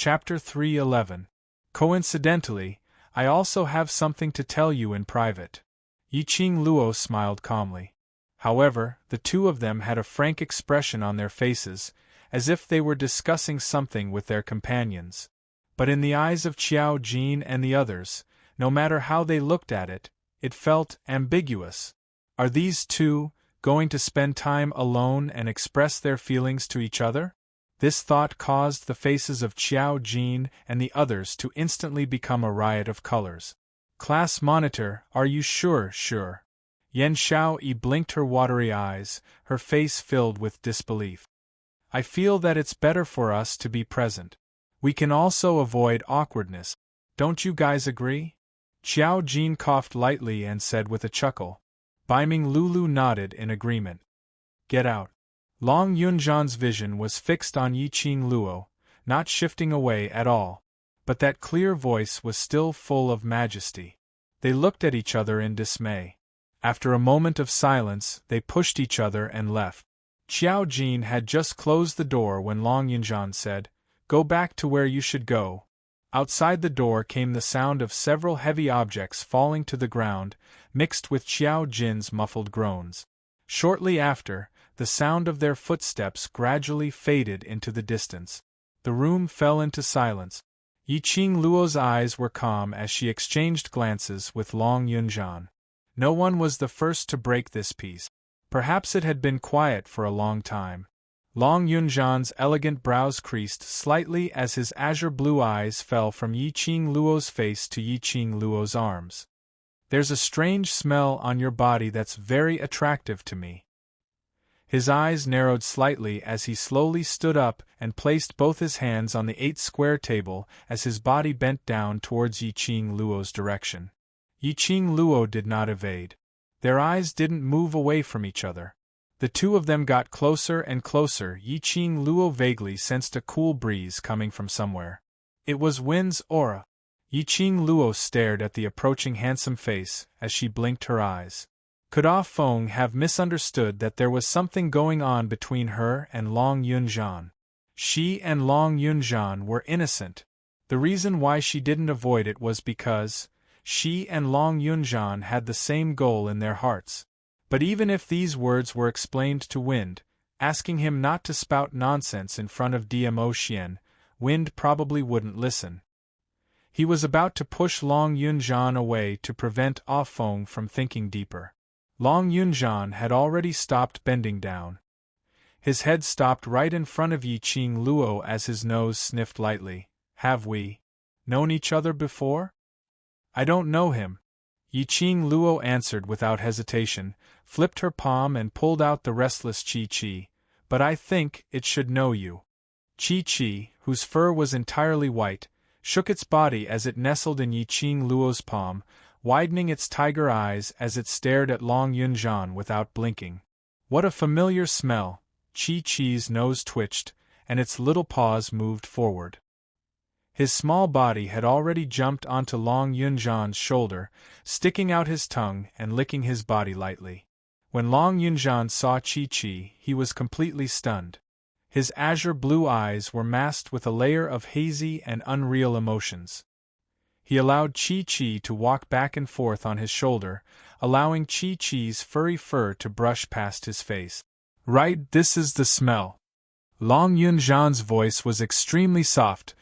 Chapter 3:11. Coincidentally, I also have something to tell you in private. Yiqing Luo smiled calmly. However, the two of them had a frank expression on their faces, as if they were discussing something with their companions. But in the eyes of Qiao Jin and the others, no matter how they looked at it, it felt ambiguous. Are these two going to spend time alone and express their feelings to each other? This thought caused the faces of Qiao Jin and the others to instantly become a riot of colors. Class monitor, are you sure? Yan Xiaoyi blinked her watery eyes, her face filled with disbelief. I feel that it's better for us to be present. We can also avoid awkwardness. Don't you guys agree? Qiao Jin coughed lightly and said with a chuckle. Beiming Lulu nodded in agreement. Get out. Long Yunzhan's vision was fixed on Yiqing Luo, not shifting away at all. But that clear voice was still full of majesty. They looked at each other in dismay. After a moment of silence, they pushed each other and left. Qiao Jin had just closed the door when Long Yunzhan said, Go back to where you should go. Outside the door came the sound of several heavy objects falling to the ground, mixed with Qiao Jin's muffled groans. Shortly after, the sound of their footsteps gradually faded into the distance. The room fell into silence. Yiqing Luo's eyes were calm as she exchanged glances with Long Yunzhan. No one was the first to break this peace. Perhaps it had been quiet for a long time. Long Yunzhan's elegant brows creased slightly as his azure blue eyes fell from Yiqing Luo's face to Yiqing Luo's arms. There's a strange smell on your body that's very attractive to me. His eyes narrowed slightly as he slowly stood up and placed both his hands on the 8-square table as his body bent down towards Yiqing Luo's direction. Yiqing Luo did not evade. Their eyes didn't move away from each other. The two of them got closer and closer. Yiqing Luo vaguely sensed a cool breeze coming from somewhere. It was Win's aura. Yiqing Luo stared at the approaching handsome face as she blinked her eyes. Could Ah Feng have misunderstood that there was something going on between her and Long Yunzhan? She and Long Yunzhan were innocent. The reason why she didn't avoid it was because she and Long Yunzhan had the same goal in their hearts. But even if these words were explained to Wind, asking him not to spout nonsense in front of DMO Xian, Wind probably wouldn't listen. He was about to push Long Yunzhan away to prevent Ah Feng from thinking deeper. Long Yunzhan had already stopped bending down. His head stopped right in front of Yiqing Luo as his nose sniffed lightly. Have we known each other before? I don't know him. Yiqing Luo answered without hesitation, flipped her palm and pulled out the restless Qi, but I think it should know you. Qi, whose fur was entirely white, shook its body as it nestled in Yiqing Luo's palm, widening its tiger eyes as it stared at Long Yunzhan without blinking. What a familiar smell! Qi's nose twitched, and its little paws moved forward. His small body had already jumped onto Long Yunzhan's shoulder, sticking out his tongue and licking his body lightly. When Long Yunzhan saw Qi, he was completely stunned. His azure blue eyes were masked with a layer of hazy and unreal emotions. He allowed Qi to walk back and forth on his shoulder, allowing Qi's furry fur to brush past his face. Right, this is the smell. Long Yunzhan's voice was extremely soft.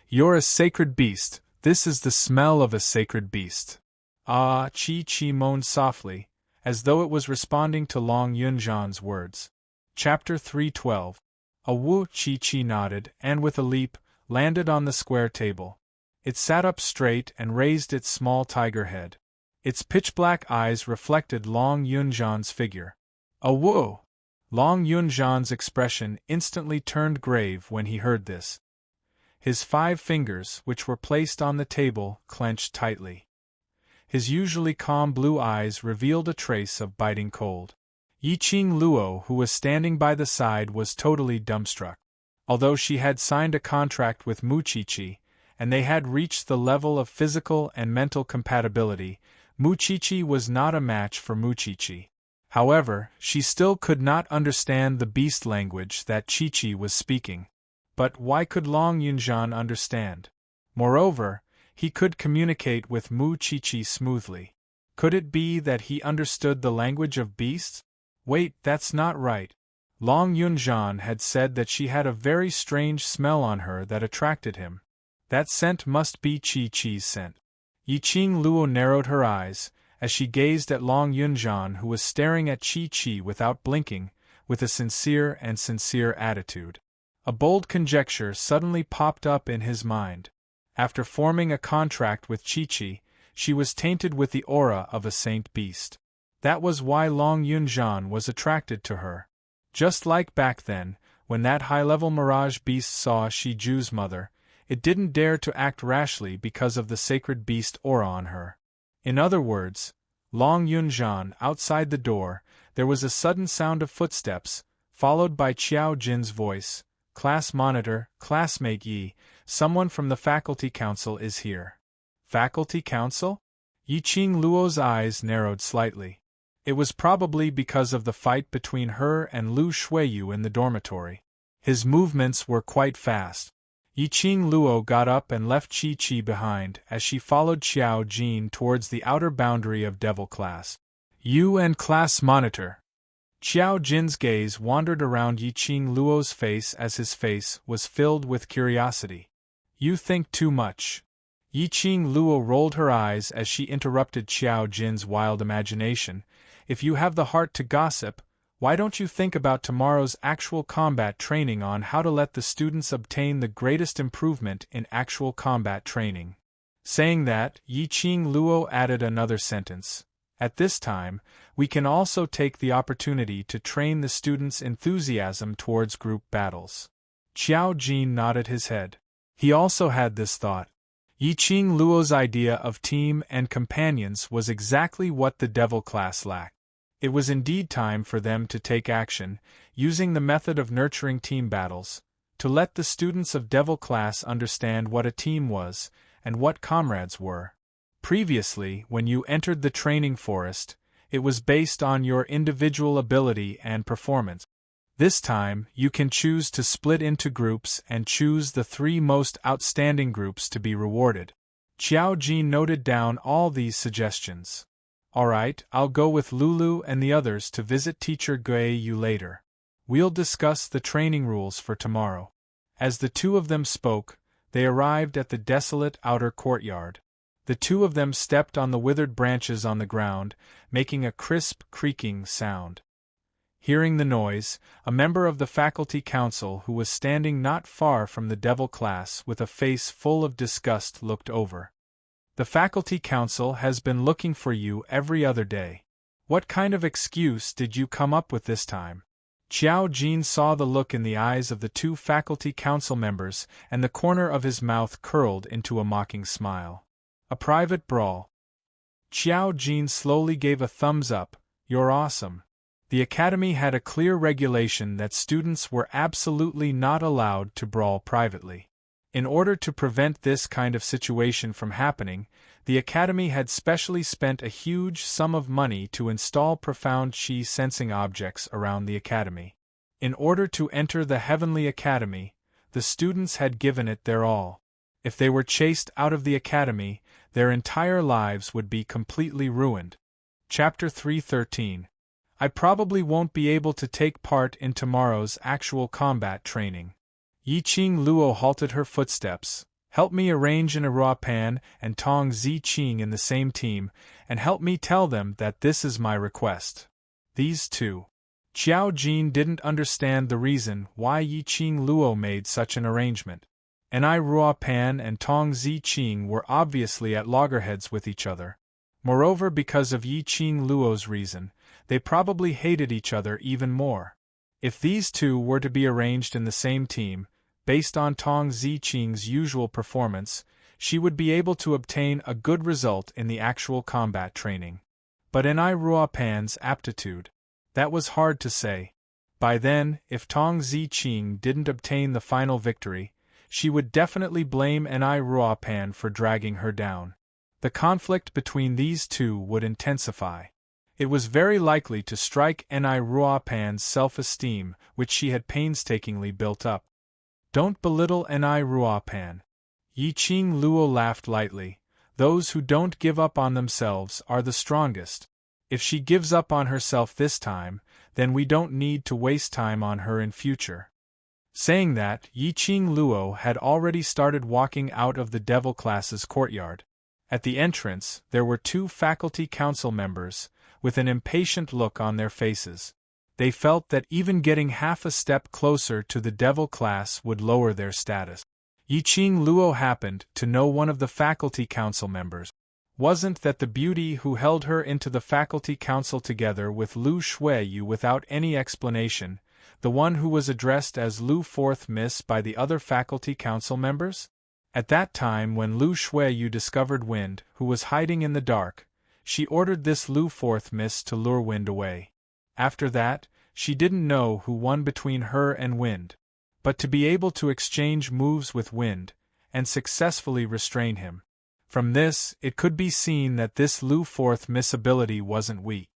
You're a sacred beast. This is the smell of a sacred beast. Ah, Qi moaned softly, as though it was responding to Long Yunzhan's words. Chapter 3:12. A woo. Qi nodded, and with a leap, landed on the square table. It sat up straight and raised its small tiger head. Its pitch-black eyes reflected Long Yunzhan's figure. A woo! Long Yunzhan's expression instantly turned grave when he heard this. His 5 fingers, which were placed on the table, clenched tightly. His usually calm blue eyes revealed a trace of biting cold. Yiqing Luo, who was standing by the side, was totally dumbstruck. Although she had signed a contract with Muqiqi, and they had reached the level of physical and mental compatibility, Muqiqi was not a match for Muqiqi. However, she still could not understand the beast language that Qi was speaking. But why could Long Yunjian understand? Moreover, he could communicate with Mu Qiqi smoothly. Could it be that he understood the language of beasts? Wait, that's not right. Long Yunjian had said that she had a very strange smell on her that attracted him. That scent must be Qiqi's scent. Yiqing Luo narrowed her eyes, as she gazed at Long Yunjian, who was staring at Qiqi without blinking, with a sincere attitude. A bold conjecture suddenly popped up in his mind. After forming a contract with Qiqi, she was tainted with the aura of a saint beast. That was why Long Yunjian was attracted to her. Just like back then, when that high-level mirage beast saw Shiju's mother, it didn't dare to act rashly because of the sacred beast aura on her. In other words, Long Yunjian, outside the door, there was a sudden sound of footsteps, followed by Qiao Jin's voice. Class monitor, classmate Yi, someone from the faculty council is here. Faculty council? Yiqing Luo's eyes narrowed slightly. It was probably because of the fight between her and Lu Shuiyu in the dormitory. His movements were quite fast. Yiqing Luo got up and left Qiqi behind as she followed Qiao Jin towards the outer boundary of Devil Class. You and class monitor. Qiao Jin's gaze wandered around Yiqing Luo's face as his face was filled with curiosity. You think too much. Yiqing Luo rolled her eyes as she interrupted Qiao Jin's wild imagination. If you have the heart to gossip, why don't you think about tomorrow's actual combat training on how to let the students obtain the greatest improvement in actual combat training? Saying that, Yiqing Luo added another sentence. At this time, we can also take the opportunity to train the students' enthusiasm towards group battles. Qiao Jin nodded his head. He also had this thought. Yiqing Luo's idea of team and companions was exactly what the Devil Class lacked. It was indeed time for them to take action, using the method of nurturing team battles, to let the students of Devil Class understand what a team was, and what comrades were. Previously, when you entered the training forest, it was based on your individual ability and performance. This time, you can choose to split into groups and choose the 3 most outstanding groups to be rewarded. Qiao Jin noted down all these suggestions. Alright, I'll go with Lulu and the others to visit Teacher Gui Yu later. We'll discuss the training rules for tomorrow. As the two of them spoke, they arrived at the desolate outer courtyard. The two of them stepped on the withered branches on the ground, making a crisp, creaking sound. Hearing the noise, a member of the faculty council who was standing not far from the Devil Class with a face full of disgust looked over. The faculty council has been looking for you every other day. What kind of excuse did you come up with this time? Qiao Jin saw the look in the eyes of the 2 faculty council members, and the corner of his mouth curled into a mocking smile. A private brawl. Qiao Jin slowly gave a thumbs up. You're awesome. The academy had a clear regulation that students were absolutely not allowed to brawl privately. In order to prevent this kind of situation from happening, the academy had specially spent a huge sum of money to install profound chi sensing objects around the academy. In order to enter the Heavenly Academy, the students had given it their all. If they were chased out of the academy, their entire lives would be completely ruined. Chapter 313. I probably won't be able to take part in tomorrow's actual combat training. Yiqing Luo halted her footsteps. Help me arrange an Arua Pan and Tong Ziqing in the same team, and help me tell them that this is my request. These two. Qiao Jin didn't understand the reason why Yiqing Luo made such an arrangement. Rua Pan and Tong Ziqing were obviously at loggerheads with each other. Moreover, because of Yiqing Luo's reason, they probably hated each other even more. If these two were to be arranged in the same team, based on Tong Ziqing's usual performance, she would be able to obtain a good result in the actual combat training. But in Rua Pan's aptitude, that was hard to say. By then, if Tong Ziqing didn't obtain the final victory, she would definitely blame Rua Pan for dragging her down. The conflict between these two would intensify. It was very likely to strike Rua Pan's self-esteem, which she had painstakingly built up. Don't belittle Ni Ruapan. Yi Qing Luo laughed lightly. Those who don't give up on themselves are the strongest. If she gives up on herself this time, then we don't need to waste time on her in future. Saying that, Yi Qing Luo had already started walking out of the Devil class's courtyard. At the entrance, there were 2 faculty council members, with an impatient look on their faces. They felt that even getting half a step closer to the Devil class would lower their status. Yi Qing Luo happened to know one of the faculty council members. Wasn't that the beauty who held her into the faculty council together with Lu Shuiyu without any explanation, the one who was addressed as Lu Fourth Miss by the other faculty council members? At that time when Lu Shuiyu discovered Wind, who was hiding in the dark, she ordered this Lu Fourth Miss to lure Wind away. After that, she didn't know who won between her and Wind. But to be able to exchange moves with Wind, and successfully restrain him. From this, it could be seen that this Lu Fourth Miss ability wasn't weak.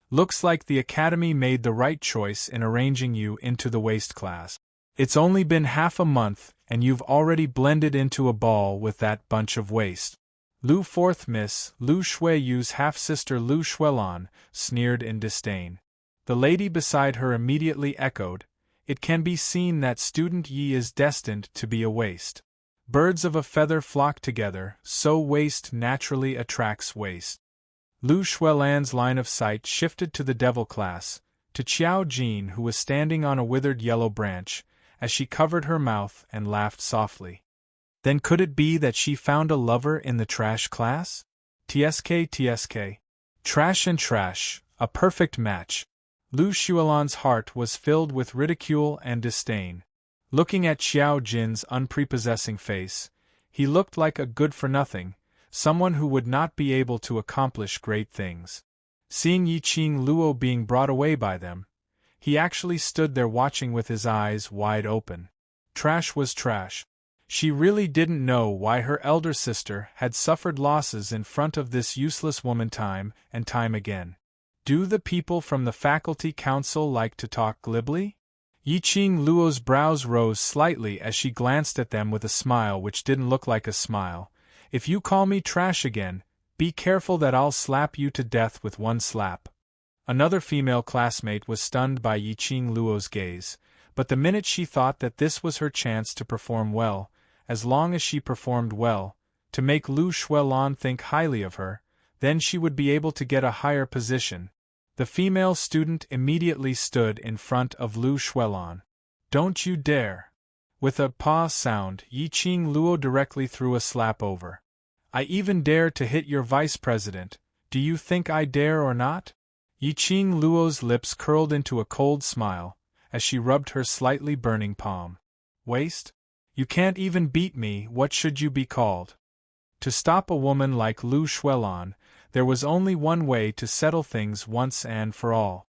Looks like the Academy made the right choice in arranging you into the waste class. It's only been half a month, and you've already blended into a ball with that bunch of waste. Lu Fourth Miss, Lu Shuiyu's half-sister Lu Shuelan, sneered in disdain. The lady beside her immediately echoed, "It can be seen that student Yi is destined to be a waste. Birds of a feather flock together, so waste naturally attracts waste." Lu Shuelan's line of sight shifted to the Devil class, to Qiao Jin who was standing on a withered yellow branch, as she covered her mouth and laughed softly. Then could it be that she found a lover in the trash class? TSK. Trash and trash, a perfect match. Lu Shuelan's heart was filled with ridicule and disdain. Looking at Qiao Jin's unprepossessing face, he looked like a good-for-nothing, someone who would not be able to accomplish great things. Seeing Yi Qing Luo being brought away by them, he actually stood there watching with his eyes wide open. Trash was trash. She really didn't know why her elder sister had suffered losses in front of this useless woman time and time again. Do the people from the faculty council like to talk glibly? Yi Qing Luo's brows rose slightly as she glanced at them with a smile which didn't look like a smile. "If you call me trash again, be careful that I'll slap you to death with one slap." Another female classmate was stunned by Yi Qing Luo's gaze, but the minute she thought that this was her chance to perform well, as long as she performed well, to make Lu Shuelan think highly of her, then she would be able to get a higher position. The female student immediately stood in front of Lu Shuelan. "Don't you dare!" With a "pa" sound, Yi Qing Luo directly threw a slap over. "I even dare to hit your vice president. Do you think I dare or not?" Yi Qing Luo's lips curled into a cold smile, as she rubbed her slightly burning palm. "Waste? You can't even beat me, what should you be called?" To stop a woman like Lu Shuelan, there was only one way to settle things once and for all.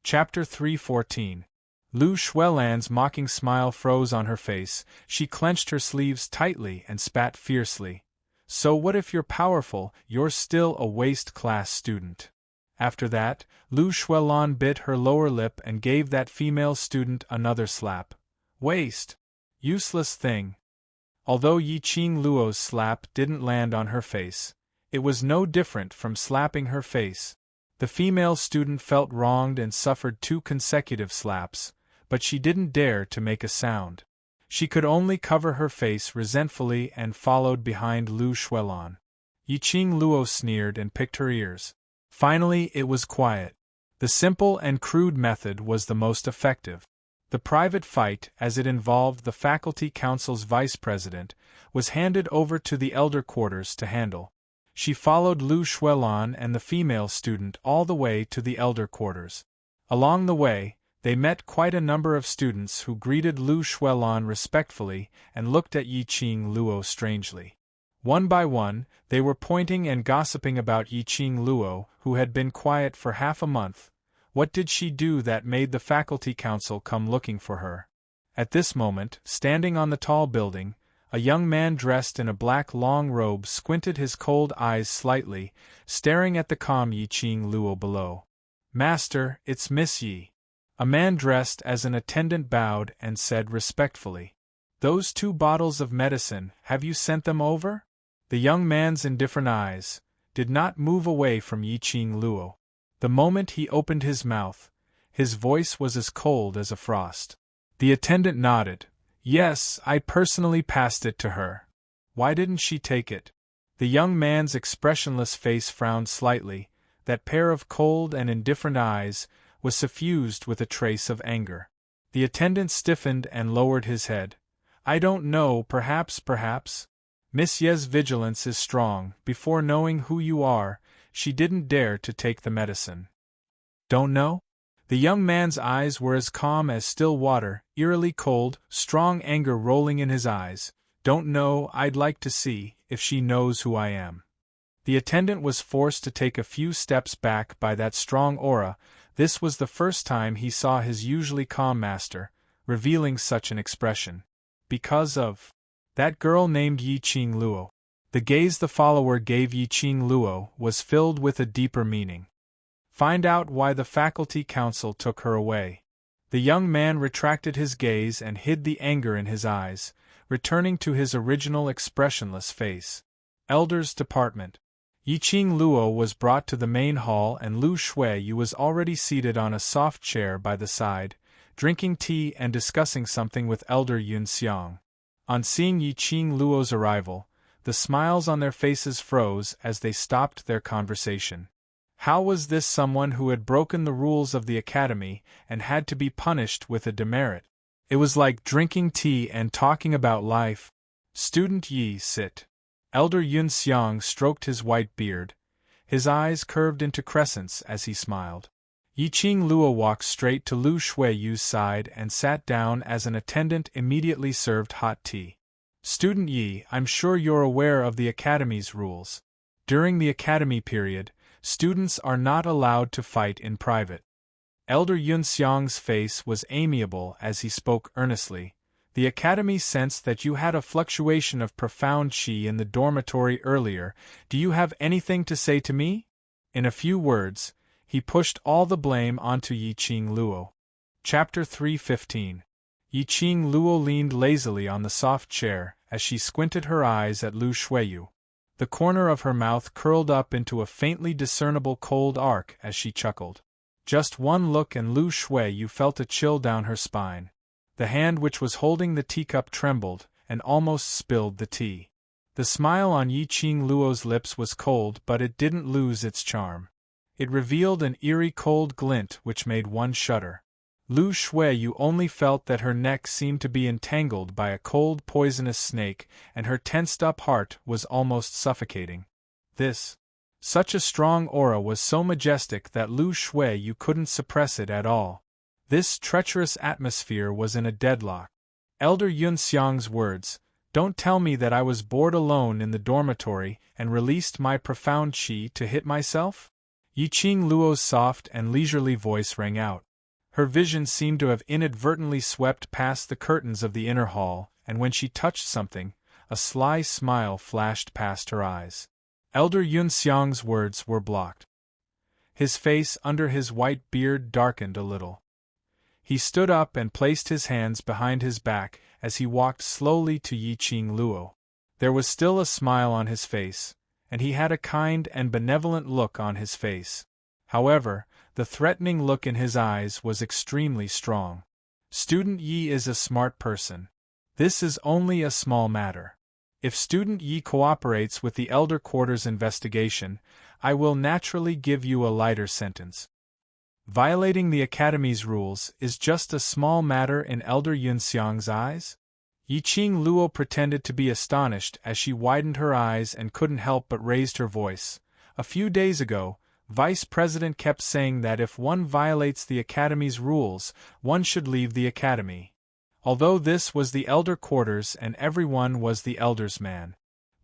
Chapter 314. Lu Shuelan's mocking smile froze on her face, she clenched her sleeves tightly and spat fiercely. "So what if you're powerful, you're still a waste class student." After that, Lu Shuelan bit her lower lip and gave that female student another slap. "Waste! Useless thing!" Although Yi Qing Luo's slap didn't land on her face, it was no different from slapping her face. The female student felt wronged and suffered 2 consecutive slaps, but she didn't dare to make a sound. She could only cover her face resentfully and followed behind Lu Shuelan. Yi Qing Luo sneered and picked her ears. Finally it was quiet. The simple and crude method was the most effective. The private fight, as it involved the faculty council's vice president, was handed over to the elder quarters to handle. She followed Lu Shuelan and the female student all the way to the elder quarters. Along the way, they met quite a number of students who greeted Lu Shuelan respectfully and looked at Yi Qing Luo strangely. One by one, they were pointing and gossiping about Yi Qing Luo, who had been quiet for half a month. What did she do that made the faculty council come looking for her? At this moment, standing on the tall building, a young man dressed in a black long robe squinted his cold eyes slightly, staring at the calm Yi Qing Luo below. "Master, it's Miss Yi." A man dressed as an attendant bowed and said respectfully. Those 2 bottles of medicine, have you sent them over? The young man's indifferent eyes did not move away from Yiqing Luo. The moment he opened his mouth, his voice was as cold as a frost. The attendant nodded. Yes, I personally passed it to her. Why didn't she take it? The young man's expressionless face frowned slightly. That pair of cold and indifferent eyes was suffused with a trace of anger. The attendant stiffened and lowered his head. I don't know, perhaps. Miss Ye's vigilance is strong. Before knowing who you are, she didn't dare to take the medicine. Don't know? The young man's eyes were as calm as still water, eerily cold, strong anger rolling in his eyes. Don't know, I'd like to see if she knows who I am. The attendant was forced to take a few steps back by that strong aura. This was the first time he saw his usually calm master revealing such an expression. Because of that girl named Yiqing Luo. The gaze the follower gave Yiqing Luo was filled with a deeper meaning. Find out why the faculty council took her away. The young man retracted his gaze and hid the anger in his eyes, returning to his original expressionless face. Elders Department. Yiqing Luo was brought to the main hall and Lu Shuiyu was already seated on a soft chair by the side, drinking tea and discussing something with Elder Yun Xiang. On seeing Yiqing Luo's arrival, the smiles on their faces froze as they stopped their conversation. How was this someone who had broken the rules of the academy and had to be punished with a demerit? It was like drinking tea and talking about life. Student Yi, sit. Elder Yun Xiang stroked his white beard. His eyes curved into crescents as he smiled. Yiqing Luo walked straight to Lu Shuiyu's side and sat down as an attendant immediately served hot tea. Student Yi, I'm sure you're aware of the academy's rules. During the academy period, students are not allowed to fight in private. Elder Yun Xiang's face was amiable as he spoke earnestly. The academy sensed that you had a fluctuation of profound qi in the dormitory earlier. Do you have anything to say to me? In a few words, he pushed all the blame onto Yiqing Luo. Chapter 3:15. Yiqing Luo leaned lazily on the soft chair as she squinted her eyes at Lu Shuiyu. The corner of her mouth curled up into a faintly discernible cold arc as she chuckled. Just one look and Lu Shuiyu felt a chill down her spine. The hand which was holding the teacup trembled and almost spilled the tea. The smile on Yiqing Luo's lips was cold, but it didn't lose its charm. It revealed an eerie cold glint which made one shudder. Lu Shuiyu only felt that her neck seemed to be entangled by a cold poisonous snake, and her tensed-up heart was almost suffocating. Such a strong aura was so majestic that Lu Shuiyu couldn't suppress it at all. This treacherous atmosphere was in a deadlock. Elder Yun Xiang's words, "Don't tell me that I was bored alone in the dormitory and released my profound qi to hit myself?" Yiqing Luo's soft and leisurely voice rang out. Her vision seemed to have inadvertently swept past the curtains of the inner hall, and when she touched something, a sly smile flashed past her eyes. Elder Yun Xiang's words were blocked. His face under his white beard darkened a little. He stood up and placed his hands behind his back as he walked slowly to Yiqing Luo. There was still a smile on his face, and he had a kind and benevolent look on his face. However, the threatening look in his eyes was extremely strong. Student Yi is a smart person. This is only a small matter. If Student Yi cooperates with the Elder Quarters investigation, I will naturally give you a lighter sentence. Violating the Academy's rules is just a small matter in Elder Yun Xiang's eyes? Yiqing Luo pretended to be astonished as she widened her eyes and couldn't help but raised her voice. A few days ago, Vice President kept saying that if one violates the Academy's rules, one should leave the Academy. Although this was the Elder Quarters and everyone was the Elder's man.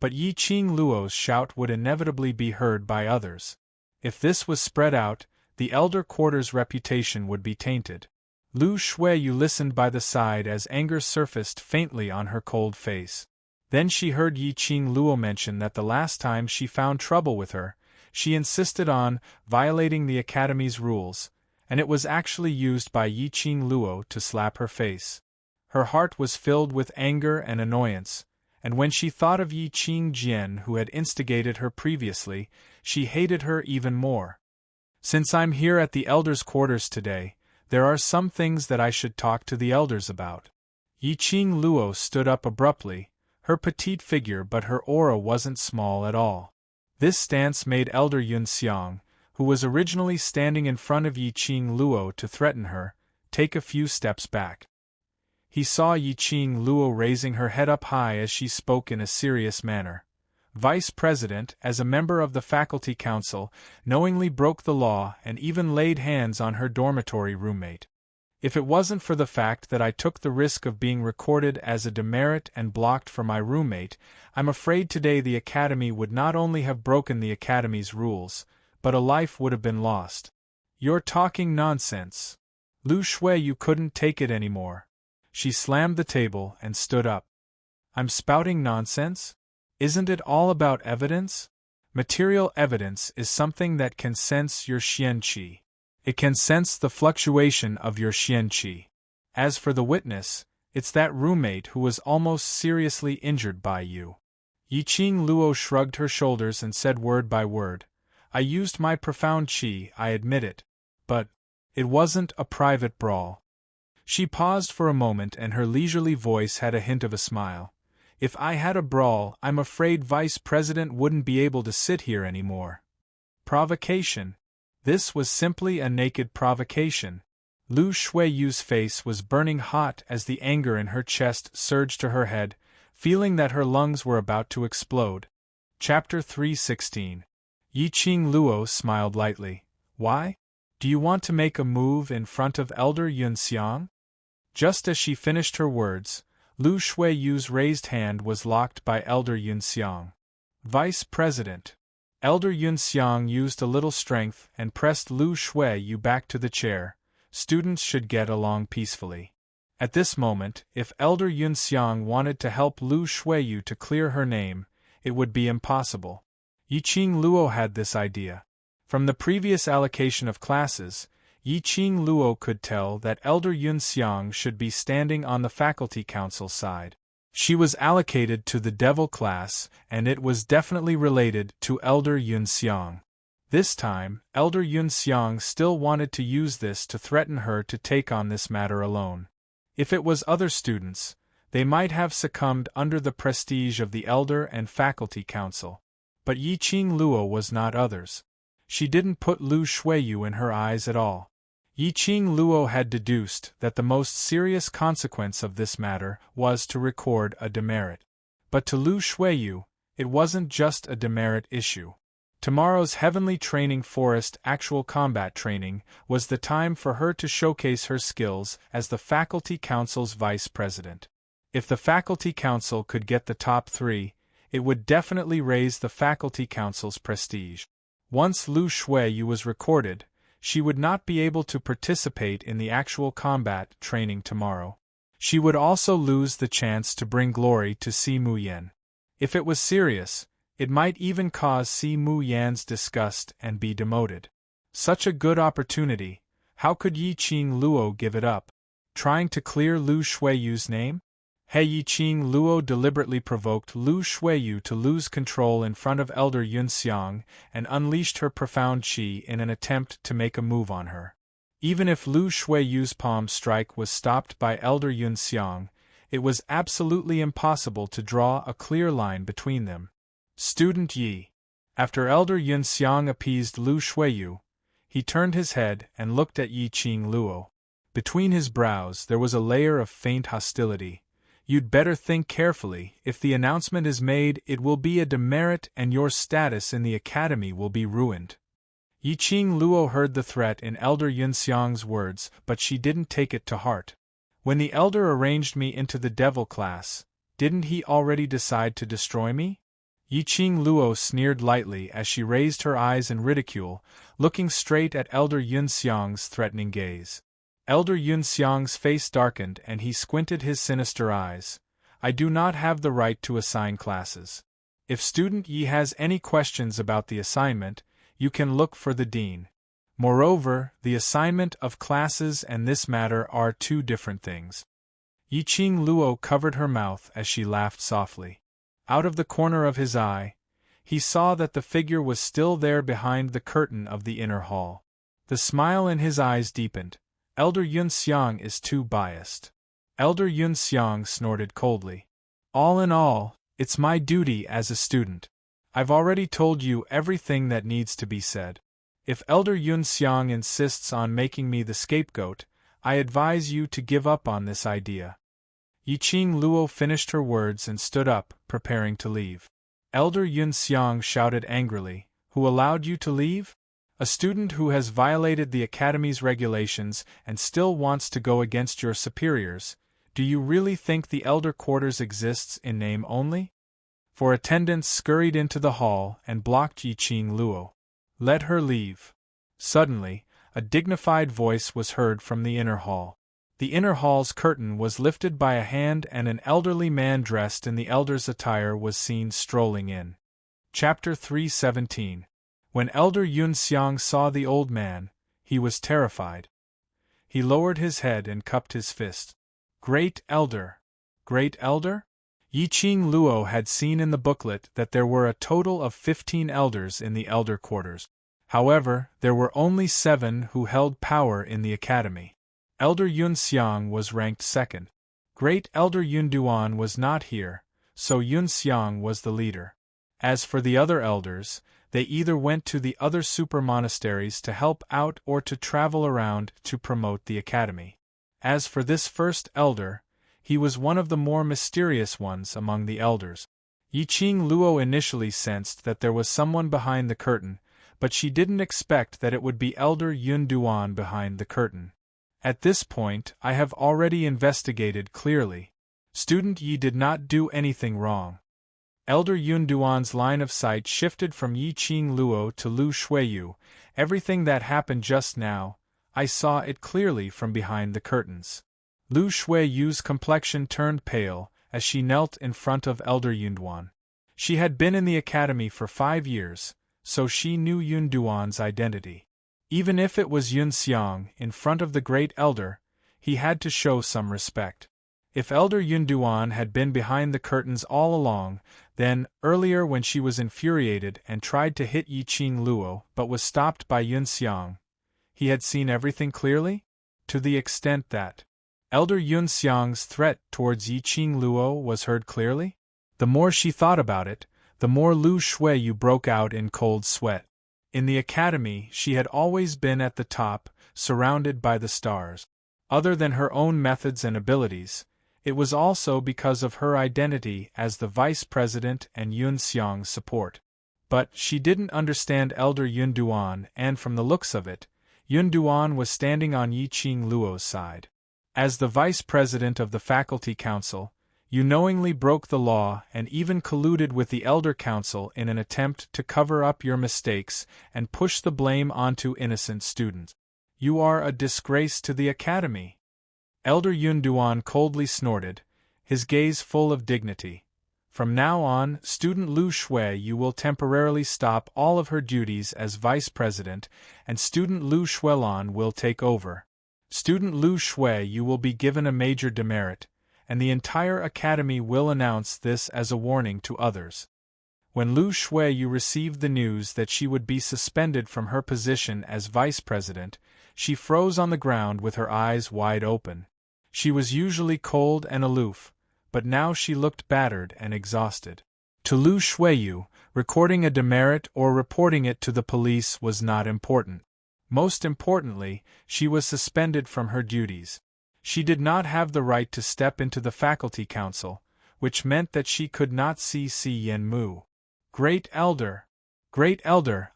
But Yiqing Luo's shout would inevitably be heard by others. If this was spread out, the Elder Quarters' reputation would be tainted. Lu Shuiyu listened by the side as anger surfaced faintly on her cold face. Then she heard Yiqing Luo mention that the last time she found trouble with her, she insisted on violating the Academy's rules, and it was actually used by Yiqing Luo to slap her face. Her heart was filled with anger and annoyance, and when she thought of Yi Qing Jian who had instigated her previously, she hated her even more. Since I'm here at the elders' quarters today, there are some things that I should talk to the elders about. Yi Qing Luo stood up abruptly, her petite figure but her aura wasn't small at all. This stance made Elder Yun Xiang, who was originally standing in front of Yi Qing Luo to threaten her, take a few steps back. He saw Yi Qing Luo raising her head up high as she spoke in a serious manner. Vice President, as a member of the Faculty Council, knowingly broke the law and even laid hands on her dormitory roommate. If it wasn't for the fact that I took the risk of being recorded as a demerit and blocked for my roommate, I'm afraid today the Academy would not only have broken the Academy's rules, but a life would have been lost. You're talking nonsense. Lu Shuiyu couldn't take it anymore. She slammed the table and stood up. I'm spouting nonsense? Isn't it all about evidence? Material evidence is something that can sense your xianqi. It can sense the fluctuation of your xianqi. As for the witness, it's that roommate who was almost seriously injured by you. Yi Qing Luo shrugged her shoulders and said word by word, I used my profound qi, I admit it. But it wasn't a private brawl. She paused for a moment and her leisurely voice had a hint of a smile. If I had a brawl, I'm afraid Vice President wouldn't be able to sit here anymore. Provocation. This was simply a naked provocation. Lu Shuiyu's face was burning hot as the anger in her chest surged to her head, feeling that her lungs were about to explode. Chapter 316. Yi Qing Luo smiled lightly. Why? Do you want to make a move in front of Elder Yun Xiang? Just as she finished her words, Lu Shuiyu's raised hand was locked by Elder Yun Xiang. Vice President. Elder Yun Xiang used a little strength and pressed Lu Shuiyu back to the chair. Students should get along peacefully. At this moment, if Elder Yun Xiang wanted to help Lu Shuiyu to clear her name, it would be impossible. Yi Qing Luo had this idea. From the previous allocation of classes, Yi Qing Luo could tell that Elder Yun Xiang should be standing on the Faculty Council side. She was allocated to the Devil class, and it was definitely related to Elder Yun Xiang. This time, Elder Yun Xiang still wanted to use this to threaten her to take on this matter alone. If it was other students, they might have succumbed under the prestige of the Elder and Faculty Council. But Yi Qing Luo was not others. She didn't put Lu Shuiyu in her eyes at all. Yi Qing Luo had deduced that the most serious consequence of this matter was to record a demerit. But to Lu Shuiyu, it wasn't just a demerit issue. Tomorrow's Heavenly Training Forest actual combat training was the time for her to showcase her skills as the Faculty Council's vice president. If the Faculty Council could get the top 3, it would definitely raise the Faculty Council's prestige. Once Lu Shuiyu was recorded, she would not be able to participate in the actual combat training tomorrow. She would also lose the chance to bring glory to Si Mu Yan. If it was serious, it might even cause Si Mu Yan's disgust and be demoted. Such a good opportunity, how could Yi Qing Luo give it up? Trying to clear Lu Shuiyu's name? Yi Qing Luo deliberately provoked Lu Shuiyu to lose control in front of Elder Yun Xiang and unleashed her profound qi in an attempt to make a move on her. Even if Lu Shuiyu's palm strike was stopped by Elder Yun Xiang, it was absolutely impossible to draw a clear line between them. Student Yi. After Elder Yun Xiang appeased Lu Shuiyu, he turned his head and looked at Yi Qing Luo. Between his brows there was a layer of faint hostility. You'd better think carefully. If the announcement is made, it will be a demerit and your status in the academy will be ruined. Yi Qing Luo heard the threat in Elder Yun Xiang's words, but she didn't take it to heart. When the elder arranged me into the devil class, didn't he already decide to destroy me? Yi Qing Luo sneered lightly as she raised her eyes in ridicule, looking straight at Elder Yun Xiang's threatening gaze. Elder Yun Xiang's face darkened and he squinted his sinister eyes. I do not have the right to assign classes. If Student Yi has any questions about the assignment, you can look for the dean. Moreover, the assignment of classes and this matter are two different things. Yiqing Luo covered her mouth as she laughed softly. Out of the corner of his eye, he saw that the figure was still there behind the curtain of the inner hall. The smile in his eyes deepened. Elder Yun Xiang is too biased. Elder Yun Xiang snorted coldly. All in all, it's my duty as a student. I've already told you everything that needs to be said. If Elder Yun Xiang insists on making me the scapegoat, I advise you to give up on this idea. Yiqing Luo finished her words and stood up, preparing to leave. Elder Yun Xiang shouted angrily, "Who allowed you to leave? A student who has violated the Academy's regulations and still wants to go against your superiors. Do you really think the Elder Quarters exists in name only?" For attendants scurried into the hall and blocked Yiqing Luo. "Let her leave." Suddenly, a dignified voice was heard from the inner hall. The inner hall's curtain was lifted by a hand and an elderly man dressed in the elder's attire was seen strolling in. Chapter 317. When Elder Yun Xiang saw the old man, he was terrified. He lowered his head and cupped his fist. "Great Elder! Great Elder?" Yiqing Luo had seen in the booklet that there were a total of 15 elders in the Elder Quarters. However, there were only 7 who held power in the academy. Elder Yun Xiang was ranked second. Great Elder Yun Duan was not here, so Yun Xiang was the leader. As for the other elders, they either went to the other super monasteries to help out or to travel around to promote the academy. As for this first elder, he was one of the more mysterious ones among the elders. Yiqing Luo initially sensed that there was someone behind the curtain, but she didn't expect that it would be Elder Yun Duan behind the curtain. At this point, I have already investigated clearly. Student Yi did not do anything wrong. Elder Yun Duan's line of sight shifted from Yiqing Luo to Lu Shuiyu. Everything that happened just now, I saw it clearly from behind the curtains. Lu Shuiyu's complexion turned pale as she knelt in front of Elder Yun Duan. She had been in the academy for 5 years, so she knew Yun Duan's identity. Even if it was Yun Xiang in front of the great elder, he had to show some respect. If Elder Yun Duan had been behind the curtains all along, then, earlier when she was infuriated and tried to hit Yiqing Luo but was stopped by Yun Xiang, he had seen everything clearly? To the extent that Elder Yun Xiang's threat towards Yiqing Luo was heard clearly? The more she thought about it, the more Lu Shuiyu broke out in cold sweat. In the academy, she had always been at the top, surrounded by the stars. Other than her own methods and abilities, it was also because of her identity as the vice president and Yun Xiang's support. But she didn't understand Elder Yun Duan, and from the looks of it, Yun Duan was standing on Yiqing Luo's side. As the vice president of the faculty council, you knowingly broke the law and even colluded with the Elder Council in an attempt to cover up your mistakes and push the blame onto innocent students. You are a disgrace to the academy. Elder Yun Duan coldly snorted, his gaze full of dignity. From now on, student Lu Shuiyu will temporarily stop all of her duties as vice president, and student Lu Shuilan will take over. Student Lu Shuiyu will be given a major demerit, and the entire academy will announce this as a warning to others. When Lu Shuiyu received the news that she would be suspended from her position as vice president, she froze on the ground with her eyes wide open. She was usually cold and aloof, but now she looked battered and exhausted. To Lu Shuiyu, recording a demerit or reporting it to the police was not important. Most importantly, she was suspended from her duties. She did not have the right to step into the faculty council, which meant that she could not see Si Yen Mu. Great Elder,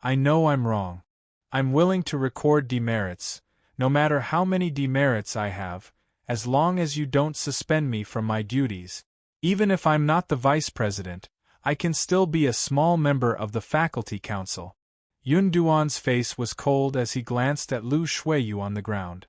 I know I'm wrong. I'm willing to record demerits, no matter how many demerits I have, as long as you don't suspend me from my duties. Even if I'm not the vice president, I can still be a small member of the faculty council. Yun Duan's face was cold as he glanced at Lu Shuiyu on the ground.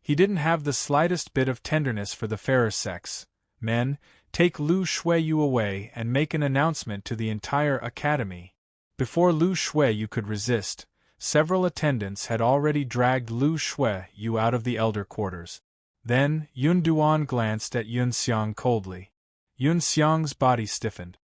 He didn't have the slightest bit of tenderness for the fairer sex. Men, take Lu Shuiyu away and make an announcement to the entire academy. Before Lu Shuiyu could resist, several attendants had already dragged Lu Shuiyu out of the elder quarters. Then, Yun Duan glanced at Yun Xiang coldly. Yun Xiang's body stiffened.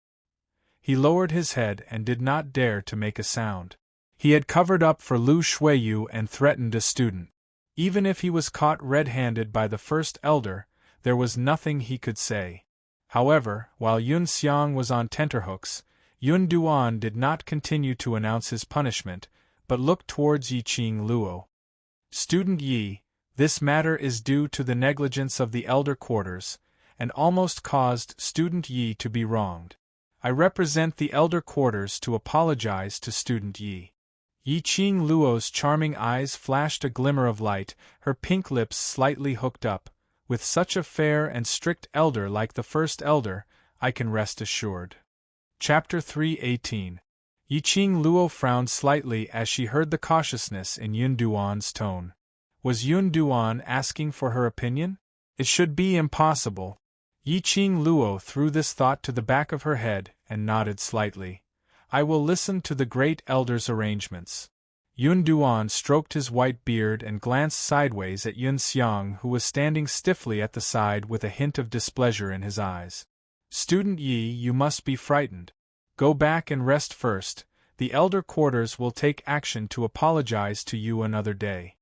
He lowered his head and did not dare to make a sound. He had covered up for Lu Shuiyu and threatened a student. Even if he was caught red-handed by the first elder, there was nothing he could say. However, while Yun Xiang was on tenterhooks, Yun Duan did not continue to announce his punishment, but looked towards Yiqing Luo. Student Yi, this matter is due to the negligence of the elder quarters, and almost caused Student Yi to be wronged. I represent the elder quarters to apologize to Student Yi. Yiqing Luo's charming eyes flashed a glimmer of light, her pink lips slightly hooked up. With such a fair and strict elder like the first elder, I can rest assured. Chapter 3:18. Yiqing Luo frowned slightly as she heard the cautiousness in Yun Duan's tone. Was Yun Duan asking for her opinion? It should be impossible. Yiqing Luo threw this thought to the back of her head and nodded slightly. I will listen to the great elder's arrangements. Yun Duan stroked his white beard and glanced sideways at Yun Xiang, who was standing stiffly at the side with a hint of displeasure in his eyes. Student Yi, you must be frightened. Go back and rest first. The elder quarters will take action to apologize to you another day.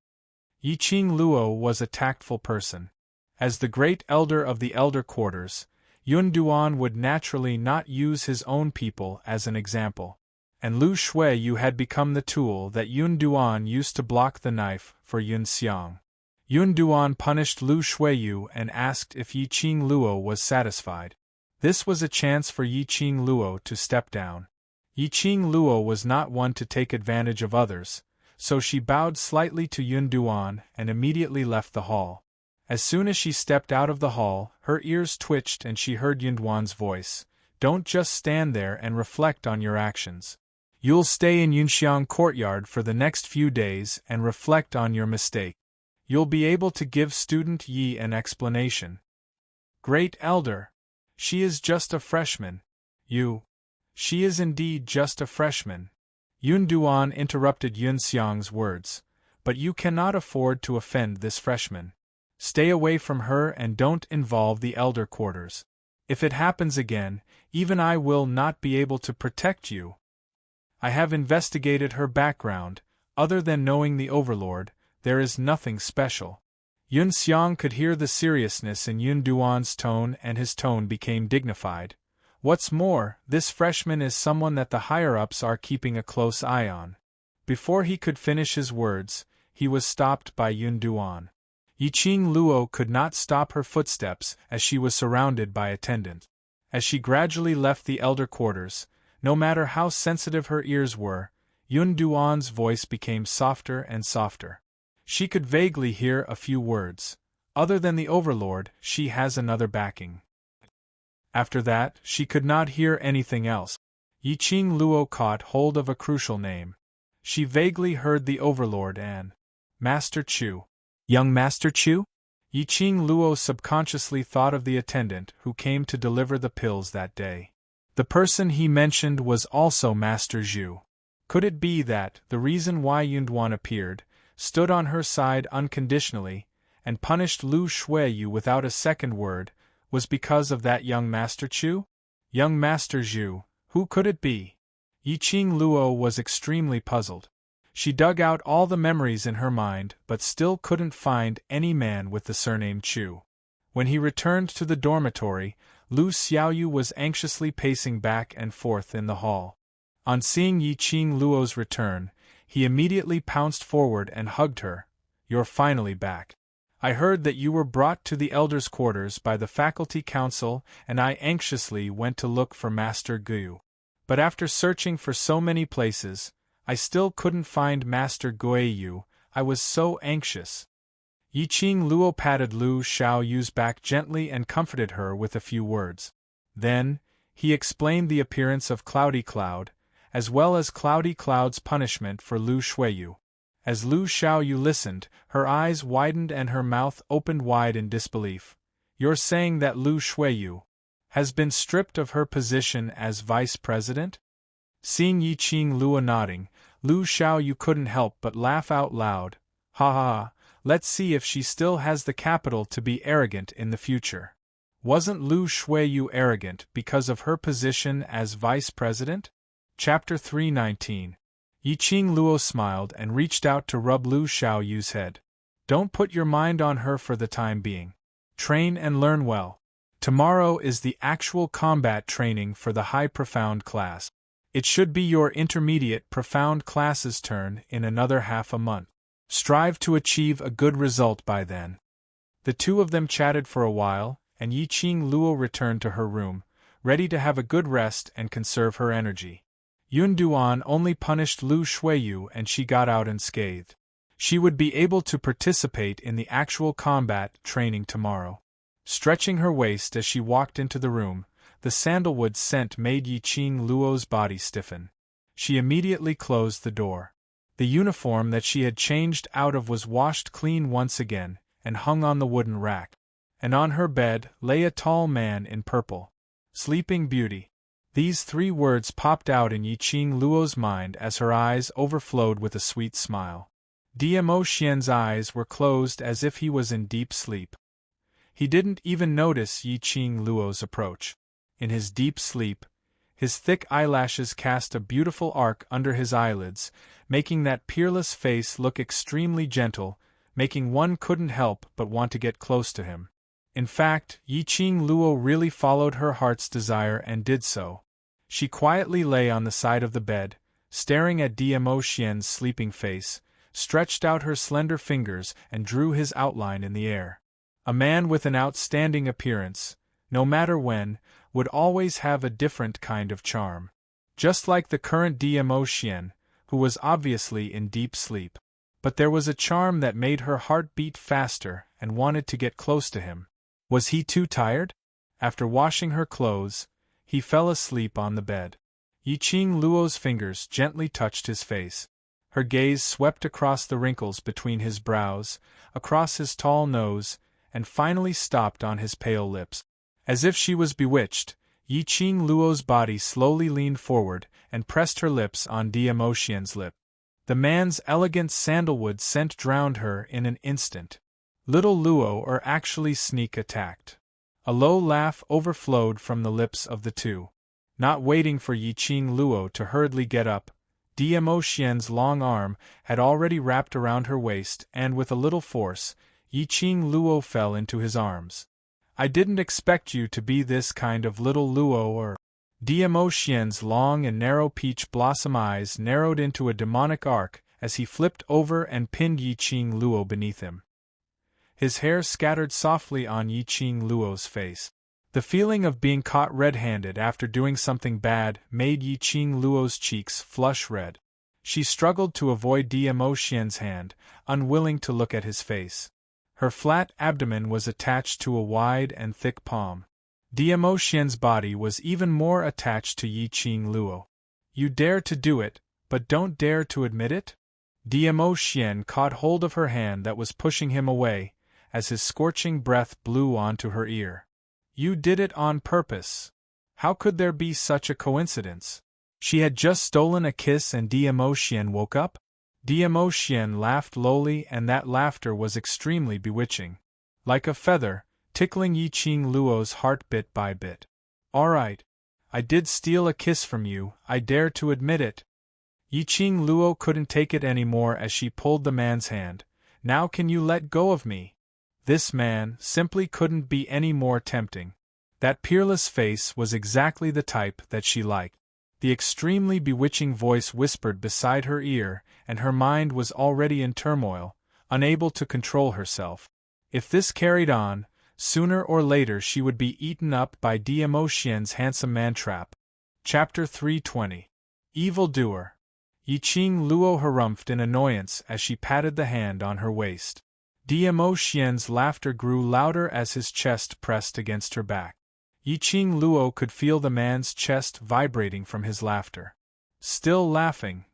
Yiqing Luo was a tactful person. As the great elder of the elder quarters, Yun Duan would naturally not use his own people as an example. And Lu Shuiyu had become the tool that Yun Duan used to block the knife for Yun Xiang. Yun Duan punished Lu Shuiyu and asked if Yiqing Luo was satisfied. This was a chance for Yiqing Luo to step down. Yiqing Luo was not one to take advantage of others, so she bowed slightly to Yun Duan and immediately left the hall. As soon as she stepped out of the hall, her ears twitched and she heard Yun Duan's voice. Don't just stand there and reflect on your actions. You'll stay in Yunxiang courtyard for the next few days and reflect on your mistake. You'll be able to give Student Yi an explanation. Great Elder! She is just a freshman. She is indeed just a freshman. Yun Duan interrupted Yun Xiang's words. But you cannot afford to offend this freshman. Stay away from her and don't involve the elder quarters. If it happens again, even I will not be able to protect you. I have investigated her background. Other than knowing the Overlord, there is nothing special. Yun Xiang could hear the seriousness in Yun Duan's tone and his tone became dignified. What's more, this freshman is someone that the higher-ups are keeping a close eye on. Before he could finish his words, he was stopped by Yun Duan. Yiqing Luo could not stop her footsteps as she was surrounded by attendants. As she gradually left the elder quarters, no matter how sensitive her ears were, Yun Duan's voice became softer and softer. She could vaguely hear a few words. Other than the Overlord, she has another backing. After that, she could not hear anything else. Yiqing Luo caught hold of a crucial name. She vaguely heard the Overlord and Master Chu. Young Master Chu? Yiqing Luo subconsciously thought of the attendant who came to deliver the pills that day. The person he mentioned was also Master Zhu. Could it be that the reason why Yun Duan appeared, stood on her side unconditionally, and punished Lu Shuiyu without a second word, was because of that young Master Chu? Young Master Zhu, who could it be? Yiqing Luo was extremely puzzled. She dug out all the memories in her mind but still couldn't find any man with the surname Chu. When he returned to the dormitory, Lu Xiaoyu was anxiously pacing back and forth in the hall. On seeing Yiqing Luo's return, he immediately pounced forward and hugged her. You're finally back. I heard that you were brought to the elders' quarters by the faculty council and I anxiously went to look for Master Gu. But after searching for so many places, I still couldn't find Master Guiyu. I was so anxious. Yiqing Luo patted Lu Xiaoyu's back gently and comforted her with a few words. Then, he explained the appearance of Cloudy Cloud, as well as Cloudy Cloud's punishment for Lu Shuiyu. As Lu Xiaoyu listened, her eyes widened and her mouth opened wide in disbelief. You're saying that Lu Shuiyu has been stripped of her position as vice president? Seeing Yiqing Luo nodding, Lu Xiaoyu couldn't help but laugh out loud. Ha ha ha, Let's see if she still has the capital to be arrogant in the future. Wasn't Lu Shuiyu arrogant because of her position as vice president? Chapter 319. Yiqing Luo smiled and reached out to rub Lu Xiaoyu's head. Don't put your mind on her for the time being. Train and learn well. Tomorrow is the actual combat training for the high profound class. It should be your intermediate profound class's turn in another half a month. Strive to achieve a good result by then. The two of them chatted for a while, and Yiqing Luo returned to her room, ready to have a good rest and conserve her energy. Yun Duan only punished Lu Shuiyu and she got out unscathed. She would be able to participate in the actual combat training tomorrow. Stretching her waist as she walked into the room, the sandalwood scent made Yiqing Luo's body stiffen. She immediately closed the door. The uniform that she had changed out of was washed clean once again, and hung on the wooden rack. And on her bed lay a tall man in purple. Sleeping Beauty. These three words popped out in Yiqing Luo's mind as her eyes overflowed with a sweet smile. Dmo Xian's eyes were closed as if he was in deep sleep. He didn't even notice Yiqing Luo's approach. In his deep sleep, his thick eyelashes cast a beautiful arc under his eyelids, making that peerless face look extremely gentle, making one couldn't help but want to get close to him. In fact, Yiqing Luo really followed her heart's desire and did so. She quietly lay on the side of the bed, staring at Dmo Xian's sleeping face, stretched out her slender fingers and drew his outline in the air. A man with an outstanding appearance, no matter when, would always have a different kind of charm. Just like the current Dmo Xian, who was obviously in deep sleep. But there was a charm that made her heart beat faster and wanted to get close to him. Was he too tired? After washing her clothes, he fell asleep on the bed. Yiqing Luo's fingers gently touched his face. Her gaze swept across the wrinkles between his brows, across his tall nose, and finally stopped on his pale lips. As if she was bewitched, Yiqing Luo's body slowly leaned forward and pressed her lips on Dmo Xian's lip. The man's elegant sandalwood scent drowned her in an instant. Little Luo or actually sneak attacked. A low laugh overflowed from the lips of the two. Not waiting for Yiqing Luo to hurriedly get up, Dmo Xian's long arm had already wrapped around her waist and with a little force, Yiqing Luo fell into his arms. I didn't expect you to be this kind of little Luo or... Dmo Xian's long and narrow peach blossom eyes narrowed into a demonic arc as he flipped over and pinned Yiqing Luo beneath him. His hair scattered softly on Yiqing Luo's face. The feeling of being caught red-handed after doing something bad made Yiqing Luo's cheeks flush red. She struggled to avoid Dmo Xian's hand, unwilling to look at his face. Her flat abdomen was attached to a wide and thick palm. Dmo Xian's body was even more attached to Yiqing Luo. You dare to do it, but don't dare to admit it? Dmo Xian caught hold of her hand that was pushing him away, as his scorching breath blew onto her ear. You did it on purpose. How could there be such a coincidence? She had just stolen a kiss and Dmo Xian woke up? Dmo Xian laughed lowly and that laughter was extremely bewitching. Like a feather, tickling Yiqing Luo's heart bit by bit. All right. I did steal a kiss from you, I dare to admit it. Yiqing Luo couldn't take it anymore as she pulled the man's hand. Now can you let go of me? This man simply couldn't be any more tempting. That peerless face was exactly the type that she liked. The extremely bewitching voice whispered beside her ear, and her mind was already in turmoil, unable to control herself. If this carried on, sooner or later she would be eaten up by Dmo Xian's handsome man-trap. Chapter 320. Evildoer. Yiqing Luo harumphed in annoyance as she patted the hand on her waist. Dmo Xian's laughter grew louder as his chest pressed against her back. Yiqing Luo could feel the man's chest vibrating from his laughter. Still laughing.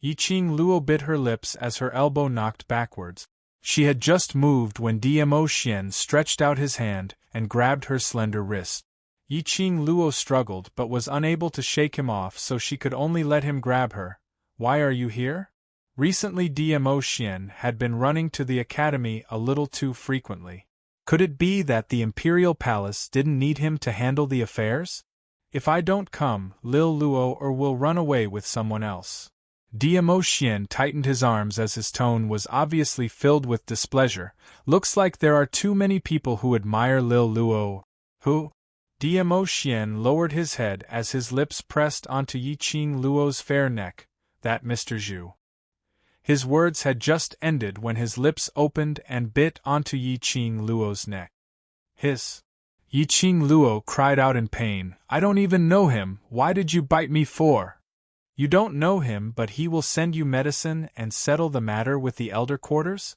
Yiqing Luo bit her lips as her elbow knocked backwards. She had just moved when Dmo Xian stretched out his hand and grabbed her slender wrist. Yiqing Luo struggled but was unable to shake him off, so she could only let him grab her. Why are you here? Recently DMO Xian had been running to the academy a little too frequently. Could it be that the Imperial Palace didn't need him to handle the affairs? If I don't come, Lil Luo or will run away with someone else. DMO Xian tightened his arms as his tone was obviously filled with displeasure. Looks like there are too many people who admire Lil Luo. Who? DMO Xian lowered his head as his lips pressed onto Yiqing Luo's fair neck. That Mr. Zhu. His words had just ended when his lips opened and bit onto Yiqing Luo's neck. Hiss. Yiqing Luo cried out in pain. I don't even know him, why did you bite me for? You don't know him, but he will send you medicine and settle the matter with the elder quarters?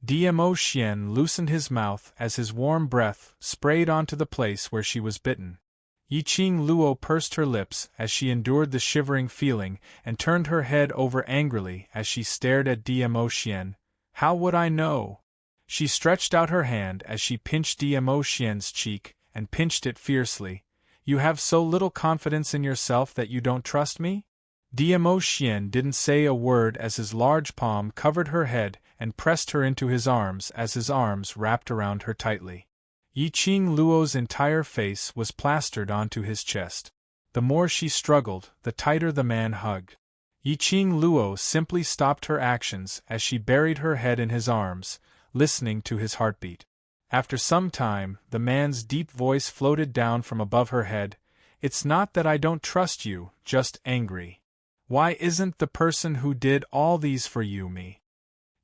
DMO Xian loosened his mouth as his warm breath sprayed onto the place where she was bitten. Yiqing Luo pursed her lips as she endured the shivering feeling and turned her head over angrily as she stared at DMO Xian. How would I know? She stretched out her hand as she pinched DMO Xian's cheek and pinched it fiercely. You have so little confidence in yourself that you don't trust me? DMO Xian didn't say a word as his large palm covered her head and pressed her into his arms as his arms wrapped around her tightly. Yiqing Luo's entire face was plastered onto his chest. The more she struggled, the tighter the man hugged. Yiqing Luo simply stopped her actions as she buried her head in his arms, listening to his heartbeat. After some time, the man's deep voice floated down from above her head. It's not that I don't trust you, just angry. Why isn't the person who did all these for you me?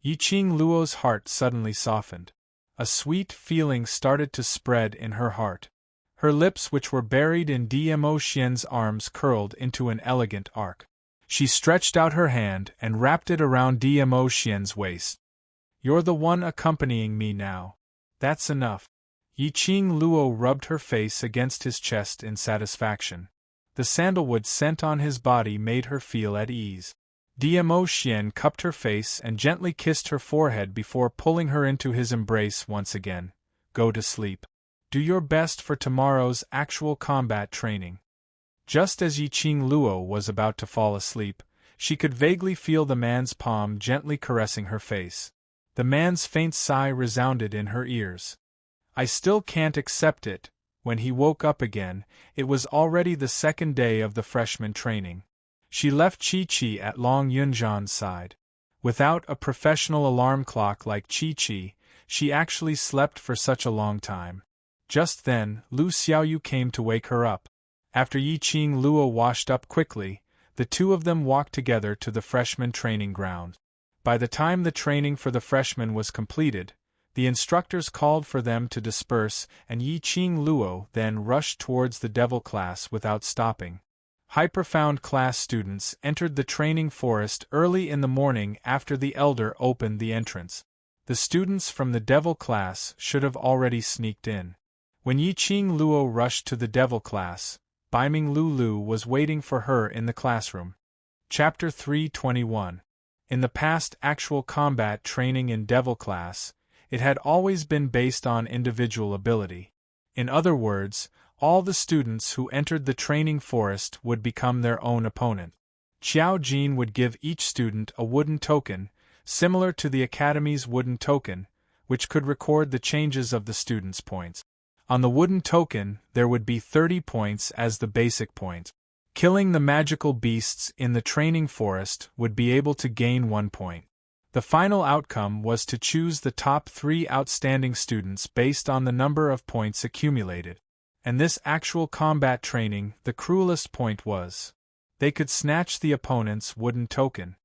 Yiqing Luo's heart suddenly softened. A sweet feeling started to spread in her heart. Her lips, which were buried in DMO Xian's arms, curled into an elegant arc. She stretched out her hand and wrapped it around DMO Xian's waist. You're the one accompanying me now. That's enough. Yiqing Luo rubbed her face against his chest in satisfaction. The sandalwood scent on his body made her feel at ease. DMO Xian cupped her face and gently kissed her forehead before pulling her into his embrace once again. Go to sleep. Do your best for tomorrow's actual combat training. Just as Yiqing Luo was about to fall asleep, she could vaguely feel the man's palm gently caressing her face. The man's faint sigh resounded in her ears. I still can't accept it. When he woke up again, it was already the second day of the freshman training. She left Chi-Chi at Long Yunzhan's side. Without a professional alarm clock like Chi-Chi, she actually slept for such a long time. Just then, Lu Xiaoyu came to wake her up. After Yiqing Luo washed up quickly, the two of them walked together to the freshman training ground. By the time the training for the freshmen was completed, the instructors called for them to disperse, and Yiqing Luo then rushed towards the devil class without stopping. High-profound class students entered the training forest early in the morning after the elder opened the entrance. The students from the devil class should have already sneaked in. When Yiqing Luo rushed to the devil class, Baiming Lulu was waiting for her in the classroom. Chapter 321. In the past actual combat training in devil class, it had always been based on individual ability. In other words, all the students who entered the training forest would become their own opponent. Xiao Jin would give each student a wooden token, similar to the Academy's wooden token, which could record the changes of the students' points. On the wooden token, there would be 30 points as the basic point. Killing the magical beasts in the training forest would be able to gain 1 point. The final outcome was to choose the top 3 outstanding students based on the number of points accumulated. And this actual combat training, the cruelest point was, they could snatch the opponent's wooden token.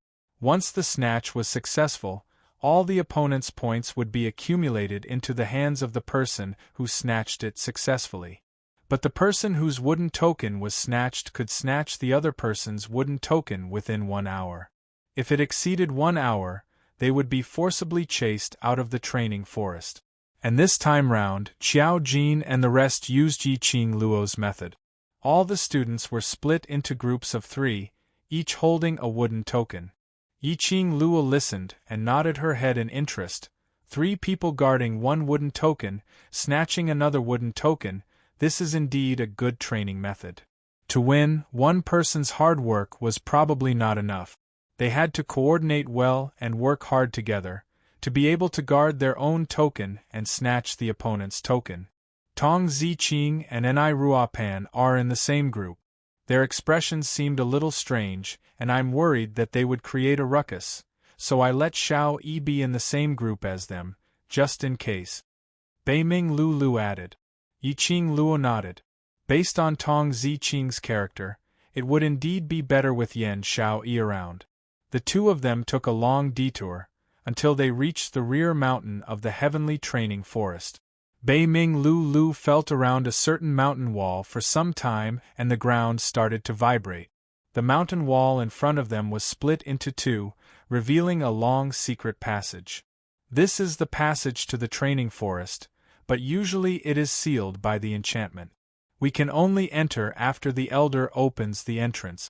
Once the snatch was successful, all the opponent's points would be accumulated into the hands of the person who snatched it successfully. But the person whose wooden token was snatched could snatch the other person's wooden token within 1 hour. If it exceeded 1 hour, they would be forcibly chased out of the training forest. And this time round, Xiao Jin and the rest used Yiqing Luo's method. All the students were split into groups of 3, each holding a wooden token. Yiqing Luo listened and nodded her head in interest. 3 people guarding 1 wooden token, snatching another wooden token, this is indeed a good training method. To win, 1 person's hard work was probably not enough. They had to coordinate well and work hard together, to be able to guard their own token and snatch the opponent's token. Tong Ziqing and Ni Ruopan are in the same group. Their expressions seemed a little strange, and I'm worried that they would create a ruckus, so I let Xiao Yi be in the same group as them, just in case. Beiming Lu added. Yiqing Luo nodded. Based on Tong Ziqing's character, it would indeed be better with Yan Xiao Yi around. The two of them took a long detour, until they reached the rear mountain of the heavenly training forest. Beiming Lu felt around a certain mountain wall for some time and the ground started to vibrate. The mountain wall in front of them was split into two, revealing a long secret passage. This is the passage to the training forest, but usually it is sealed by the enchantment. We can only enter after the elder opens the entrance.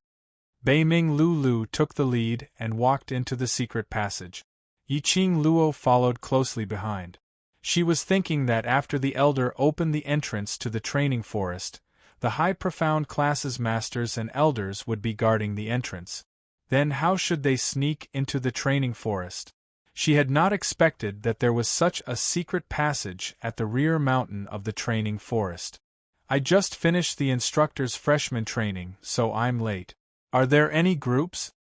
Beiming Lu took the lead and walked into the secret passage. Yiqing Luo followed closely behind. She was thinking that after the elder opened the entrance to the training forest, the high profound classes masters and elders would be guarding the entrance. Then how should they sneak into the training forest? She had not expected that there was such a secret passage at the rear mountain of the training forest. I just finished the instructor's freshman training, so I'm late. Are there any groups?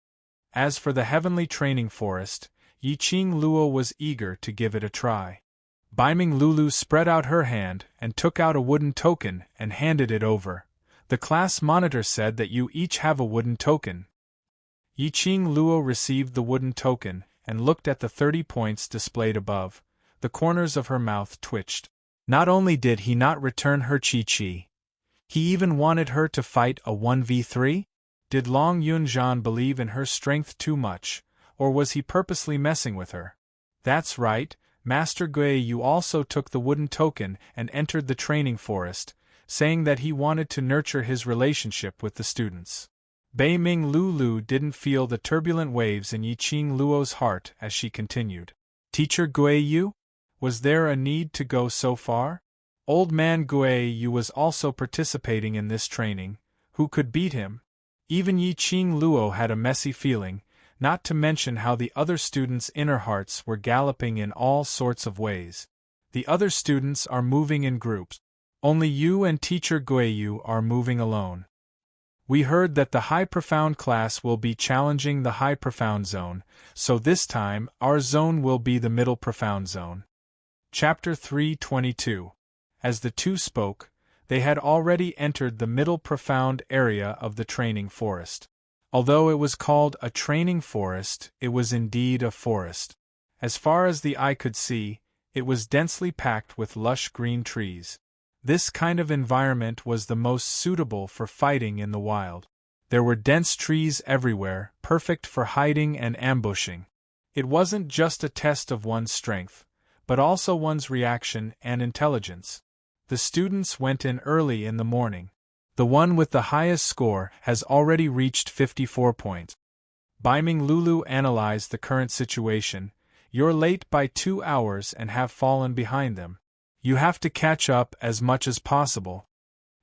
As for the heavenly training forest, Yiqing Luo was eager to give it a try. Beiming Lulu spread out her hand and took out a wooden token and handed it over. The class monitor said that you each have a wooden token. Yiqing Luo received the wooden token and looked at the 30 points displayed above. The corners of her mouth twitched. Not only did he not return her chi, he even wanted her to fight a 1v3? Did Long Yunzhan believe in her strength too much, or was he purposely messing with her? That's right, Master Gui Yu also took the wooden token and entered the training forest, saying that he wanted to nurture his relationship with the students. Beiming Lu didn't feel the turbulent waves in Yiqing Luo's heart as she continued. Teacher Gui Yu? Was there a need to go so far? Old man Gui Yu was also participating in this training. Who could beat him? Even Yiqing Luo had a messy feeling, not to mention how the other students' inner hearts were galloping in all sorts of ways. The other students are moving in groups. Only you and Teacher Guiyu are moving alone. We heard that the High Profound class will be challenging the High Profound zone, so this time our zone will be the Middle Profound zone. Chapter 322. As the two spoke, they had already entered the Middle Profound area of the training forest. Although it was called a training forest, it was indeed a forest. As far as the eye could see, it was densely packed with lush green trees. This kind of environment was the most suitable for fighting in the wild. There were dense trees everywhere, perfect for hiding and ambushing. It wasn't just a test of one's strength, but also one's reaction and intelligence. The students went in early in the morning. The one with the highest score has already reached 54 points. Beiming Lulu analyzed the current situation. You're late by 2 hours and have fallen behind them. You have to catch up as much as possible.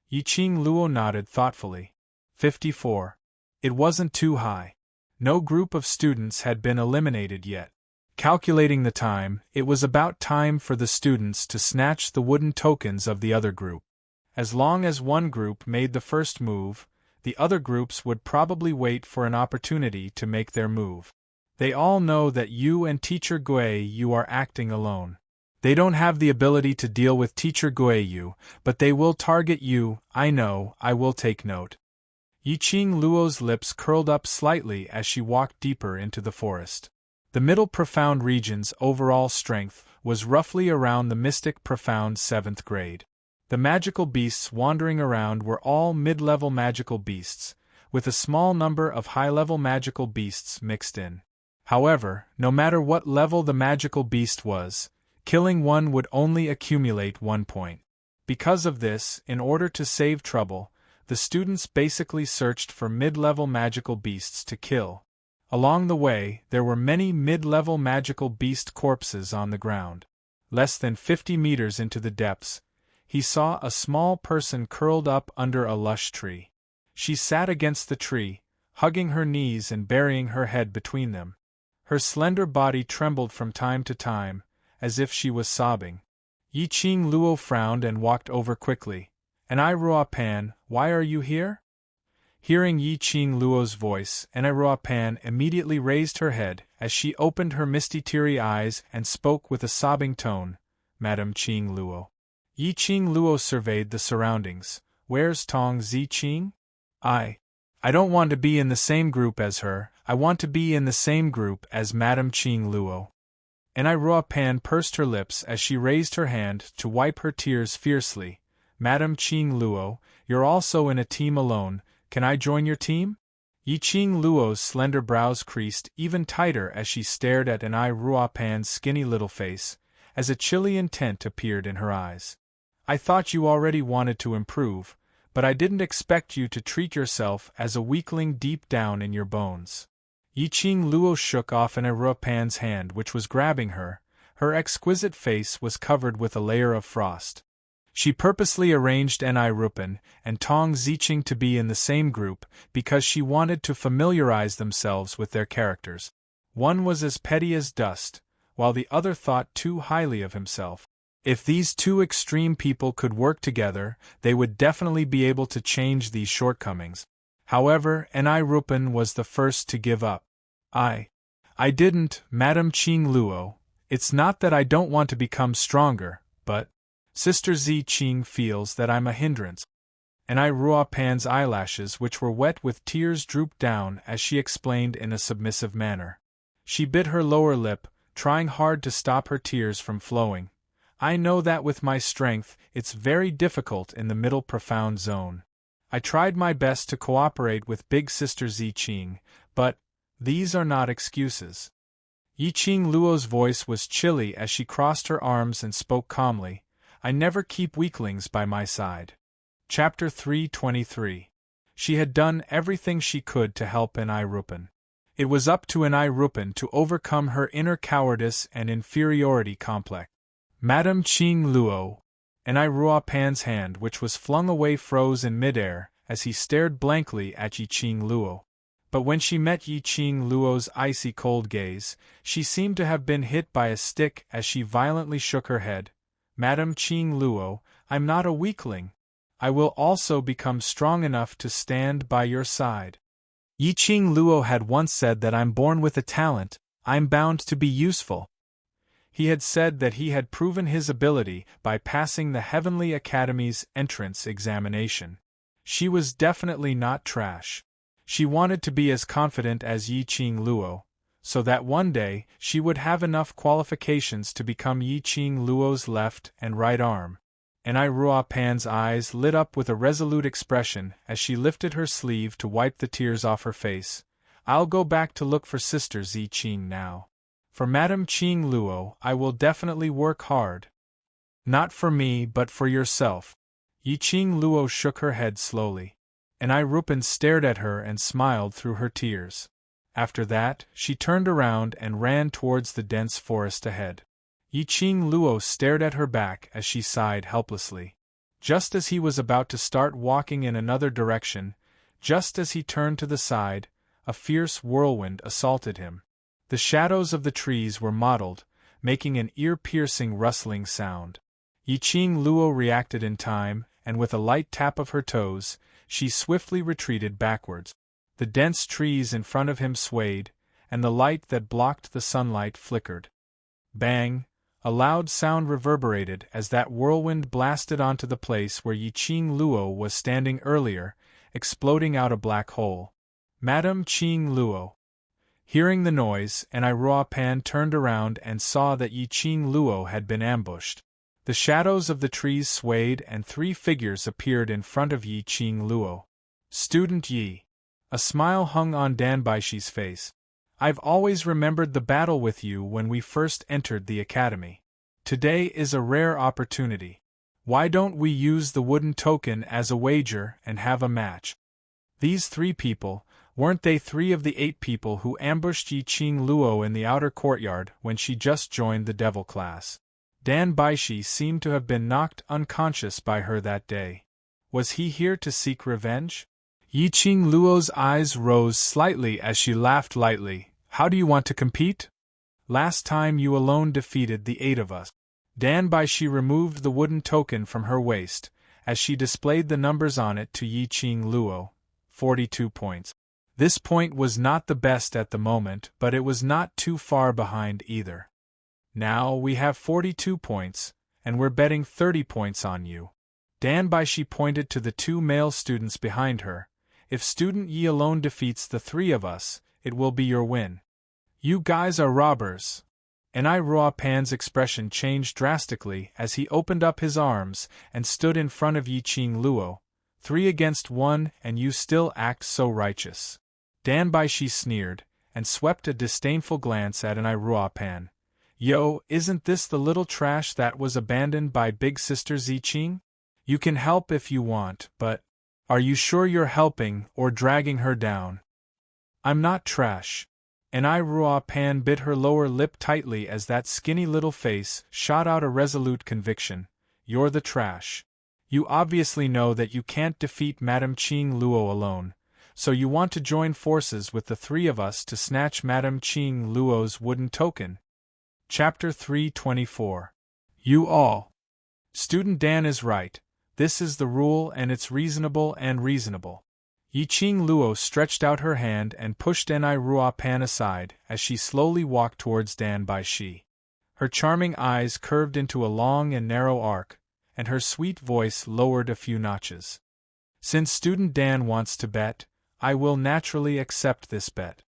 Yiqing Luo nodded thoughtfully. 54. It wasn't too high. No group of students had been eliminated yet. Calculating the time, it was about time for the students to snatch the wooden tokens of the other group. As long as one group made the first move, the other groups would probably wait for an opportunity to make their move. They all know that you and Teacher Guiyu are acting alone. They don't have the ability to deal with Teacher Guiyu, but they will target you. I know, I will take note. Yiqing Luo's lips curled up slightly as she walked deeper into the forest. The Middle Profound region's overall strength was roughly around the Mystic Profound 7th grade. The magical beasts wandering around were all mid-level magical beasts, with a small number of high-level magical beasts mixed in. However, no matter what level the magical beast was, killing one would only accumulate 1 point. Because of this, in order to save trouble, the students basically searched for mid-level magical beasts to kill. Along the way, there were many mid-level magical beast corpses on the ground. Less than 50 meters into the depths, he saw a small person curled up under a lush tree. She sat against the tree, hugging her knees and burying her head between them. Her slender body trembled from time to time, as if she was sobbing. Yiqing Luo frowned and walked over quickly. "And Ruopan, why are you here?" Hearing Yiqing Luo's voice, Ruopan immediately raised her head as she opened her misty-teary eyes and spoke with a sobbing tone, "Madam Qing Luo." Yiqing Luo surveyed the surroundings. "Where's Tong Ziqing? I don't want to be in the same group as her, I want to be in the same group as Madam Qing Luo." Ruopan pursed her lips as she raised her hand to wipe her tears fiercely. "Madam Qing Luo, you're also in a team alone, can I join your team?" Yiqing Luo's slender brows creased even tighter as she stared at Ruopan's skinny little face, as a chilly intent appeared in her eyes. "I thought you already wanted to improve, but I didn't expect you to treat yourself as a weakling deep down in your bones." Yiqing Luo shook off Ruopan's hand which was grabbing her. Her exquisite face was covered with a layer of frost. She purposely arranged Ruopan and Tong Ziqing to be in the same group because she wanted to familiarize themselves with their characters. One was as petty as dust, while the other thought too highly of himself. If these two extreme people could work together, they would definitely be able to change these shortcomings. However, Ruopan was the first to give up. I didn't, Madam Qing Luo. It's not that I don't want to become stronger, but Sister Ziqing feels that I'm a hindrance." Ruopan's eyelashes, which were wet with tears, drooped down as she explained in a submissive manner. She bit her lower lip, trying hard to stop her tears from flowing. "I know that with my strength, it's very difficult in the middle profound zone. I tried my best to cooperate with Big Sister Ziqing, but these are not excuses." Yiqing Luo's voice was chilly as she crossed her arms and spoke calmly. "I never keep weaklings by my side." Chapter 323. She had done everything she could to help Ruopan. It was up to Ruopan to overcome her inner cowardice and inferiority complex. Madam Qing Luo. Ruopan's hand, which was flung away, froze in midair as he stared blankly at Yiqing Luo. But when she met Yiqing Luo's icy cold gaze, she seemed to have been hit by a stick as she violently shook her head. "Madam Qing Luo, I'm not a weakling. I will also become strong enough to stand by your side. Yiqing Luo had once said that I'm born with a talent, I'm bound to be useful." He had said that he had proven his ability by passing the Heavenly Academy's entrance examination. She was definitely not trash. She wanted to be as confident as Yiqing Luo, so that one day she would have enough qualifications to become Yiqing Luo's left and right arm. Ruopan's eyes lit up with a resolute expression as she lifted her sleeve to wipe the tears off her face. "I'll go back to look for Sister Ziqing now. For Madam Qing Luo, I will definitely work hard. Not for me but for yourself." Yiqing Luo shook her head slowly. Ruopan stared at her and smiled through her tears. After that, she turned around and ran towards the dense forest ahead. Yiqing Luo stared at her back as she sighed helplessly. Just as he was about to start walking in another direction, just as he turned to the side, a fierce whirlwind assaulted him. The shadows of the trees were mottled, making an ear-piercing rustling sound. Yiqing Luo reacted in time, and with a light tap of her toes, she swiftly retreated backwards. The dense trees in front of him swayed, and the light that blocked the sunlight flickered. Bang! A loud sound reverberated as that whirlwind blasted onto the place where Yiqing Luo was standing earlier, exploding out a black hole. Madam Qing Luo. Hearing the noise, Ruopan turned around and saw that Yiqing Luo had been ambushed. The shadows of the trees swayed and three figures appeared in front of Yiqing Luo. "Student Yi." A smile hung on Danbaishi's face. "I've always remembered the battle with you when we first entered the academy. Today is a rare opportunity. Why don't we use the wooden token as a wager and have a match?" These three people, weren't they three of the 8 people who ambushed Yiqing Luo in the outer courtyard when she just joined the devil class? Danbaishi seemed to have been knocked unconscious by her that day. Was he here to seek revenge? Yiqing Luo's eyes rose slightly as she laughed lightly. How do you want to compete? Last time you alone defeated the 8 of us. Dan Baishi removed the wooden token from her waist, as she displayed the numbers on it to Yiqing Luo. 42 points. This point was not the best at the moment, but it was not too far behind either. Now we have 42 points, and we're betting 30 points on you. Dan Baishi pointed to the 2 male students behind her. If student Yi alone defeats the 3 of us, it will be your win. You guys are robbers. And Ruopan's expression changed drastically as he opened up his arms and stood in front of Yiqing Luo. 3 against 1, and you still act so righteous. Dan Baishi sneered, and swept a disdainful glance at Ruopan. Yo, isn't this the little trash that was abandoned by big sister Ziqing? You can help if you want, but are you sure you're helping or dragging her down? I'm not trash. And Ruopan bit her lower lip tightly as that skinny little face shot out a resolute conviction. You're the trash. You obviously know that you can't defeat Madame Qing Luo alone, so you want to join forces with the 3 of us to snatch Madame Qing Luo's wooden token. Chapter 324. You all. Student Dan is right. This is the rule and it's reasonable and reasonable. Yiqing Luo stretched out her hand and pushed Ruopan aside as she slowly walked towards Dan Baishi. Her charming eyes curved into a long and narrow arc, and her sweet voice lowered a few notches. Since student Dan wants to bet, I will naturally accept this bet.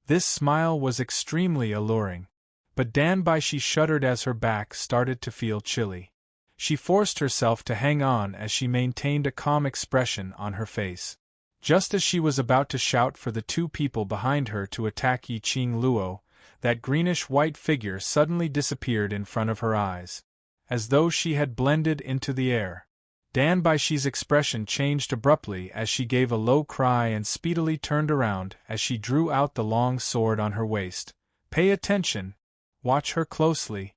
This smile was extremely alluring, but Dan Baishi shuddered as her back started to feel chilly. She forced herself to hang on as she maintained a calm expression on her face. Just as she was about to shout for the 2 people behind her to attack Yiqing Luo, that greenish-white figure suddenly disappeared in front of her eyes, as though she had blended into the air. Dan Baishi's expression changed abruptly as she gave a low cry and speedily turned around as she drew out the long sword on her waist. Pay attention. Watch her closely.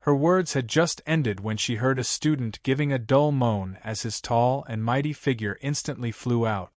Her words had just ended when she heard a student giving a dull moan as his tall and mighty figure instantly flew out.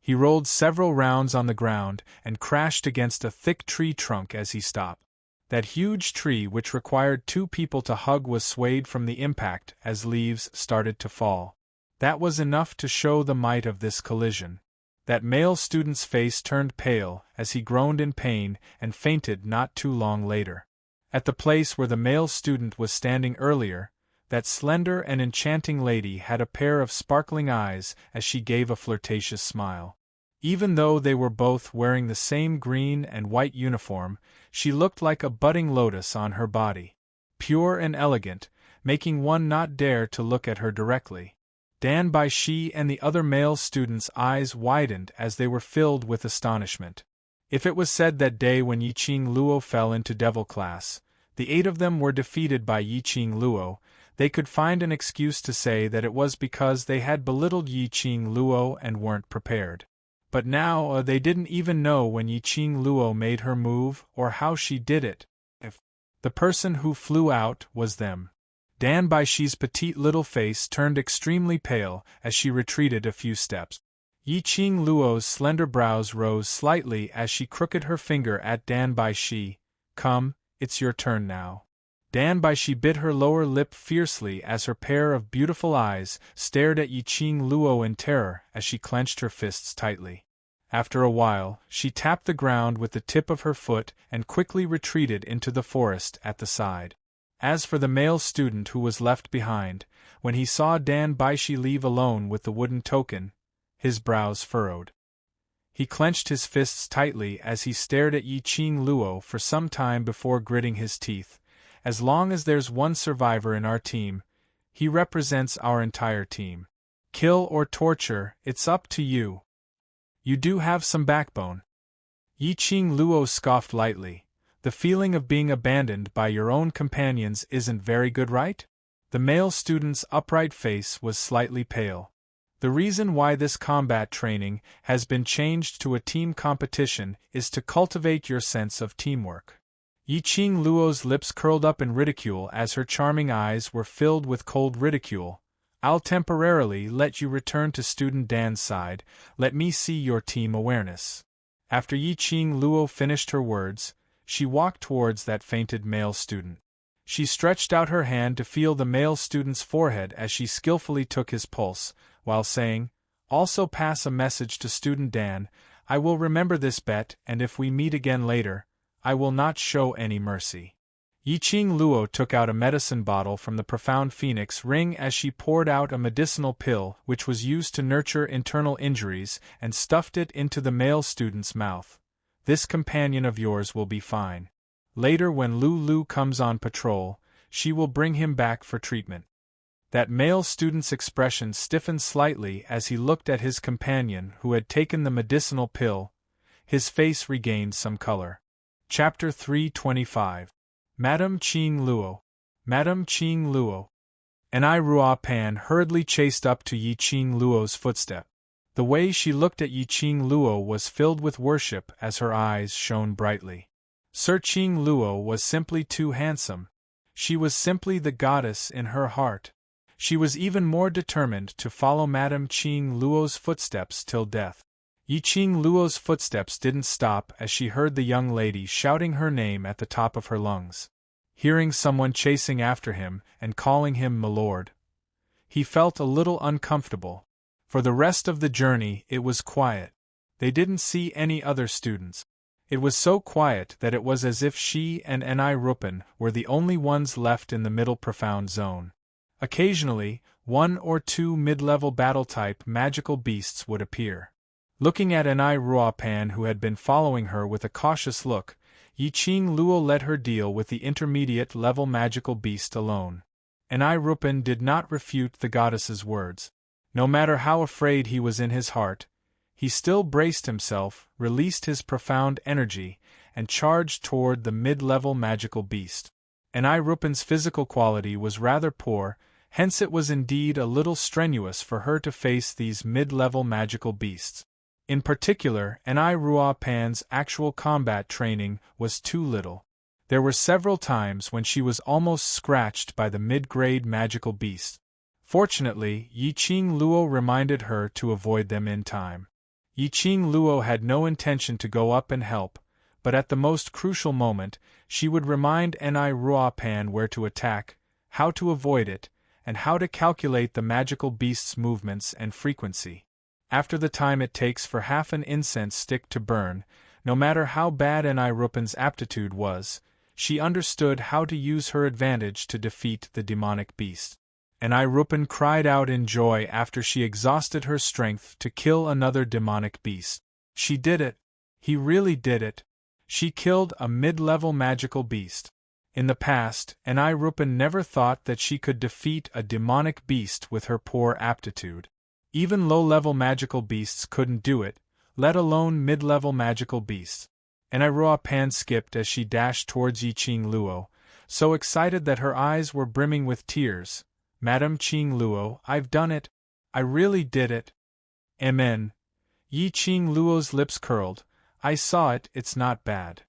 He rolled several rounds on the ground and crashed against a thick tree trunk as he stopped. That huge tree which required 2 people to hug was swayed from the impact as leaves started to fall. That was enough to show the might of this collision. That male student's face turned pale as he groaned in pain and fainted not too long later. At the place where the male student was standing earlier, that slender and enchanting lady had a pair of sparkling eyes as she gave a flirtatious smile. Even though they were both wearing the same green and white uniform, she looked like a budding lotus on her body. Pure and elegant, making one not dare to look at her directly. Dan Baishi and the other male students' eyes widened as they were filled with astonishment. If it was said that day when Yiqing Luo fell into devil class, the 8 of them were defeated by Yiqing Luo, they could find an excuse to say that it was because they had belittled Yiqing Luo and weren't prepared. But now they didn't even know when Yiqing Luo made her move or how she did it. If the person who flew out was them. Dan Baishi's petite little face turned extremely pale as she retreated a few steps. Yiqing Luo's slender brows rose slightly as she crooked her finger at Dan Baishi. Come, it's your turn now. Dan Baishi bit her lower lip fiercely as her pair of beautiful eyes stared at Yiqing Luo in terror as she clenched her fists tightly. After a while, she tapped the ground with the tip of her foot and quickly retreated into the forest at the side. As for the male student who was left behind, when he saw Dan Baishi leave alone with the wooden token, his brows furrowed. He clenched his fists tightly as he stared at Yiqing Luo for some time before gritting his teeth. As long as there's one survivor in our team, he represents our entire team. Kill or torture, it's up to you. You do have some backbone. Yiqing Luo scoffed lightly. The feeling of being abandoned by your own companions isn't very good, right? The male student's upright face was slightly pale. The reason why this combat training has been changed to a team competition is to cultivate your sense of teamwork. Yiqing Luo's lips curled up in ridicule as her charming eyes were filled with cold ridicule. I'll temporarily let you return to Student Dan's side. Let me see your team awareness." After Yiqing Luo finished her words, she walked towards that fainted male student. She stretched out her hand to feel the male student's forehead as she skillfully took his pulse, while saying, "Also pass a message to Student Dan. I will remember this bet, and if we meet again later, I will not show any mercy." Yiqing Luo took out a medicine bottle from the profound phoenix ring as she poured out a medicinal pill which was used to nurture internal injuries and stuffed it into the male student's mouth. "This companion of yours will be fine. Later when Lu comes on patrol, she will bring him back for treatment." That male student's expression stiffened slightly as he looked at his companion who had taken the medicinal pill. His face regained some color. Chapter 325. Madame Qing Luo. Madame Qing Luo. Anai Rua Pan hurriedly chased up to Yiqing Luo's footstep. The way she looked at Yiqing Luo was filled with worship as her eyes shone brightly. Sir Qing Luo was simply too handsome. She was simply the goddess in her heart. She was even more determined to follow Madame Qing Luo's footsteps till death. Yiqing Luo's footsteps didn't stop as she heard the young lady shouting her name at the top of her lungs. Hearing someone chasing after him and calling him "milord," he felt a little uncomfortable. For the rest of the journey it was quiet. They didn't see any other students. It was so quiet that it was as if she and Anai Rupan were the only ones left in the middle profound zone. Occasionally, one or two mid-level battle-type magical beasts would appear. Looking at Anai Ruapan who had been following her with a cautious look, Yiqing Luo let her deal with the intermediate-level magical beast alone. Anai Rupan did not refute the goddess's words. No matter how afraid he was in his heart, he still braced himself, released his profound energy, and charged toward the mid-level magical beast. Anai Rupan's physical quality was rather poor, hence it was indeed a little strenuous for her to face these mid-level magical beasts. In particular, Anai Ruapan's actual combat training was too little. There were several times when she was almost scratched by the mid-grade magical beasts. Fortunately, Yiqing Luo reminded her to avoid them in time. Yiqing Luo had no intention to go up and help, but at the most crucial moment, she would remind Anai Ruapan where to attack, how to avoid it, and how to calculate the magical beast's movements and frequency. After the time it takes for half an incense stick to burn, no matter how bad Anai Rupan's aptitude was, she understood how to use her advantage to defeat the demonic beast. Anai Rupan cried out in joy after she exhausted her strength to kill another demonic beast. She did it. He really did it. She killed a mid-level magical beast. In the past, Anai Rupan never thought that she could defeat a demonic beast with her poor aptitude. Even low-level magical beasts couldn't do it, let alone mid-level magical beasts. Anai Ruapan skipped as she dashed towards Yiqing Luo, so excited that her eyes were brimming with tears. "Madame Qing Luo, I've done it. I really did it." "Amen." Yiqing Luo's lips curled. "I saw it, it's not bad."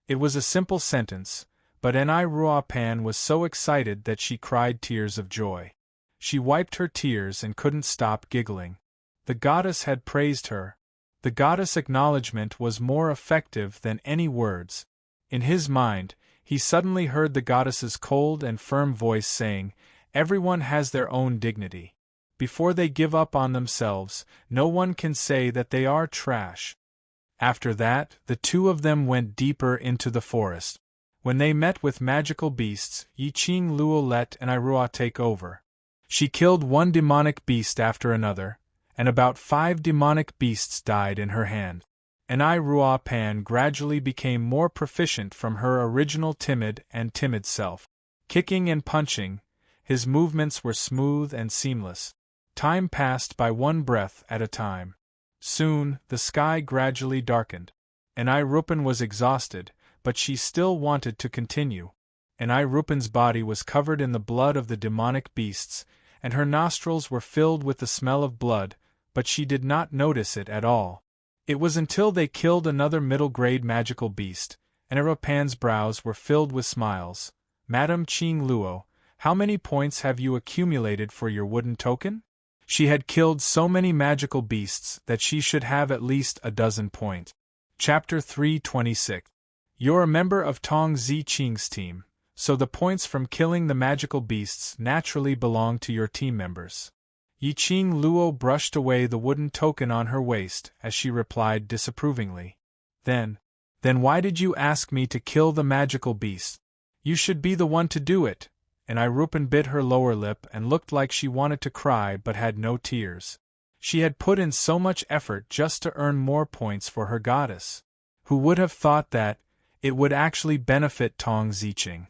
It was a simple sentence, but Anai Ruapan was so excited that she cried tears of joy. She wiped her tears and couldn't stop giggling. The goddess had praised her. The goddess' acknowledgement was more effective than any words. In his mind, he suddenly heard the goddess's cold and firm voice saying, "Everyone has their own dignity. Before they give up on themselves, no one can say that they are trash." After that, the two of them went deeper into the forest. When they met with magical beasts, Yiqing Luo let Anai Rua take over. She killed one demonic beast after another, and about 5 demonic beasts died in her hand. Anai Ruapan gradually became more proficient from her original timid self. Kicking and punching, his movements were smooth and seamless. Time passed by one breath at a time. Soon, the sky gradually darkened. Anai Rupan was exhausted, but she still wanted to continue. Anai Rupan's body was covered in the blood of the demonic beasts, and her nostrils were filled with the smell of blood, but she did not notice it at all. It was until they killed another middle-grade magical beast, and Anai Rupan's brows were filled with smiles. "Madame Qing Luo, How many points have you accumulated for your wooden token? She had killed so many magical beasts that she should have at least a dozen points. Chapter 326. You're a member of Tong Ziqing's team, so the points from killing the magical beasts naturally belong to your team members. Yiqing Luo brushed away the wooden token on her waist as she replied disapprovingly. Then why did you ask me to kill the magical beast? You should be the one to do it. And Rupen bit her lower lip and looked like she wanted to cry but had no tears. She had put in so much effort just to earn more points for her goddess. Who would have thought that it would actually benefit Tong Ziqing?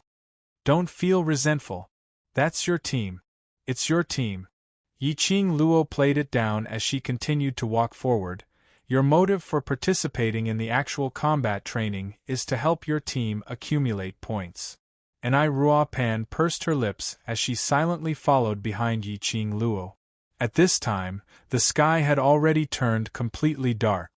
Don't feel resentful. That's your team. It's your team. Yiqing Luo played it down as she continued to walk forward. Your motive for participating in the actual combat training is to help your team accumulate points. And Ruopan pursed her lips as she silently followed behind Yiqing Luo. At this time, the sky had already turned completely dark.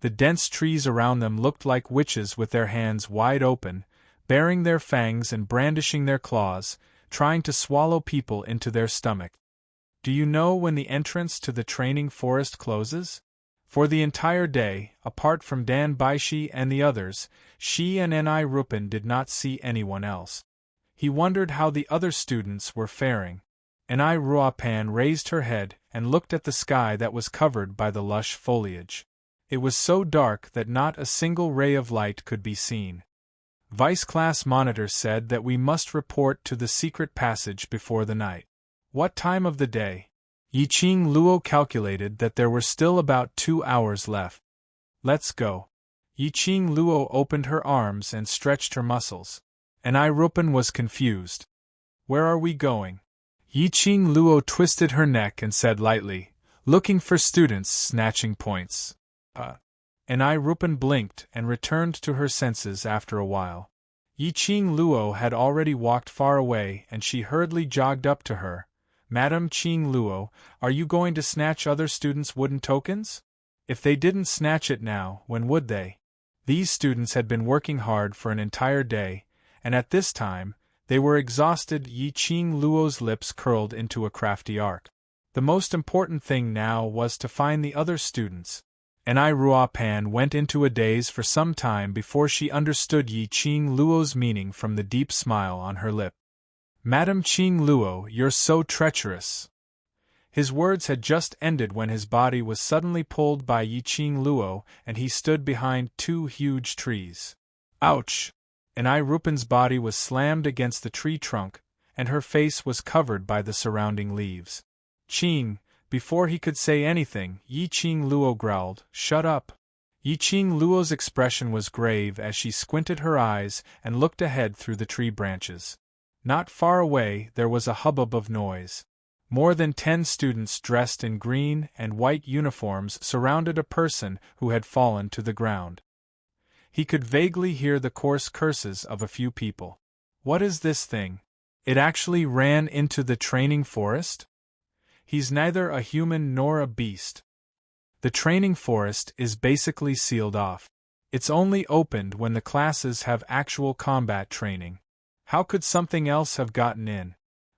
The dense trees around them looked like witches with their hands wide open, baring their fangs and brandishing their claws, trying to swallow people into their stomach. Do you know when the entrance to the training forest closes? For the entire day, apart from Dan Baishi and the others, she and Rupen did not see anyone else. He wondered how the other students were faring. Ruopan raised her head and looked at the sky that was covered by the lush foliage. It was so dark that not a single ray of light could be seen. Vice-class monitor said that we must report to the secret passage before the night. What time of the day? Yiqing Luo calculated that there were still about 2 hours left. Let's go. Yiqing Luo opened her arms and stretched her muscles. Rupen was confused. Where are we going? Yiqing Luo twisted her neck and said lightly, looking for students snatching points. Rupen blinked and returned to her senses after a while. Yiqing Luo had already walked far away and she hurriedly jogged up to her. Madam Qing Luo, are you going to snatch other students' wooden tokens? If they didn't snatch it now, when would they? These students had been working hard for an entire day, and at this time, they were exhausted. Yiqing Luo's lips curled into a crafty arc. The most important thing now was to find the other students. Ruopan went into a daze for some time before she understood Yiqing Luo's meaning from the deep smile on her lip. Madam Qing Luo, you're so treacherous. His words had just ended when his body was suddenly pulled by Yiqing Luo and he stood behind 2 huge trees. Ouch! Rupen's body was slammed against the tree trunk, and her face was covered by the surrounding leaves. Qing, before he could say anything, Yiqing Luo growled, "Shut up." Yiqing Luo's expression was grave as she squinted her eyes and looked ahead through the tree branches. Not far away there was a hubbub of noise. More than 10 students dressed in green and white uniforms surrounded a person who had fallen to the ground. He could vaguely hear the coarse curses of a few people. What is this thing? It actually ran into the training forest? He's neither a human nor a beast. The training forest is basically sealed off. It's only opened when the classes have actual combat training. How could something else have gotten in?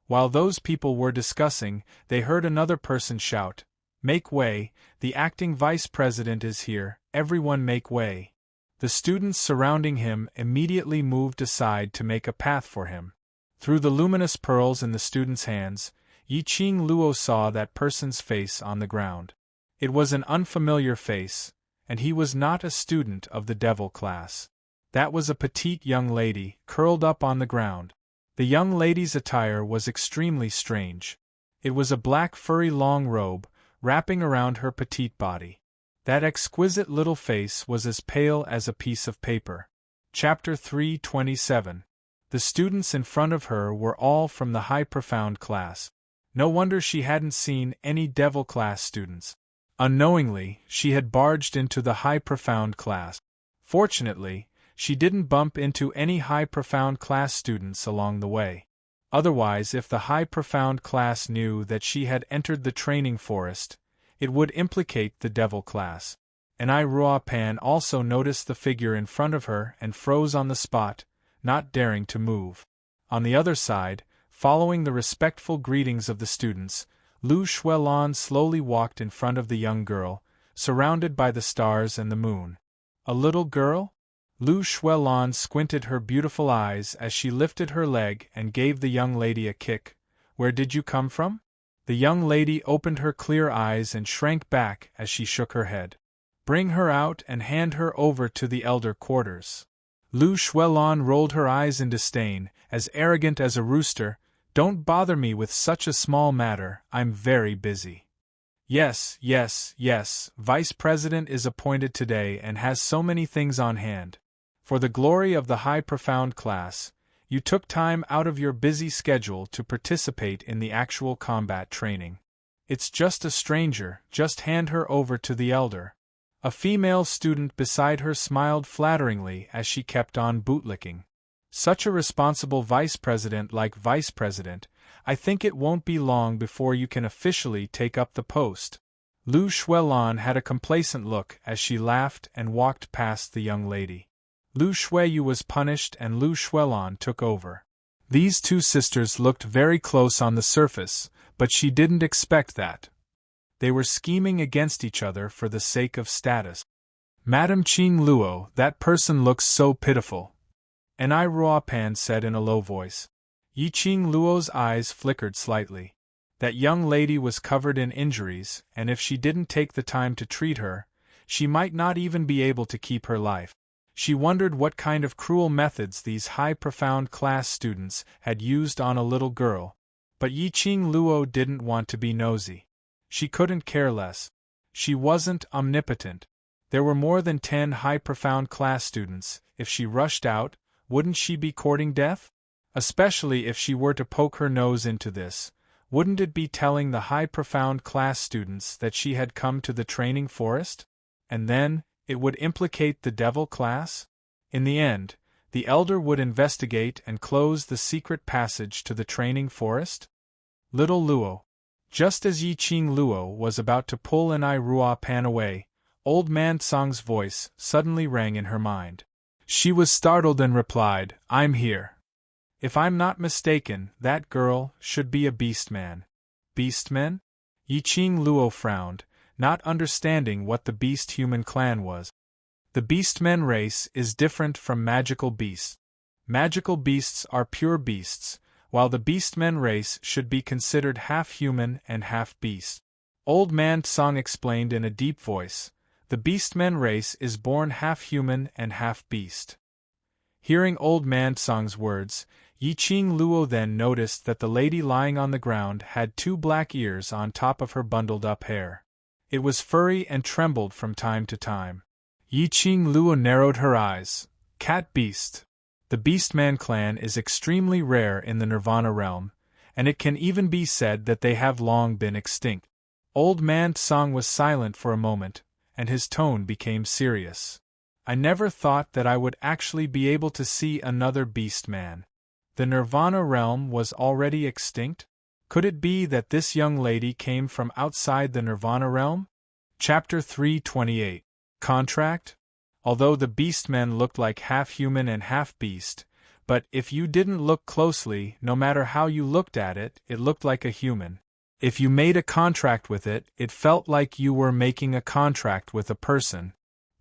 While those people were discussing, they heard another person shout, "Make way, the acting vice president is here, everyone make way." The students surrounding him immediately moved aside to make a path for him. Through the luminous pearls in the students' hands, Yiqing Luo saw that person's face on the ground. It was an unfamiliar face, and he was not a student of the devil class. That was a petite young lady, curled up on the ground. The young lady's attire was extremely strange. It was a black furry long robe, wrapping around her petite body. That exquisite little face was as pale as a piece of paper. Chapter 327. The students in front of her were all from the high profound class. No wonder she hadn't seen any devil class students. Unknowingly, she had barged into the high profound class. Fortunately, she didn't bump into any high profound class students along the way. Otherwise, if the high profound class knew that she had entered the training forest, it would implicate the devil class. Ruopan also noticed the figure in front of her and froze on the spot, not daring to move. On the other side, Following the respectful greetings of the students, Lu Xuelan slowly walked in front of the young girl, surrounded by the stars and the moon. A little girl? Lu Xuelan squinted her beautiful eyes as she lifted her leg and gave the young lady a kick. Where did you come from? The young lady opened her clear eyes and shrank back as she shook her head. Bring her out and hand her over to the elder quarters. Lu Xuelan rolled her eyes in disdain, as arrogant as a rooster. Don't bother me with such a small matter, I'm very busy. Yes, Vice President is appointed today and has so many things on hand. For the glory of the high profound class, you took time out of your busy schedule to participate in the actual combat training. It's just a stranger, just hand her over to the elder. A female student beside her smiled flatteringly as she kept on bootlicking. Such a responsible vice president like vice president, I think it won't be long before you can officially take up the post. Lu Xuelan had a complacent look as she laughed and walked past the young lady. Lu Xueyu was punished and Lu Xuelan took over. These two sisters looked very close on the surface, but she didn't expect that. They were scheming against each other for the sake of status. Madame Qing Luo, that person looks so pitiful. And I Ruopan said in a low voice. Yi Qing Luo's eyes flickered slightly. That young lady was covered in injuries, and if she didn't take the time to treat her, she might not even be able to keep her life. She wondered what kind of cruel methods these high profound class students had used on a little girl. But Yi Qing Luo didn't want to be nosy. She couldn't care less. She wasn't omnipotent. There were more than 10 high profound class students. If she rushed out, wouldn't she be courting death? Especially if she were to poke her nose into this, wouldn't it be telling the high profound class students that she had come to the training forest? And then, it would implicate the devil class? In the end, the elder would investigate and close the secret passage to the training forest? Little Luo. Just as Yi Qing Luo was about to pull an Ai Ruopan away, Old Man Tsang's voice suddenly rang in her mind. She was startled and replied, I'm here. If I'm not mistaken, that girl should be a beastman. Beastmen? Yi Qing Luo frowned, not understanding what the beast-human clan was. The beastmen race is different from magical beasts. Magical beasts are pure beasts, while the beastmen race should be considered half-human and half-beast. Old Man Tsang explained in a deep voice, the beastmen race is born half-human and half-beast. Hearing Old Man Tsang's words, Yi Qing Luo then noticed that the lady lying on the ground had 2 black ears on top of her bundled-up hair. It was furry and trembled from time to time. Yi Qing Luo narrowed her eyes. Cat beast. The Beastman clan is extremely rare in the Nirvana realm, and it can even be said that they have long been extinct. Old Man Tsang was silent for a moment, and his tone became serious. I never thought that I would actually be able to see another Beastman. The Nirvana realm was already extinct? Could it be that this young lady came from outside the Nirvana realm? Chapter 328. Contract? Although the beastmen looked like half-human and half-beast, but if you didn't look closely, no matter how you looked at it, it looked like a human. If you made a contract with it, it felt like you were making a contract with a person.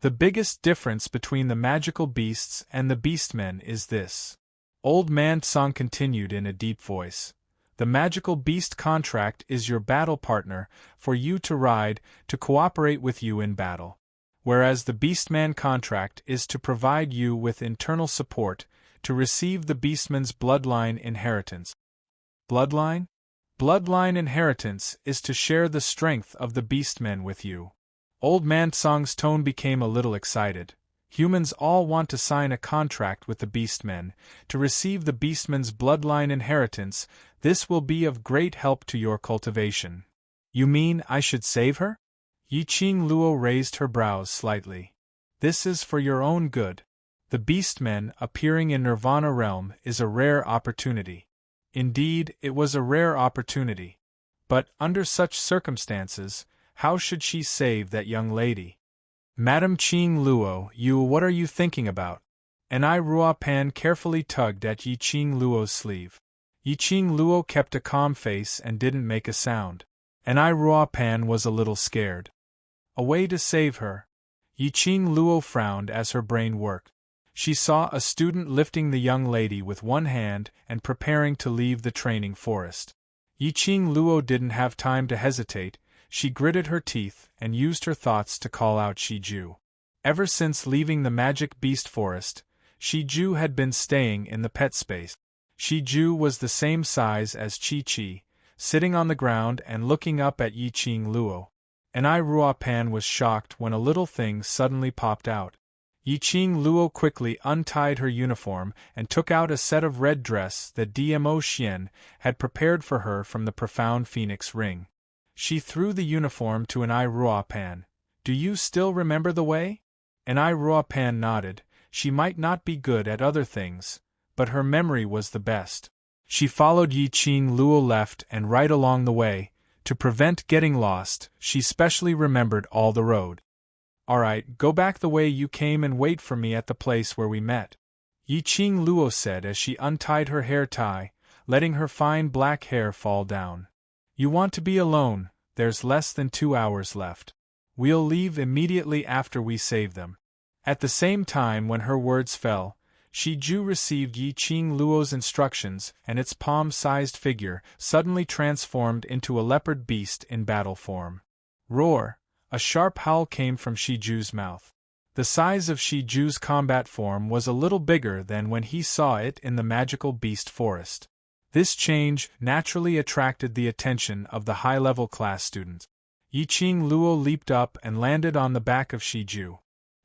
The biggest difference between the magical beasts and the beastmen is this. Old Man Tsang continued in a deep voice. The magical beast contract is your battle partner, for you to ride, to cooperate with you in battle. Whereas the Beastman contract is to provide you with internal support, to receive the Beastman's bloodline inheritance. Bloodline? Bloodline inheritance is to share the strength of the Beastmen with you. Old Man Tsang's tone became a little excited. Humans all want to sign a contract with the Beastmen, to receive the Beastman's bloodline inheritance. This will be of great help to your cultivation. You mean I should save her? Yi Qing Luo raised her brows slightly. This is for your own good. The Beastmen appearing in Nirvana realm is a rare opportunity. Indeed, it was a rare opportunity. But, under such circumstances, how should she save that young lady? Madame Qing Luo, what are you thinking about? And Ai Ruopan carefully tugged at Yi Qing Luo's sleeve. Yiqing Luo kept a calm face and didn't make a sound. And I Ruopan was a little scared. A way to save her. Yiqing Luo frowned as her brain worked. She saw a student lifting the young lady with one hand and preparing to leave the training forest. Yiqing Luo didn't have time to hesitate. She gritted her teeth and used her thoughts to call out Shiju. Ever since leaving the magic beast forest, Shiju had been staying in the pet space. Shiju was the same size as Chi-Chi, sitting on the ground and looking up at Yiqing Luo. And I Ruopan was shocked when a little thing suddenly popped out. Yiqing Luo quickly untied her uniform and took out a set of red dress that Dmo Xian had prepared for her from the profound phoenix ring. She threw the uniform to an I Ruopan. Do you still remember the way? An I Ruopan nodded. She might not be good at other things, but her memory was the best. She followed Yiqing Luo left and right along the way. To prevent getting lost, she specially remembered all the road. Alright, go back the way you came and wait for me at the place where we met, Yiqing Luo said as she untied her hair tie, letting her fine black hair fall down. You want to be alone, there's less than 2 hours left. We'll leave immediately after we save them. At the same time when her words fell, Shiju received Yiqing Luo's instructions and its palm-sized figure suddenly transformed into a leopard beast in battle form. Roar! A sharp howl came from Shiju's mouth. The size of Shiju's combat form was a little bigger than when he saw it in the magical beast forest. This change naturally attracted the attention of the high-level class students. Yiqing Luo leaped up and landed on the back of Shiju.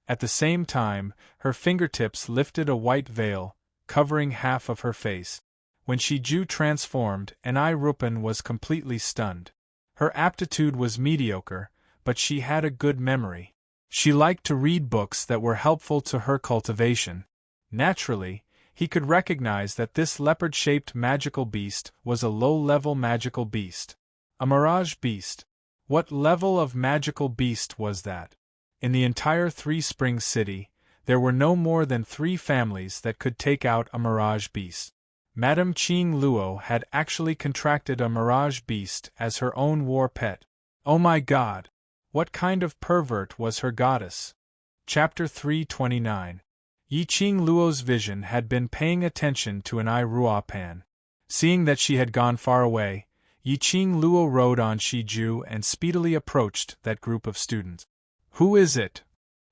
At the same time, her fingertips lifted a white veil, covering half of her face. When Shiju transformed, Anai Rupan was completely stunned. Her aptitude was mediocre, but she had a good memory. She liked to read books that were helpful to her cultivation. Naturally, he could recognize that this leopard-shaped magical beast was a low-level magical beast. A mirage beast. What level of magical beast was that? In the entire Three Springs city, there were no more than 3 families that could take out a mirage beast. Madame Qing Luo had actually contracted a mirage beast as her own war pet. Oh my god! What kind of pervert was her goddess? Chapter 329. Yiqing Luo's vision had been paying attention to an I Ruopan. Seeing that she had gone far away, Yiqing Luo rode on Shiju and speedily approached that group of students. Who is it?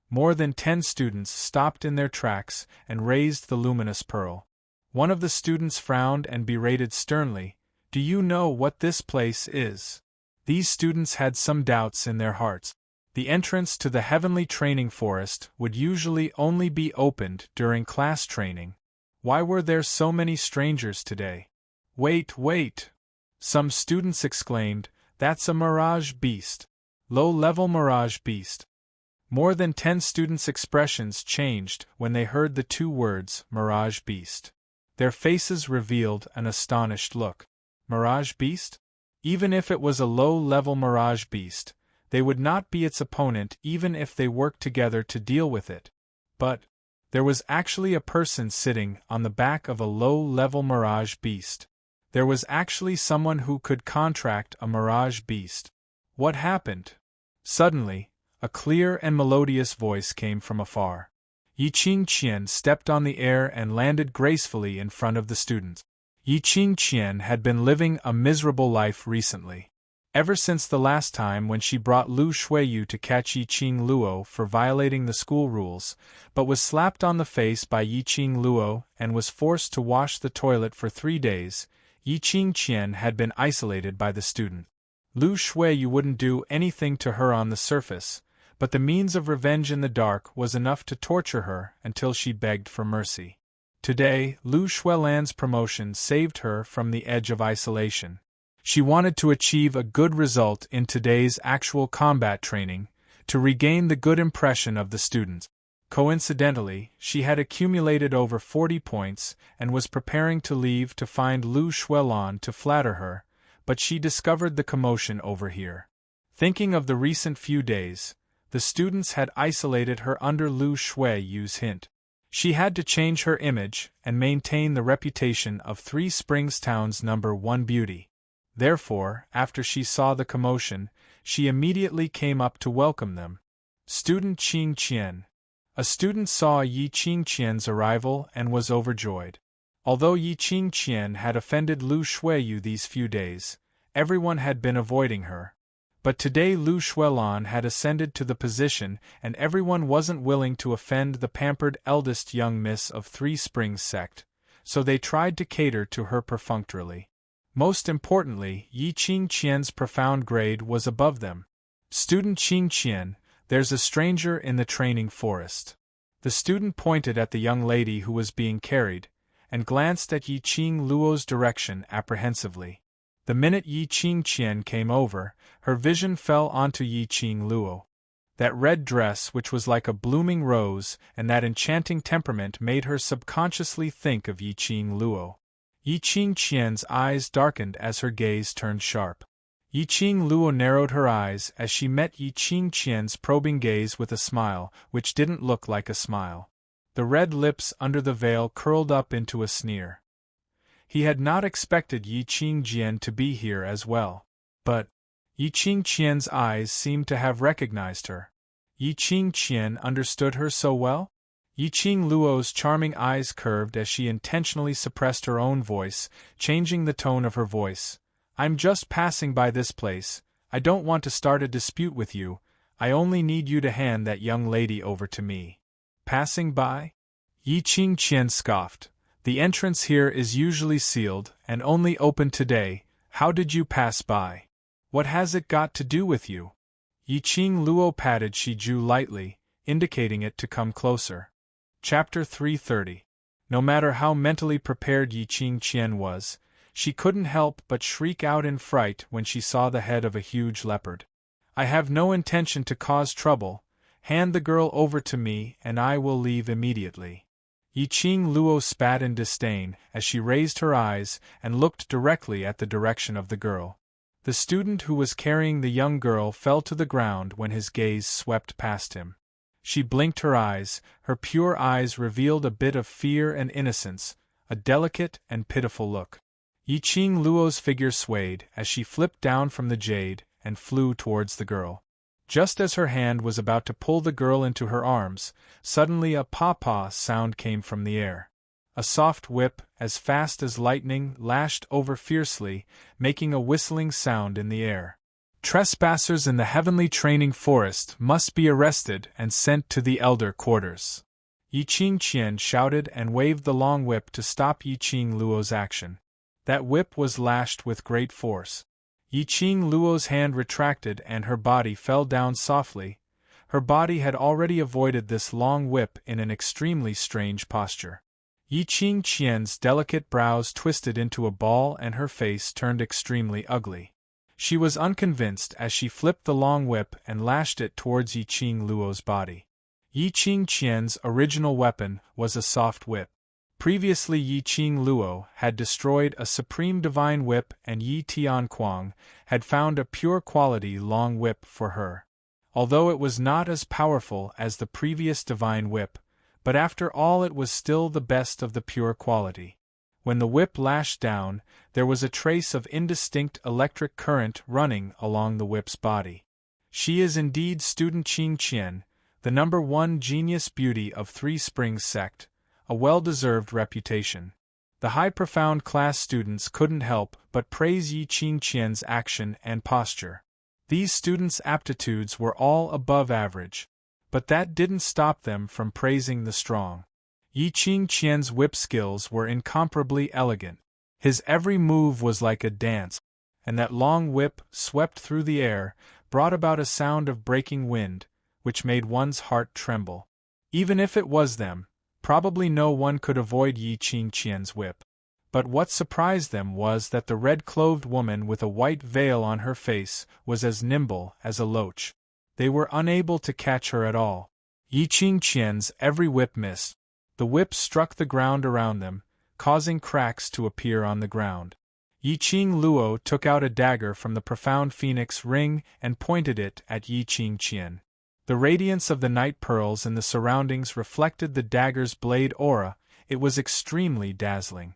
More than 10 students stopped in their tracks and raised the luminous pearl. One of the students frowned and berated sternly, "Do you know what this place is?" These students had some doubts in their hearts. The entrance to the heavenly training forest would usually only be opened during class training. Why were there so many strangers today? Wait! Some students exclaimed, "That's a mirage beast. Low-level mirage beast." More than 10 students' expressions changed when they heard the 2 words, mirage beast. Their faces revealed an astonished look. Mirage beast? Even if it was a low-level mirage beast, they would not be its opponent even if they worked together to deal with it. But there was actually a person sitting on the back of a low-level mirage beast. There was actually someone who could contract a mirage beast. What happened? Suddenly, a clear and melodious voice came from afar. Yiqing Qian stepped on the air and landed gracefully in front of the students. Yiqing Qian had been living a miserable life recently. Ever since the last time when she brought Lu Shuiyu to catch Yiqing Luo for violating the school rules, but was slapped on the face by Yiqing Luo and was forced to wash the toilet for 3 days, Yiqing Qian had been isolated by the student. Lu Shuiyu wouldn't do anything to her on the surface, but the means of revenge in the dark was enough to torture her until she begged for mercy. Today, Lu Shuilan's promotion saved her from the edge of isolation. She wanted to achieve a good result in today's actual combat training, to regain the good impression of the students. Coincidentally, she had accumulated over 40 points and was preparing to leave to find Lu Shuilan to flatter her, but she discovered the commotion over here. Thinking of the recent few days, the students had isolated her under Lu Shuiyu's hint. She had to change her image and maintain the reputation of Three Springs Town's #1 beauty. Therefore, after she saw the commotion, she immediately came up to welcome them. Student Qing Qian. A student saw Yi Qing Qian's arrival and was overjoyed. Although Yi Qing Qian had offended Lu Shuiyu these few days, everyone had been avoiding her. But today Lu Shuilan had ascended to the position and everyone wasn't willing to offend the pampered eldest young miss of Three Springs sect, so they tried to cater to her perfunctorily. Most importantly, Yi Qing Qian's profound grade was above them. Student Qing Qian, there's a stranger in the training forest. The student pointed at the young lady who was being carried, and glanced at Yi Qing Luo's direction apprehensively. The minute Yi Qing Qian came over, her vision fell onto Yi Qing Luo. That red dress which was like a blooming rose and that enchanting temperament made her subconsciously think of Yi Qing Luo. Yi Qing Qian's eyes darkened as her gaze turned sharp. Yi Qing Luo narrowed her eyes as she met Yi Qing Qian's probing gaze with a smile which didn't look like a smile. The red lips under the veil curled up into a sneer. He had not expected Yi Qing Qian to be here as well. But Yi Qing Qian's eyes seemed to have recognized her. Yi Qing Qian understood her so well? Yi Qing Luo's charming eyes curved as she intentionally suppressed her own voice, changing the tone of her voice. I'm just passing by this place. I don't want to start a dispute with you. I only need you to hand that young lady over to me. Passing by? Yi Qing Qian scoffed. The entrance here is usually sealed and only open today. How did you pass by? What has it got to do with you? Yi Qing Luo patted Shi Ju lightly, indicating it to come closer. Chapter 330. No matter how mentally prepared Yi Qing Qian was, she couldn't help but shriek out in fright when she saw the head of a huge leopard. I have no intention to cause trouble. Hand the girl over to me and I will leave immediately. Yi Qing Luo spat in disdain as she raised her eyes and looked directly at the direction of the girl. The student who was carrying the young girl fell to the ground when his gaze swept past him. She blinked her eyes, her pure eyes revealed a bit of fear and innocence, a delicate and pitiful look. Yi Qing Luo's figure swayed as she flipped down from the jade and flew towards the girl. Just as her hand was about to pull the girl into her arms, suddenly a paw-paw sound came from the air. A soft whip, as fast as lightning, lashed over fiercely, making a whistling sound in the air. Trespassers in the heavenly training forest must be arrested and sent to the elder quarters. Yi Qing Qian shouted and waved the long whip to stop Yi Qing Luo's action. That whip was lashed with great force. Yi Qing Luo's hand retracted and her body fell down softly. Her body had already avoided this long whip in an extremely strange posture. Yi Qing Qian's delicate brows twisted into a ball and her face turned extremely ugly. She was unconvinced as she flipped the long whip and lashed it towards Yi Qing Luo's body. Yi Qing Qian's original weapon was a soft whip. Previously Yi Qing Luo had destroyed a supreme divine whip and Yi Tianquang had found a pure quality long whip for her. Although it was not as powerful as the previous divine whip, but after all it was still the best of the pure quality. When the whip lashed down, there was a trace of indistinct electric current running along the whip's body. She is indeed student Qing Qian, the #1 genius beauty of Three Springs sect, a well-deserved reputation. The high profound class students couldn't help but praise Yi Qing Qian's action and posture. These students' aptitudes were all above average, but that didn't stop them from praising the strong. Yi Qing Qian's whip skills were incomparably elegant. His every move was like a dance, and that long whip, swept through the air, brought about a sound of breaking wind, which made one's heart tremble. Even if it was them, probably no one could avoid Yi Qing Qian's whip. But what surprised them was that the red-clothed woman with a white veil on her face was as nimble as a loach. They were unable to catch her at all. Yi Qing Qian's every whip missed. The whip struck the ground around them, causing cracks to appear on the ground. Yi Qing Luo took out a dagger from the profound phoenix ring and pointed it at Yi Qing Qian. The radiance of the night pearls in the surroundings reflected the dagger's blade aura. It was extremely dazzling.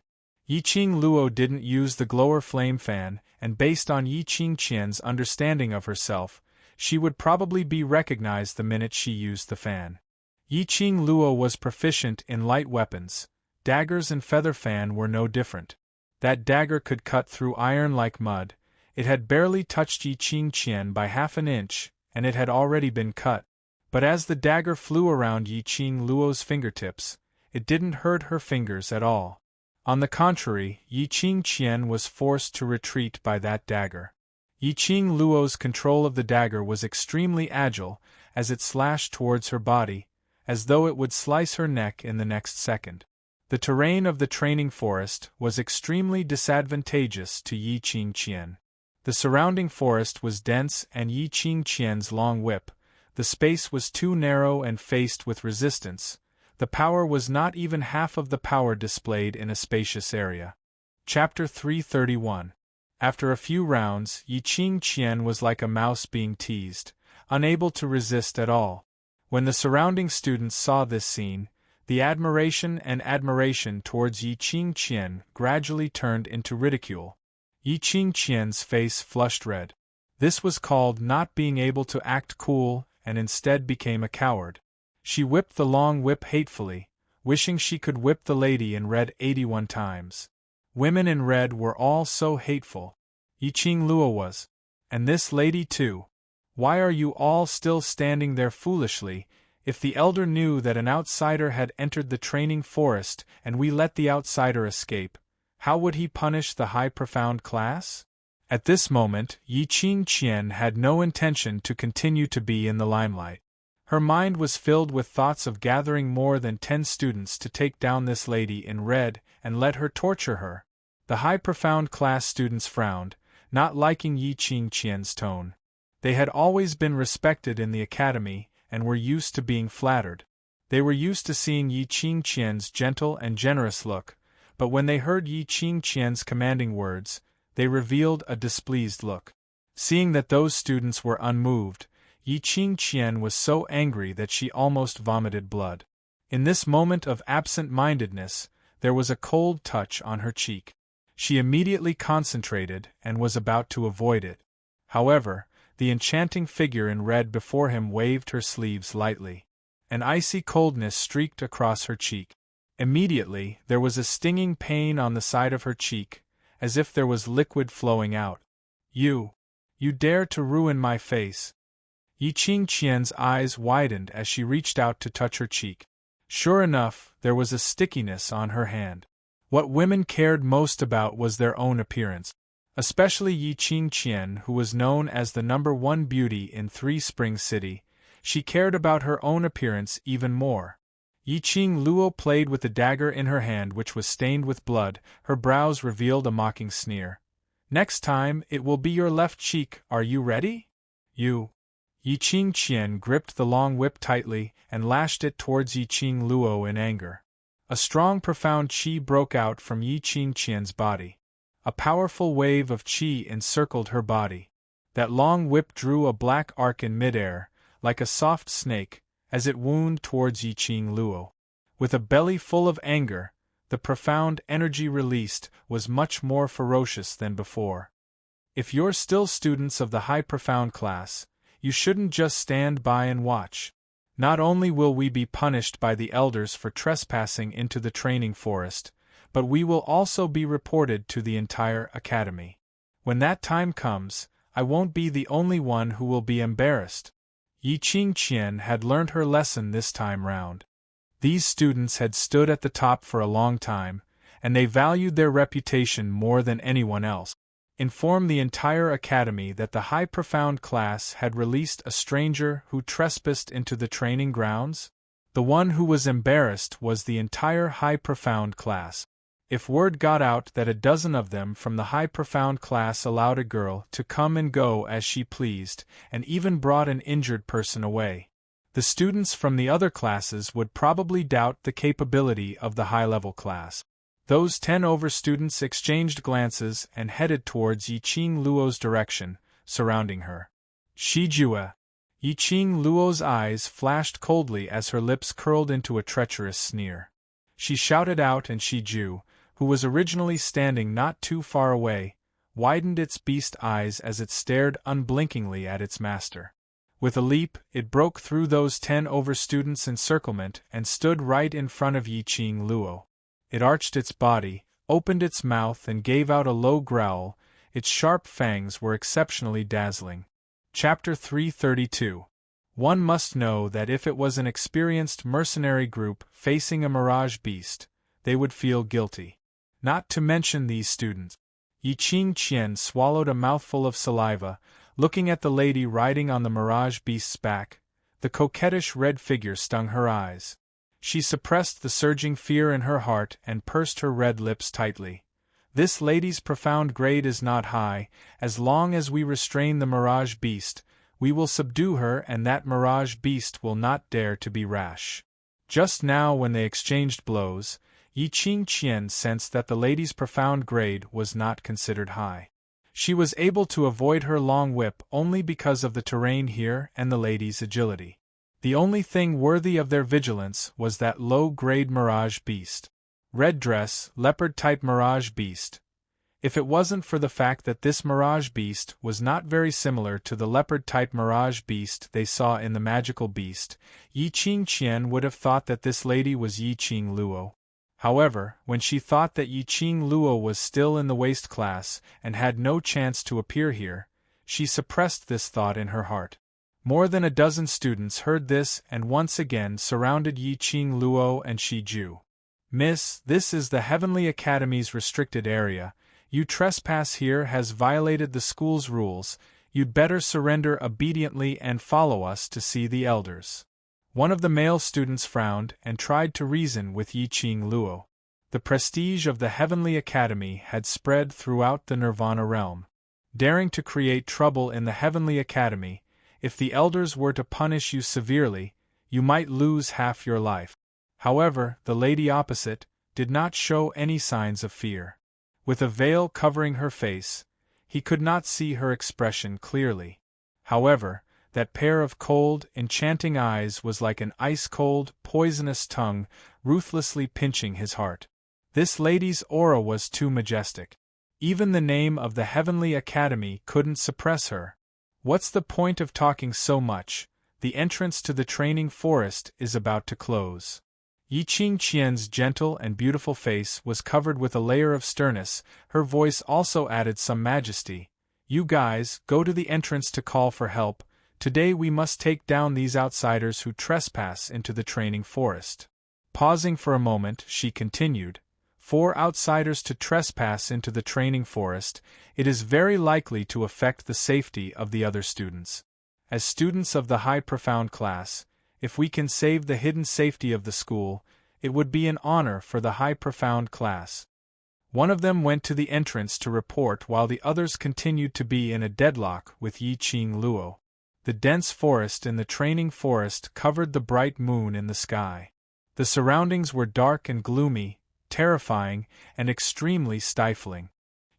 Yiqing Luo didn't use the glower flame fan, and based on Yiqing Qian's understanding of herself, she would probably be recognized the minute she used the fan. Yiqing Luo was proficient in light weapons. Daggers and feather fan were no different. That dagger could cut through iron like mud. It had barely touched Yiqing Qian by half an inch, and it had already been cut. But as the dagger flew around Yiqing Luo's fingertips, it didn't hurt her fingers at all. On the contrary, Yiqing Qian was forced to retreat by that dagger. Yiqing Luo's control of the dagger was extremely agile, as it slashed towards her body, as though it would slice her neck in the next second. The terrain of the training forest was extremely disadvantageous to Yiqing Qian. The surrounding forest was dense and Yiqing Qian's long whip. The space was too narrow and faced with resistance. The power was not even half of the power displayed in a spacious area. Chapter 331. After a few rounds, Yiqing Qian was like a mouse being teased, unable to resist at all. When the surrounding students saw this scene, the admiration towards Yiqing Qian gradually turned into ridicule. Yiqing Qian's face flushed red. This was called not being able to act cool, and instead became a coward. She whipped the long whip hatefully, wishing she could whip the lady in red 81 times. Women in red were all so hateful. Yiqing Luo was. And this lady too. Why are you all still standing there foolishly? If the elder knew that an outsider had entered the training forest and we let the outsider escape, how would he punish the high profound class? At this moment, Yiqing Qian had no intention to continue to be in the limelight. Her mind was filled with thoughts of gathering more than 10 students to take down this lady in red and let her torture her. The high profound class students frowned, not liking Yiqing Qian's tone. They had always been respected in the academy and were used to being flattered. They were used to seeing Yiqing Qian's gentle and generous look, but when they heard Yiqing Qian's commanding words, they revealed a displeased look. Seeing that those students were unmoved, Yiqing Qian was so angry that she almost vomited blood. In this moment of absent-mindedness, there was a cold touch on her cheek. She immediately concentrated and was about to avoid it. However, the enchanting figure in red before him waved her sleeves lightly. An icy coldness streaked across her cheek. Immediately, there was a stinging pain on the side of her cheek, as if there was liquid flowing out. You dare to ruin my face. Yiqing Qian's eyes widened as she reached out to touch her cheek. Sure enough, there was a stickiness on her hand. What women cared most about was their own appearance. Especially Yiqing Qian, who was known as the #1 beauty in Three Springs City, she cared about her own appearance even more. Yiqing Luo played with the dagger in her hand which was stained with blood. Her brows revealed a mocking sneer. Next time, it will be your left cheek, are you ready? Yiqing Qian gripped the long whip tightly and lashed it towards Yiqing Luo in anger. A strong profound qi broke out from Yiqing Qian's body. A powerful wave of qi encircled her body. That long whip drew a black arc in midair, like a soft snake, as it wound towards Yiqing Luo. With a belly full of anger, the profound energy released was much more ferocious than before. If you're still students of the high profound class, you shouldn't just stand by and watch. Not only will we be punished by the elders for trespassing into the training forest, but we will also be reported to the entire academy. When that time comes, I won't be the only one who will be embarrassed. Yiqing Qian had learned her lesson this time round. These students had stood at the top for a long time, and they valued their reputation more than anyone else. Inform the entire academy that the high profound class had released a stranger who trespassed into the training grounds? The one who was embarrassed was the entire high profound class. If word got out that a dozen of them from the high profound class allowed a girl to come and go as she pleased, and even brought an injured person away, the students from the other classes would probably doubt the capability of the high-level class. Those 10 students exchanged glances and headed towards Yiqing Luo's direction, surrounding her. Shijue! Yiqing Luo's eyes flashed coldly as her lips curled into a treacherous sneer. She shouted out, and Shiju, who was originally standing not too far away, widened its beast eyes as it stared unblinkingly at its master. With a leap, it broke through those 10 students' encirclement and stood right in front of Yiqing Luo. It arched its body, opened its mouth and gave out a low growl. Its sharp fangs were exceptionally dazzling. Chapter 332. One must know that if it was an experienced mercenary group facing a mirage beast, they would feel guilty. Not to mention these students. Yiqing Qian swallowed a mouthful of saliva, looking at the lady riding on the mirage beast's back. The coquettish red figure stung her eyes. She suppressed the surging fear in her heart and pursed her red lips tightly. This lady's profound grade is not high. As long as we restrain the mirage beast, we will subdue her, and that mirage beast will not dare to be rash. Just now, when they exchanged blows, Yiqing Qian sensed that the lady's profound grade was not considered high. She was able to avoid her long whip only because of the terrain here and the lady's agility. The only thing worthy of their vigilance was that low-grade mirage beast. Red dress, leopard-type mirage beast. If it wasn't for the fact that this mirage beast was not very similar to the leopard-type mirage beast they saw in the magical beast, Yiqing Qian would have thought that this lady was Yiqing Luo. However, when she thought that Yiqing Luo was still in the waist class and had no chance to appear here, she suppressed this thought in her heart. More than a dozen students heard this and once again surrounded Yiqing Luo and Shiju. "Miss, this is the Heavenly Academy's restricted area. You trespass here has violated the school's rules. You'd better surrender obediently and follow us to see the elders." One of the male students frowned and tried to reason with Yiqing Luo. The prestige of the Heavenly Academy had spread throughout the Nirvana realm. Daring to create trouble in the Heavenly Academy, if the elders were to punish you severely, you might lose half your life. However, the lady opposite did not show any signs of fear. With a veil covering her face, he could not see her expression clearly. However, that pair of cold, enchanting eyes was like an ice-cold, poisonous tongue ruthlessly pinching his heart. This lady's aura was too majestic. Even the name of the Heavenly Academy couldn't suppress her. What's the point of talking so much? The entrance to the training forest is about to close. Yiqing Qian's gentle and beautiful face was covered with a layer of sternness. Her voice also added some majesty. "You guys, go to the entrance to call for help. Today we must take down these outsiders who trespass into the training forest." Pausing for a moment, she continued, "For outsiders to trespass into the training forest, it is very likely to affect the safety of the other students. As students of the high profound class, if we can save the hidden safety of the school, it would be an honor for the high profound class." One of them went to the entrance to report while the others continued to be in a deadlock with Yiqing Luo. The dense forest in the training forest covered the bright moon in the sky. The surroundings were dark and gloomy, terrifying, and extremely stifling.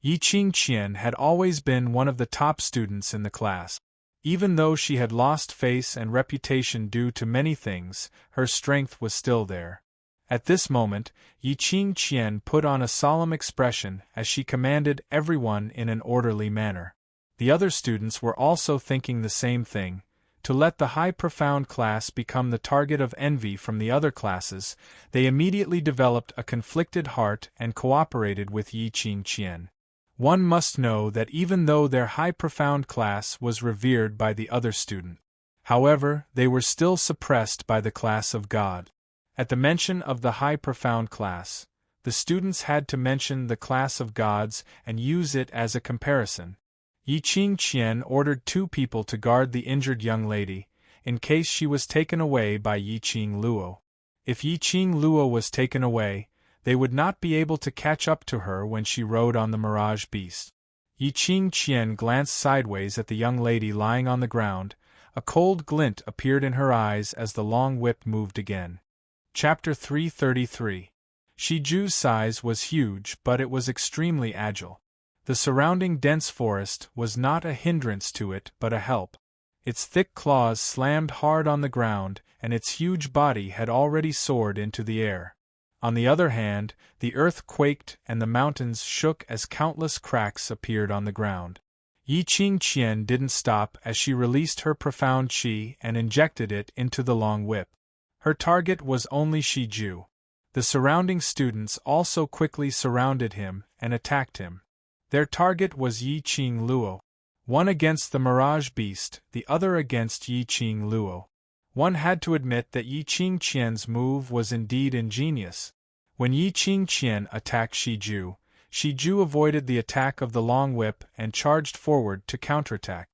Yiqing Qian had always been one of the top students in the class. Even though she had lost face and reputation due to many things, her strength was still there. At this moment, Yiqing Qian put on a solemn expression as she commanded everyone in an orderly manner. The other students were also thinking the same thing. To let the high profound class become the target of envy from the other classes, they immediately developed a conflicted heart and cooperated with Yiqing Qian. One must know that even though their high profound class was revered by the other student, however, they were still suppressed by the class of God. At the mention of the high profound class, the students had to mention the class of gods and use it as a comparison. Yiqing Qian ordered 2 people to guard the injured young lady, in case she was taken away by Yiqing Luo. If Yiqing Luo was taken away, they would not be able to catch up to her when she rode on the mirage beast. Yiqing Qian glanced sideways at the young lady lying on the ground. A cold glint appeared in her eyes as the long whip moved again. Chapter 333. Shiju's size was huge, but it was extremely agile. The surrounding dense forest was not a hindrance to it but a help. Its thick claws slammed hard on the ground, and its huge body had already soared into the air. On the other hand, the earth quaked and the mountains shook as countless cracks appeared on the ground. Yi Qingqian didn't stop as she released her profound qi and injected it into the long whip. Her target was only Shiju. The surrounding students also quickly surrounded him and attacked him. Their target was Yi Qing Luo. One against the Mirage Beast, the other against Yi Qing Luo. One had to admit that Yi Qingqian's move was indeed ingenious. When Yi Qingqian attacked Shiju, Shiju avoided the attack of the long whip and charged forward to counterattack.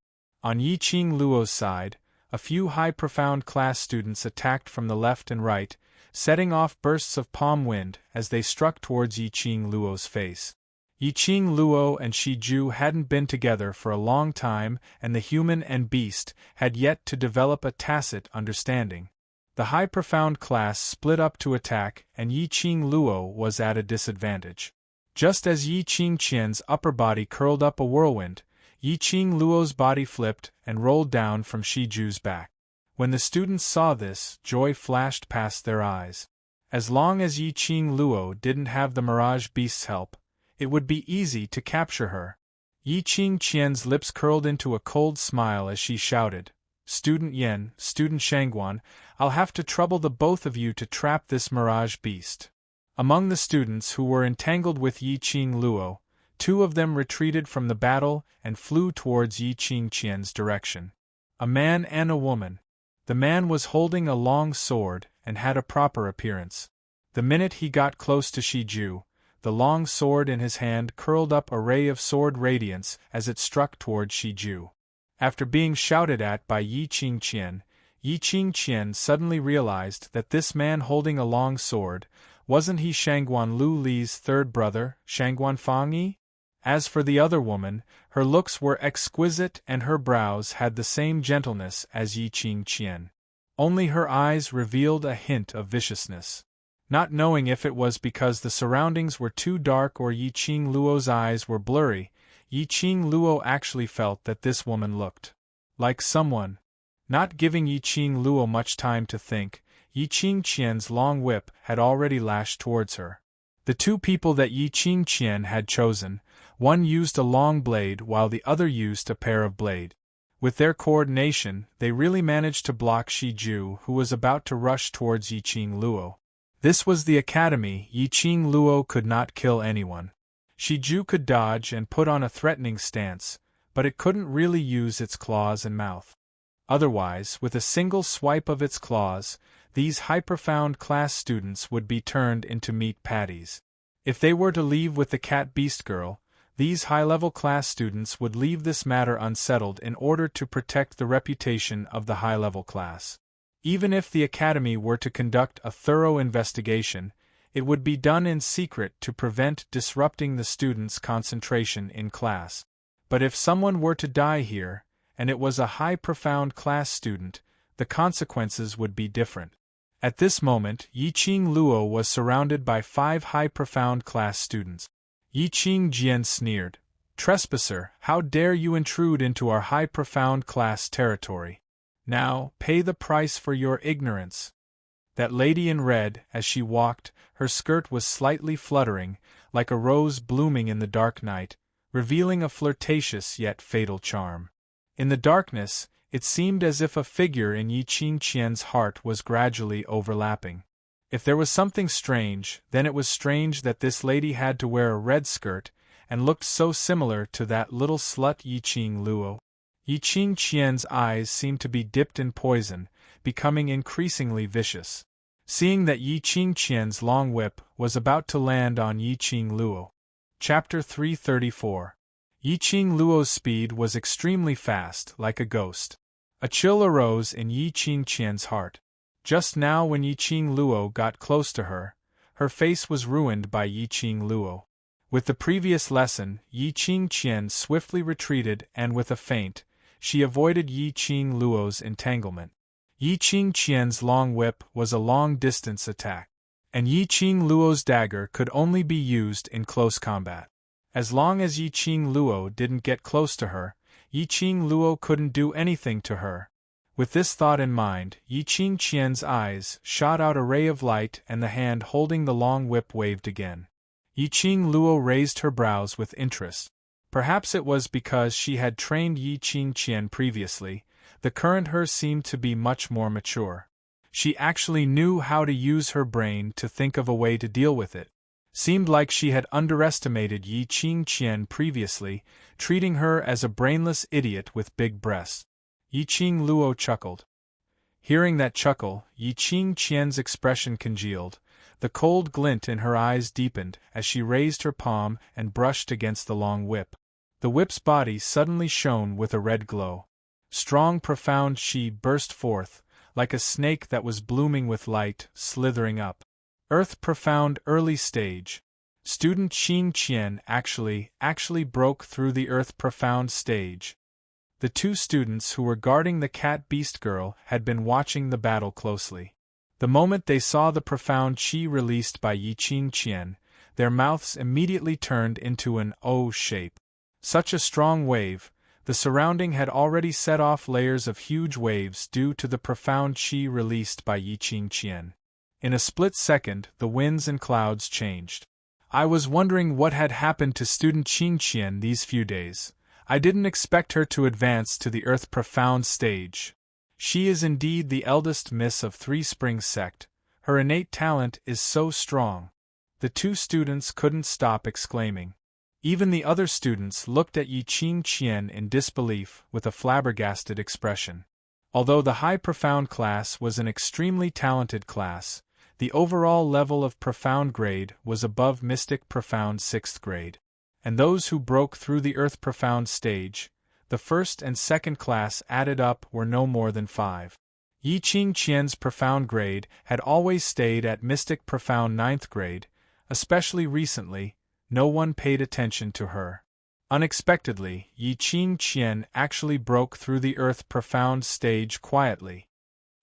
On Yi Qing Luo's side, a few high-profound class students attacked from the left and right, setting off bursts of palm wind as they struck towards Yi Qing Luo's face. Yi Qing Luo and Shiju hadn't been together for a long time, and the human and beast had yet to develop a tacit understanding. The high-profound class split up to attack, and Yi Qing Luo was at a disadvantage. Just as Yi Qingqian's upper body curled up a whirlwind, Yi Qing Luo's body flipped and rolled down from Shiju's back. When the students saw this, joy flashed past their eyes. As long as Yi Qing Luo didn't have the Mirage Beast's help, it would be easy to capture her. Yi Qingqian's lips curled into a cold smile as she shouted, "Student Yen, Student Shangguan, I'll have to trouble the both of you to trap this Mirage Beast." Among the students who were entangled with Yi Qing Luo, 2 of them retreated from the battle and flew towards Yi Qingqian's direction. A man and a woman. The man was holding a long sword and had a proper appearance. The minute he got close to Shiju, the long sword in his hand curled up a ray of sword radiance as it struck toward Shiju. After being shouted at by Yi Qingqian, Yi Qingqian suddenly realized that this man holding a long sword, wasn't he Shangguan Lu Li's third brother, Shangguan Fangyi? As for the other woman, her looks were exquisite and her brows had the same gentleness as Yi Qingqian. Only her eyes revealed a hint of viciousness. Not knowing if it was because the surroundings were too dark or Yi Qing Luo's eyes were blurry, Yi Qing Luo actually felt that this woman looked like someone. Not giving Yi Qing Luo much time to think, Yi Qingqian's long whip had already lashed towards her. The 2 people that Yi Qingqian had chosen, one used a long blade while the other used a pair of blade. With their coordination, they really managed to block Shiju, who was about to rush towards Yi Qing Luo. This was the academy. Yi Qing Luo could not kill anyone. Shiju could dodge and put on a threatening stance, but it couldn't really use its claws and mouth. Otherwise, with a single swipe of its claws, these high-profound class students would be turned into meat patties. If they were to leave with the cat-beast girl, these high-level class students would leave this matter unsettled in order to protect the reputation of the high-level class. Even if the academy were to conduct a thorough investigation, it would be done in secret to prevent disrupting the students' concentration in class. But if someone were to die here, and it was a high-profound class student, the consequences would be different. At this moment, Yi Qing Luo was surrounded by 5 high-profound class students. Yi Qingjian sneered, "Trespasser, how dare you intrude into our high-profound class territory? Now, pay the price for your ignorance." That lady in red, as she walked, her skirt was slightly fluttering, like a rose blooming in the dark night, revealing a flirtatious yet fatal charm. In the darkness, it seemed as if a figure in Yi Qingqian's heart was gradually overlapping. If there was something strange, then it was strange that this lady had to wear a red skirt, and looked so similar to that little slut Yi Qing Luo. Yi Qingqian's eyes seemed to be dipped in poison, becoming increasingly vicious. Seeing that Yi Qingqian's long whip was about to land on Yi Qing Luo. Chapter 334. Yi Qing Luo's speed was extremely fast, like a ghost. A chill arose in Yi Qingqian's heart. Just now when Yi Qing Luo got close to her, her face was ruined by Yi Qing Luo. With the previous lesson, Yi Qingqian swiftly retreated and with a feint, she avoided Yi Qing Luo's entanglement. Yi Qingqian's long whip was a long-distance attack, and Yi Qing Luo's dagger could only be used in close combat. As long as Yi Qing Luo didn't get close to her, Yiqing Luo couldn't do anything to her. With this thought in mind, Yiqing Qian's eyes shot out a ray of light and the hand holding the long whip waved again. Yiqing Luo raised her brows with interest. Perhaps it was because she had trained Yiqing Qian previously, the current her seemed to be much more mature. She actually knew how to use her brain to think of a way to deal with it. Seemed like she had underestimated Yiqing Qian previously, treating her as a brainless idiot with big breasts. Yiqing Luo chuckled. Hearing that chuckle, Yiqing Qian's expression congealed. The cold glint in her eyes deepened as she raised her palm and brushed against the long whip. The whip's body suddenly shone with a red glow. Strong, profound Qi burst forth, like a snake that was blooming with light, slithering up. Earth profound early stage. Student Qing Qian actually broke through the earth profound stage. The two students who were guarding the cat beast girl had been watching the battle closely. The moment they saw the profound Qi released by Yiqing Qian, their mouths immediately turned into an O shape. Such a strong wave, the surrounding had already set off layers of huge waves due to the profound Qi released by Yiqing Qian. In a split second, the winds and clouds changed. I was wondering what had happened to student Qing Qian these few days. I didn't expect her to advance to the earth profound stage. She is indeed the eldest miss of Three Springs sect. Her innate talent is so strong. The two students couldn't stop exclaiming. Even the other students looked at Yiqing Qian in disbelief with a flabbergasted expression. Although the high profound class was an extremely talented class, the overall level of profound grade was above mystic profound 6th grade. And those who broke through the earth profound stage, the first and second class added up were no more than 5. Yiqing Qian's profound grade had always stayed at mystic profound 9th grade, especially recently. No one paid attention to her. Unexpectedly, Yiqing Qian actually broke through the earth profound stage quietly.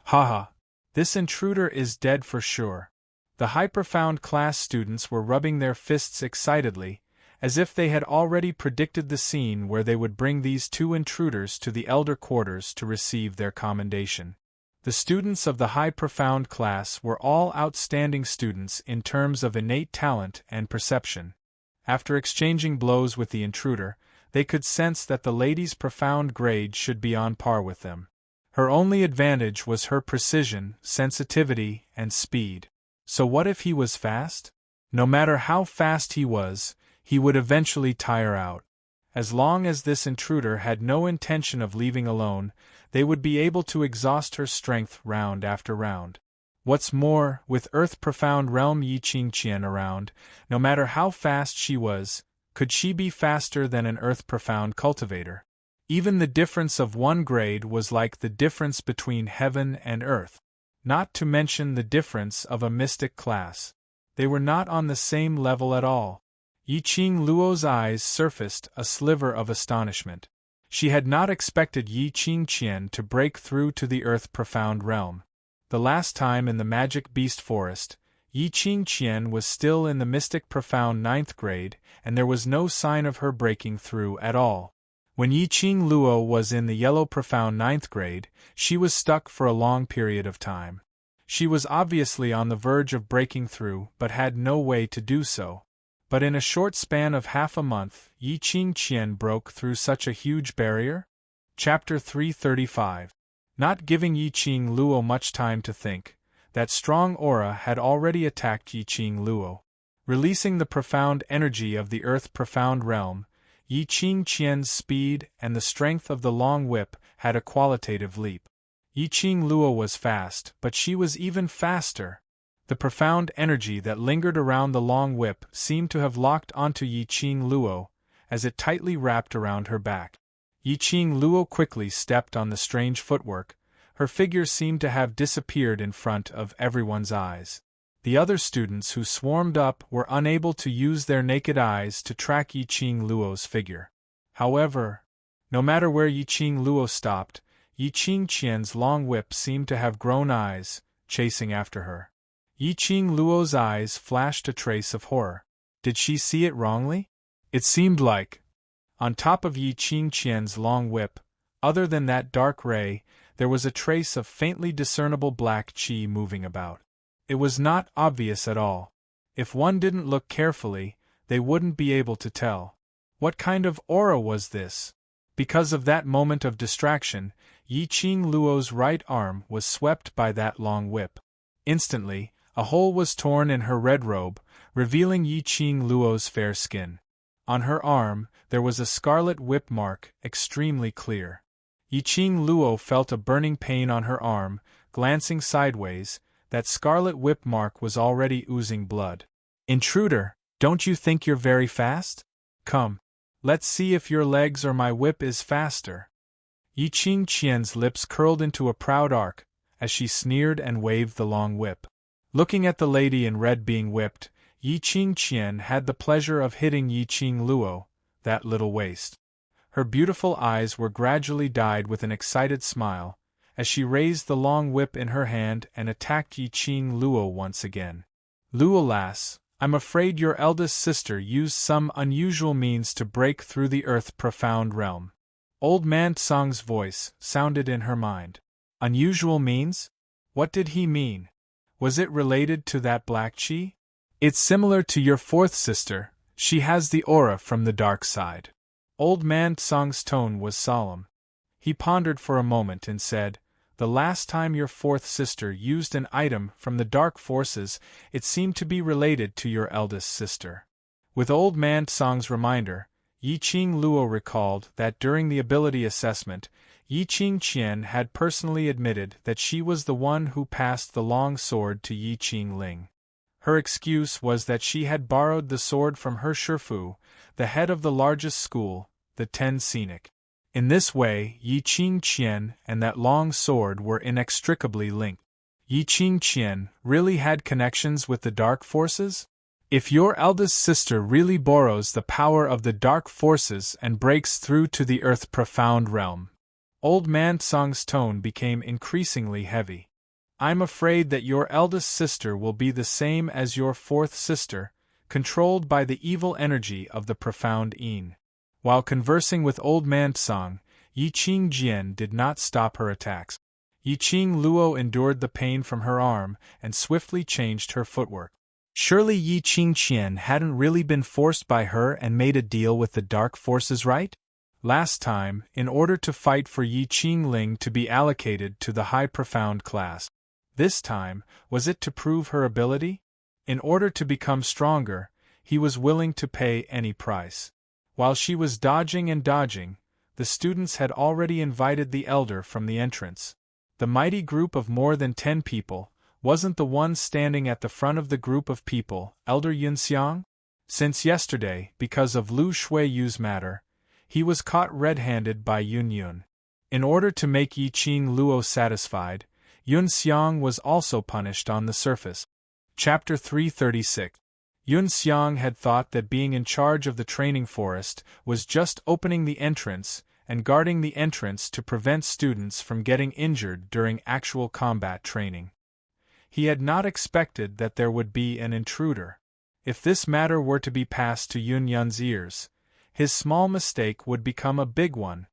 Haha! This intruder is dead for sure. The high profound class students were rubbing their fists excitedly, as if they had already predicted the scene where they would bring these two intruders to the elder quarters to receive their commendation. The students of the high profound class were all outstanding students in terms of innate talent and perception. After exchanging blows with the intruder, they could sense that the lady's profound grade should be on par with them. Her only advantage was her precision, sensitivity, and speed. So what if he was fast? No matter how fast he was, he would eventually tire out. As long as this intruder had no intention of leaving alone, they would be able to exhaust her strength round after round. What's more, with Earth Profound Realm Yiqing Qian around, no matter how fast she was, could she be faster than an Earth Profound cultivator? Even the difference of one grade was like the difference between heaven and earth. Not to mention the difference of a mystic class. They were not on the same level at all. Yiqing Luo's eyes surfaced a sliver of astonishment. She had not expected Yiqing Qian to break through to the Earth Profound Realm. The last time in the Magic Beast Forest, Yiqing Qian was still in the Mystic Profound 9th grade, and there was no sign of her breaking through at all. When Yiqing Luo was in the Yellow Profound 9th grade, she was stuck for a long period of time. She was obviously on the verge of breaking through but had no way to do so. But in a short span of half a month, Yiqing Qian broke through such a huge barrier? Chapter 335. Not giving Yiqing Luo much time to think, that strong aura had already attacked Yiqing Luo. Releasing the profound energy of the Earth Profound Realm, Yiqing Qian's speed and the strength of the long whip had a qualitative leap. Yiqing Luo was fast, but she was even faster. The profound energy that lingered around the long whip seemed to have locked onto Yiqing Luo, as it tightly wrapped around her back. Yiqing Luo quickly stepped on the strange footwork. Her figure seemed to have disappeared in front of everyone's eyes. The other students who swarmed up were unable to use their naked eyes to track Yiqing Luo's figure. However, no matter where Yiqing Luo stopped, Yiqing Qian's long whip seemed to have grown eyes, chasing after her. Yiqing Luo's eyes flashed a trace of horror. Did she see it wrongly? It seemed like On top of Yi Qingqian's long whip, other than that dark ray, there was a trace of faintly discernible black qi moving about. It was not obvious at all. If one didn't look carefully, they wouldn't be able to tell. What kind of aura was this? Because of that moment of distraction, Yi Qing Luo's right arm was swept by that long whip. Instantly, a hole was torn in her red robe, revealing Yi Qing Luo's fair skin. On her arm, there was a scarlet whip mark, extremely clear. Yi Qing Luo felt a burning pain on her arm. Glancing sideways, that scarlet whip mark was already oozing blood. Intruder, don't you think you're very fast? Come. Let's see if your legs or my whip is faster. Yi Qingqian's lips curled into a proud arc, as she sneered and waved the long whip. Looking at the lady in red being whipped, Yi Qingqian had the pleasure of hitting Yi Qing Luo, that little waste. Her beautiful eyes were gradually dyed with an excited smile, as she raised the long whip in her hand and attacked Yi Qing Luo once again. Luo lass, I'm afraid your eldest sister used some unusual means to break through the earth's profound realm. Old man Tsang's voice sounded in her mind. Unusual means? What did he mean? Was it related to that black qi? It's similar to your fourth sister, she has the aura from the dark side. Old man Tsang's tone was solemn. He pondered for a moment and said, the last time your fourth sister used an item from the dark forces, it seemed to be related to your eldest sister. With old man Tsang's reminder, Yi Qing Luo recalled that during the ability assessment, Yi Qingqian had personally admitted that she was the one who passed the long sword to Yi Qingling. Her excuse was that she had borrowed the sword from her Shifu, the head of the largest school, the Ten Scenic. In this way, Yi Qingqian and that long sword were inextricably linked. Yi Qingqian really had connections with the dark forces? If your eldest sister really borrows the power of the dark forces and breaks through to the earth's profound realm. Old man Tsang's tone became increasingly heavy. I'm afraid that your eldest sister will be the same as your fourth sister, controlled by the evil energy of the profound Yin. While conversing with old man Tsang, Yi Qingjian did not stop her attacks. Yi Qing Luo endured the pain from her arm and swiftly changed her footwork. Surely Yi Qingqian hadn't really been forced by her and made a deal with the dark forces, right? Last time, in order to fight for Yi Qingling to be allocated to the high profound class. This time, was it to prove her ability? In order to become stronger, he was willing to pay any price. While she was dodging and dodging, the students had already invited the elder from the entrance. The mighty group of more than 10 people wasn't the one standing at the front of the group of people, Elder Yunxiang? Since yesterday, because of Lu Shuiyu's matter, he was caught red-handed by Yun. In order to make Yi Qing Luo satisfied, Yunxiang was also punished on the surface. Chapter 336. Yunxiang had thought that being in charge of the training forest was just opening the entrance and guarding the entrance to prevent students from getting injured during actual combat training. He had not expected that there would be an intruder. If this matter were to be passed to Yunyun's ears, his small mistake would become a big one.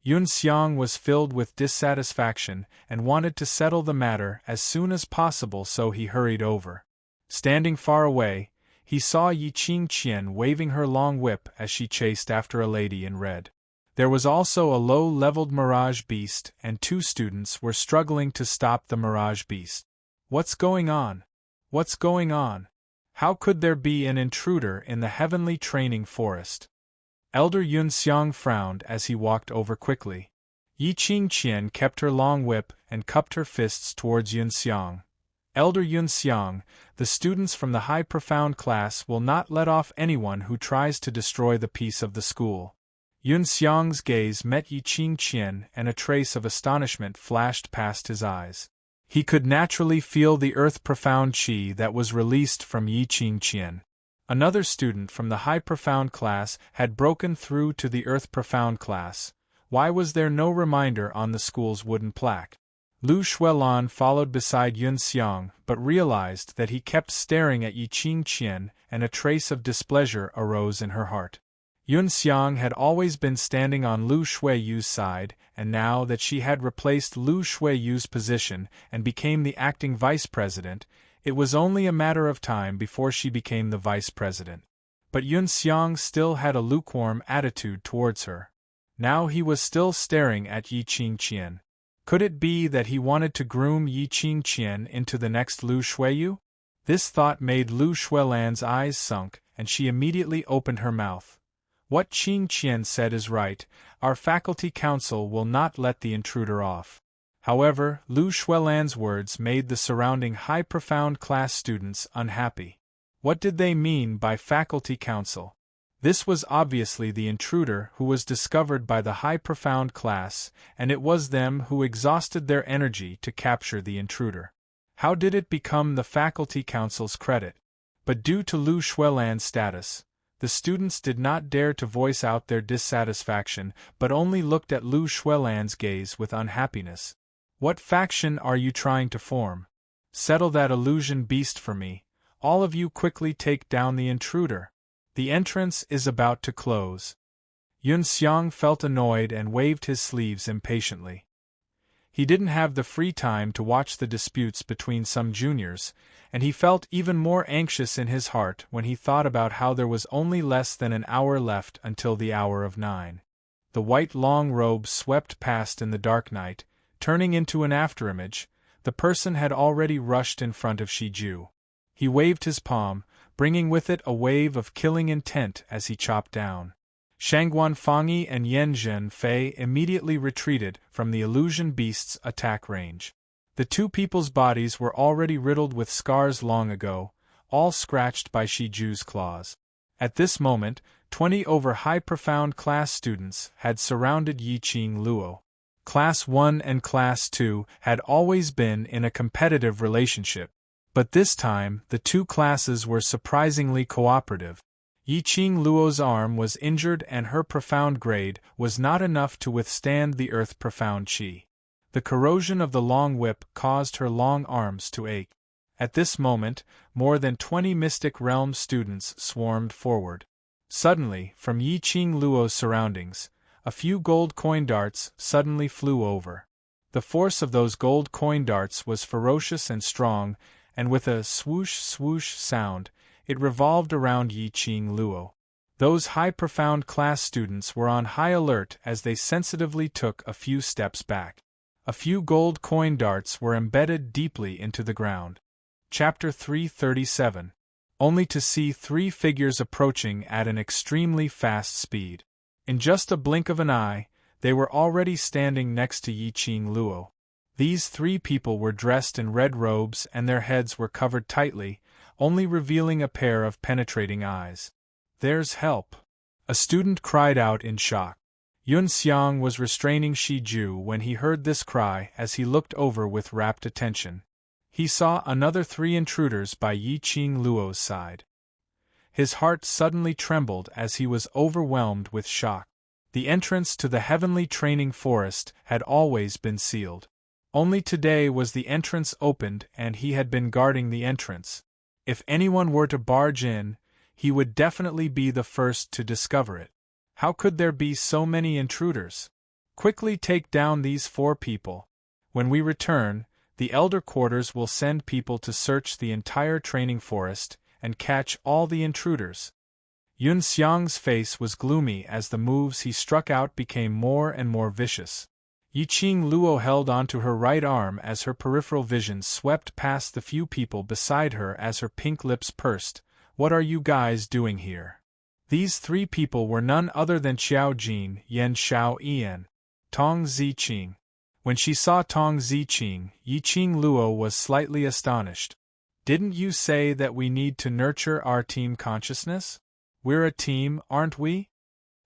Yunxiang was filled with dissatisfaction and wanted to settle the matter as soon as possible, so he hurried over. Standing far away, he saw Yi Qingqian waving her long whip as she chased after a lady in red. There was also a low-leveled mirage beast, and 2 students were struggling to stop the mirage beast. What's going on? What's going on? How could there be an intruder in the heavenly training forest? Elder Yunxiang frowned as he walked over quickly. Yi Qingqian kept her long whip and cupped her fists towards Yunxiang. Elder Yunxiang, the students from the high profound class will not let off anyone who tries to destroy the peace of the school. Yunxiang's gaze met Yi Qingqian and a trace of astonishment flashed past his eyes. He could naturally feel the earth profound qi that was released from Yi Qingqian. Another student from the high profound class had broken through to the earth profound class. Why was there no reminder on the school's wooden plaque? Lu Shuilan followed beside Yunxiang but realized that he kept staring at Yi Qingqian and a trace of displeasure arose in her heart. Yun Xiang had always been standing on Lu Shuiyu's side, and now that she had replaced Lu Shuiyu's position and became the acting vice president, it was only a matter of time before she became the vice president. But Yun Xiang still had a lukewarm attitude towards her. Now he was still staring at Yi Qingqian. Could it be that he wanted to groom Yi Qingqian into the next Lu Shuiyu? This thought made Lu Shuilan's eyes sunk, and she immediately opened her mouth. What Qingqian said is right, our faculty council will not let the intruder off. However, Lu Shuilan's words made the surrounding high-profound class students unhappy. What did they mean by faculty council? This was obviously the intruder who was discovered by the high-profound class, and it was them who exhausted their energy to capture the intruder. How did it become the faculty council's credit? But due to Lu Shuilan's status, the students did not dare to voice out their dissatisfaction, but only looked at Lu Shuilan's gaze with unhappiness. What faction are you trying to form? Settle that illusion beast for me. All of you quickly take down the intruder. The entrance is about to close. Yun Xiang felt annoyed and waved his sleeves impatiently. He didn't have the free time to watch the disputes between some juniors, and he felt even more anxious in his heart when he thought about how there was only less than an hour left until the hour of 9. The white long robe swept past in the dark night, turning into an afterimage. The person had already rushed in front of Shiju. He waved his palm, bringing with it a wave of killing intent as he chopped down. Shangguan Fangyi and Yen Zhenfei immediately retreated from the illusion beast's attack range. The two people's bodies were already riddled with scars long ago, all scratched by Shiju's claws. At this moment, 20 over high-profound class students had surrounded Yiqing Luo. Class 1 and Class 2 had always been in a competitive relationship, but this time the two classes were surprisingly cooperative. Yiqing Luo's arm was injured and her profound grade was not enough to withstand the earth-profound qi. The corrosion of the long whip caused her long arms to ache. At this moment, more than 20 Mystic Realm students swarmed forward. Suddenly, from Yiqing Luo's surroundings, a few gold coin darts suddenly flew over. The force of those gold coin darts was ferocious and strong, and with a swoosh-swoosh sound, it revolved around Yiqing Luo. Those high-profound class students were on high alert as they sensitively took a few steps back. A few gold coin darts were embedded deeply into the ground. Chapter 337. Only to see 3 figures approaching at an extremely fast speed. In just a blink of an eye, they were already standing next to Yiqing Luo. These 3 people were dressed in red robes and their heads were covered tightly, only revealing a pair of penetrating eyes. "There's help!" a student cried out in shock. Yun Xiang was restraining Shiju when he heard this cry as he looked over with rapt attention. He saw another 3 intruders by Yiqing Luo's side. His heart suddenly trembled as he was overwhelmed with shock. The entrance to the heavenly training forest had always been sealed. Only today was the entrance opened and he had been guarding the entrance. If anyone were to barge in, he would definitely be the first to discover it. How could there be so many intruders? Quickly take down these 4 people. When we return, the Elder Quarters will send people to search the entire training forest and catch all the intruders. Yun Xiang's face was gloomy as the moves he struck out became more and more vicious. Yiqing Luo held onto her right arm as her peripheral vision swept past the few people beside her as her pink lips pursed. "What are you guys doing here?" These 3 people were none other than Qiao Jin, Yan Xiao Ian, Tong Ziqing. When she saw Tong Ziqing, Yiqing Luo was slightly astonished. "Didn't you say that we need to nurture our team consciousness? We're a team, aren't we?"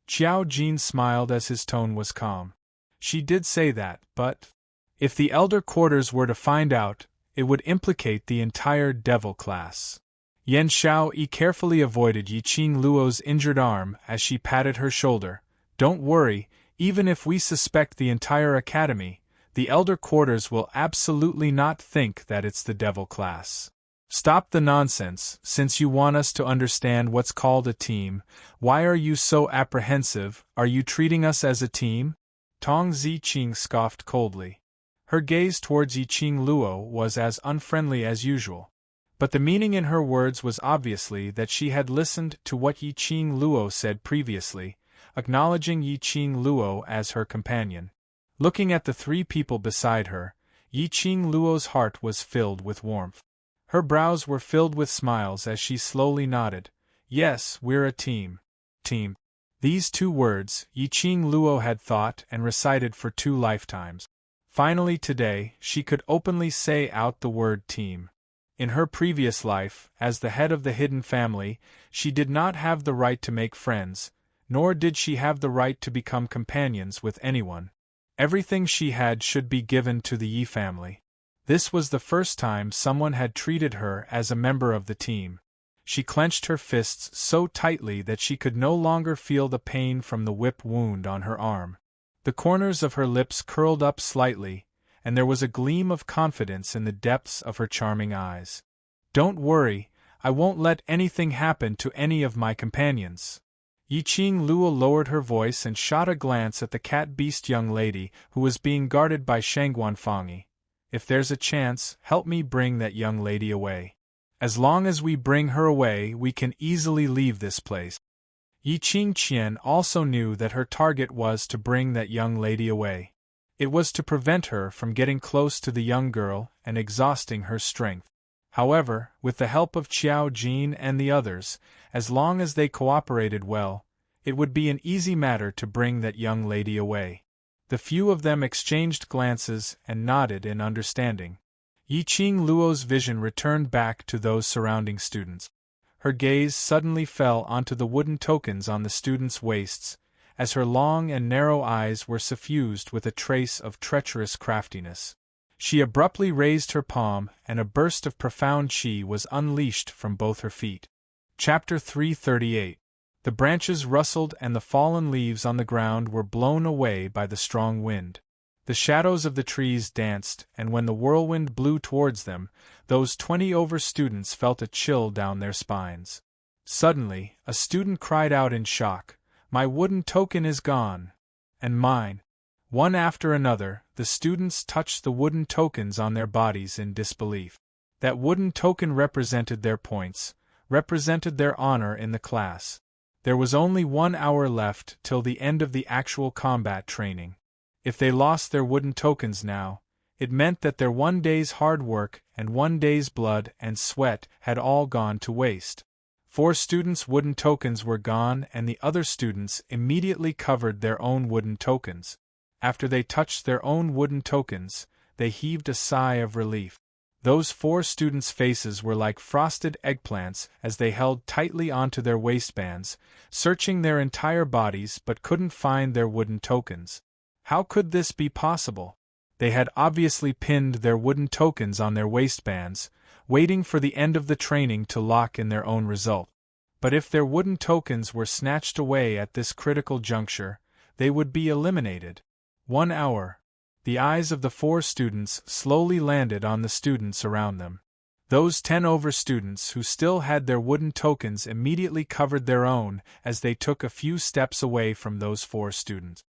Qiao Jin smiled as his tone was calm. She did say that, but if the Elder Quarters were to find out, it would implicate the entire devil class. Yan Xiaoyi carefully avoided Yiqing Luo's injured arm as she patted her shoulder. "Don't worry, even if we suspect the entire academy, the Elder Quarters will absolutely not think that it's the devil class. Stop the nonsense. Since you want us to understand what's called a team, why are you so apprehensive? Are you treating us as a team? Tong Ziqing scoffed coldly. Her gaze towards Yiqing Luo was as unfriendly as usual. But the meaning in her words was obviously that she had listened to what Yiqing Luo said previously, acknowledging Yiqing Luo as her companion. Looking at the three people beside her, Yiqing Luo's heart was filled with warmth. Her brows were filled with smiles as she slowly nodded. Yes, we're a team. Team. These two words, Yiqing Luo had thought and recited for 2 lifetimes. Finally today, she could openly say out the word team. In her previous life, as the head of the hidden family, she did not have the right to make friends, nor did she have the right to become companions with anyone. Everything she had should be given to the Yi family. This was the first time someone had treated her as a member of the team. She clenched her fists so tightly that she could no longer feel the pain from the whip wound on her arm. The corners of her lips curled up slightly, and there was a gleam of confidence in the depths of her charming eyes. Don't worry, I won't let anything happen to any of my companions. Yiqing Luo lowered her voice and shot a glance at the cat-beast young lady who was being guarded by Shangguan Fangyi. If there's a chance, help me bring that young lady away. As long as we bring her away, we can easily leave this place. Yiqing Qian also knew that her target was to bring that young lady away. It was to prevent her from getting close to the young girl and exhausting her strength. However, with the help of Qiao Jin and the others, as long as they cooperated well, it would be an easy matter to bring that young lady away. The few of them exchanged glances and nodded in understanding. Yiqing Luo's vision returned back to those surrounding students. Her gaze suddenly fell onto the wooden tokens on the students' waists, as her long and narrow eyes were suffused with a trace of treacherous craftiness. She abruptly raised her palm, and a burst of profound qi was unleashed from both her feet. Chapter 338. The branches rustled and the fallen leaves on the ground were blown away by the strong wind. The shadows of the trees danced, and when the whirlwind blew towards them, those 20 students felt a chill down their spines. Suddenly, a student cried out in shock, "My wooden token is gone! And mine!" One after another, the students touched the wooden tokens on their bodies in disbelief. That wooden token represented their points, represented their honor in the class. There was only 1 hour left till the end of the actual combat training. If they lost their wooden tokens now, it meant that their 1 day's hard work and 1 day's blood and sweat had all gone to waste. 4 students' wooden tokens were gone, and the other students immediately covered their own wooden tokens. After they touched their own wooden tokens, they heaved a sigh of relief. Those 4 students' faces were like frosted eggplants as they held tightly onto their waistbands, searching their entire bodies but couldn't find their wooden tokens. How could this be possible? They had obviously pinned their wooden tokens on their waistbands, waiting for the end of the training to lock in their own result. But if their wooden tokens were snatched away at this critical juncture, they would be eliminated. 1 hour. The eyes of the 4 students slowly landed on the students around them. Those 10 students who still had their wooden tokens immediately covered their own as they took a few steps away from those 4 students.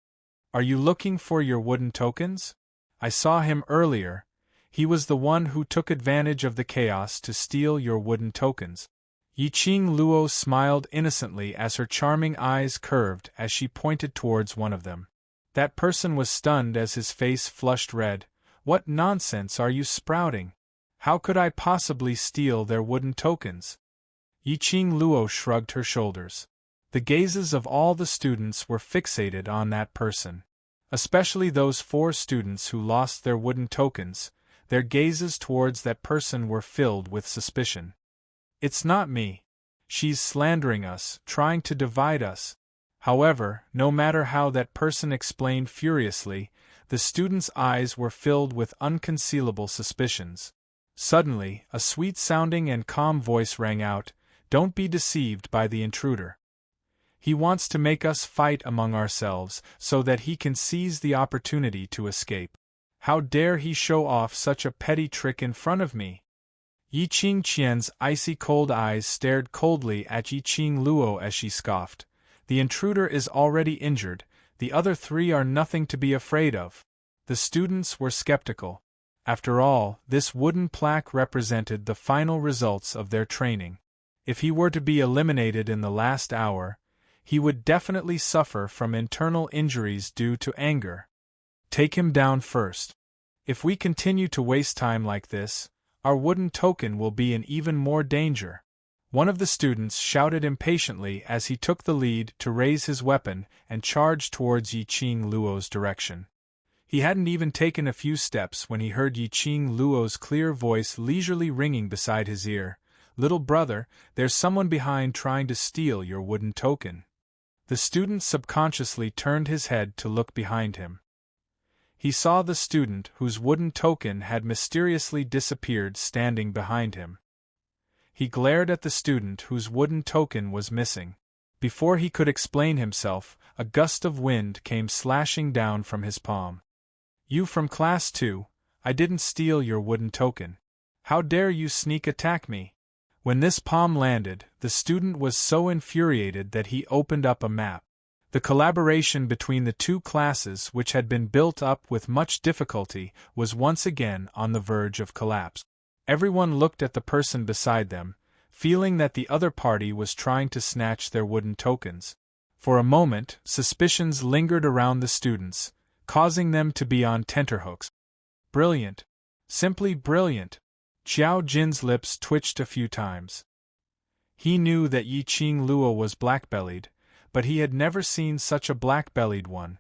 Are you looking for your wooden tokens? I saw him earlier. He was the one who took advantage of the chaos to steal your wooden tokens. Yiqing Luo smiled innocently as her charming eyes curved as she pointed towards one of them. That person was stunned as his face flushed red. What nonsense are you sprouting? How could I possibly steal their wooden tokens? Yiqing Luo shrugged her shoulders. The gazes of all the students were fixated on that person. Especially those 4 students who lost their wooden tokens, their gazes towards that person were filled with suspicion. It's not me. She's slandering us, trying to divide us. However, no matter how that person explained furiously, the students' eyes were filled with unconcealable suspicions. Suddenly, a sweet-sounding and calm voice rang out, "Don't be deceived by the intruder. He wants to make us fight among ourselves so that he can seize the opportunity to escape. How dare he show off such a petty trick in front of me?" Yi Qingqian's icy cold eyes stared coldly at Yi Qing Luo as she scoffed. The intruder is already injured, the other three are nothing to be afraid of. The students were skeptical. After all, this wooden plaque represented the final results of their training. If he were to be eliminated in the last hour, he would definitely suffer from internal injuries due to anger. Take him down first. If we continue to waste time like this, our wooden token will be in even more danger. One of the students shouted impatiently as he took the lead to raise his weapon and charge towards Yi Qing Luo's direction. He hadn't even taken a few steps when he heard Yi Qing Luo's clear voice leisurely ringing beside his ear. "Little brother, there's someone behind trying to steal your wooden token." The student subconsciously turned his head to look behind him. He saw the student whose wooden token had mysteriously disappeared standing behind him. He glared at the student whose wooden token was missing. Before he could explain himself, a gust of wind came slashing down from his palm. "You from class 2, I didn't steal your wooden token. How dare you sneak attack me?" When this palm landed, the student was so infuriated that he opened up a map. The collaboration between the two classes, which had been built up with much difficulty, was once again on the verge of collapse. Everyone looked at the person beside them, feeling that the other party was trying to snatch their wooden tokens. For a moment, suspicions lingered around the students, causing them to be on tenterhooks. Brilliant! Simply brilliant! Xiao Jin's lips twitched a few times. He knew that Yi Qing Luo was black-bellied, but he had never seen such a black-bellied one.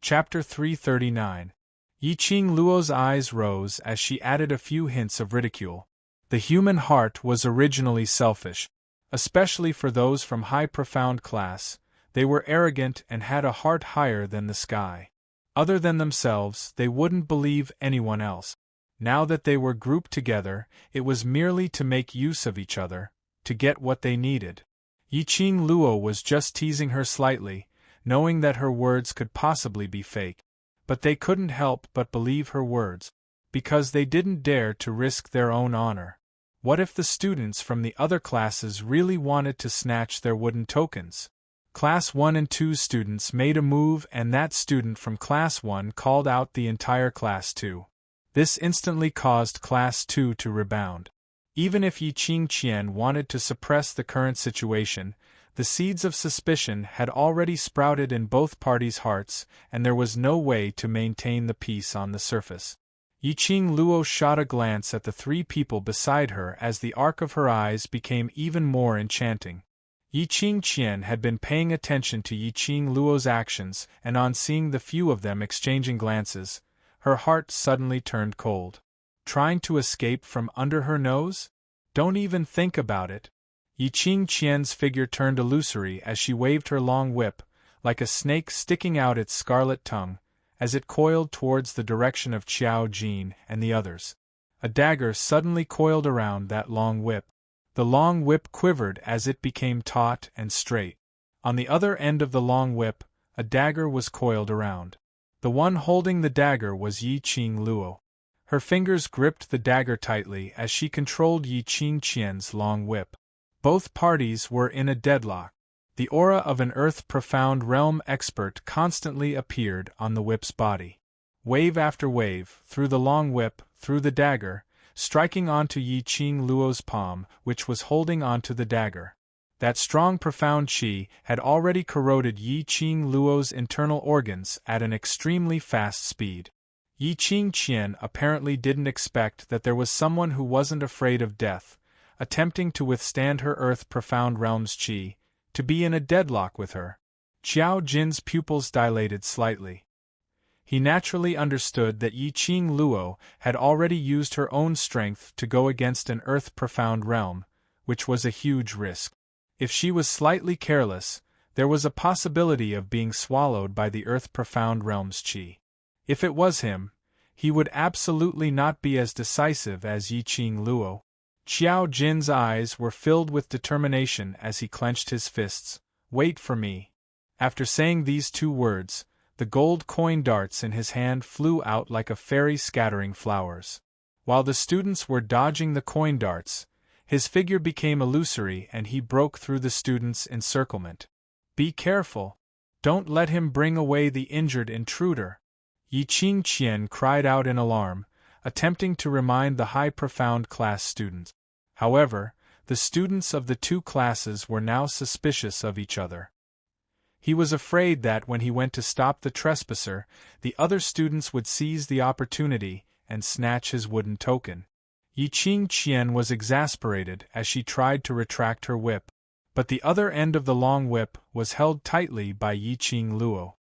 Chapter 339. Yi Qing Luo's eyes rose as she added a few hints of ridicule. The human heart was originally selfish. Especially for those from high profound class, they were arrogant and had a heart higher than the sky. Other than themselves, they wouldn't believe anyone else. Now that they were grouped together, it was merely to make use of each other, to get what they needed. Yi Qing Luo was just teasing her slightly, knowing that her words could possibly be fake. But they couldn't help but believe her words, because they didn't dare to risk their own honor. What if the students from the other classes really wanted to snatch their wooden tokens? Class 1 and 2 students made a move, and that student from Class 1 called out the entire Class 2. This instantly caused Class 2 to rebound. Even if Yi Qingqian wanted to suppress the current situation, the seeds of suspicion had already sprouted in both parties' hearts, and there was no way to maintain the peace on the surface. Yi Qing Luo shot a glance at the three people beside her as the arc of her eyes became even more enchanting. Yi Qingqian had been paying attention to Yi Qing Luo's actions, and on seeing the few of them exchanging glances, her heart suddenly turned cold. Trying to escape from under her nose? Don't even think about it. Yi Qingqian's figure turned illusory as she waved her long whip, like a snake sticking out its scarlet tongue, as it coiled towards the direction of Xiao Jin and the others. A dagger suddenly coiled around that long whip. The long whip quivered as it became taut and straight. On the other end of the long whip, a dagger was coiled around. The one holding the dagger was Yi Qing Luo. Her fingers gripped the dagger tightly as she controlled Yi Qingqian's long whip. Both parties were in a deadlock. The aura of an earth-profound realm expert constantly appeared on the whip's body. Wave after wave, through the long whip, through the dagger, striking onto Yi Qing Luo's palm, which was holding onto the dagger. That strong profound qi had already corroded Yi Qing Luo's internal organs at an extremely fast speed. Yi Qingqian apparently didn't expect that there was someone who wasn't afraid of death, attempting to withstand her earth-profound realm's qi, to be in a deadlock with her. Xiao Jin's pupils dilated slightly. He naturally understood that Yi Qing Luo had already used her own strength to go against an earth-profound realm, which was a huge risk. If she was slightly careless, there was a possibility of being swallowed by the earth-profound realm's qi. If it was him, he would absolutely not be as decisive as Yi Qing Luo. Xiao Jin's eyes were filled with determination as he clenched his fists. "Wait for me." After saying these two words, the gold coin darts in his hand flew out like a fairy scattering flowers. While the students were dodging the coin darts, his figure became illusory and he broke through the students' encirclement. Be careful! Don't let him bring away the injured intruder! Yi Qingqian cried out in alarm, attempting to remind the high profound class students. However, the students of the two classes were now suspicious of each other. He was afraid that when he went to stop the trespasser, the other students would seize the opportunity and snatch his wooden token. Yi Qingqian was exasperated as she tried to retract her whip, but the other end of the long whip was held tightly by Yi Qingluo.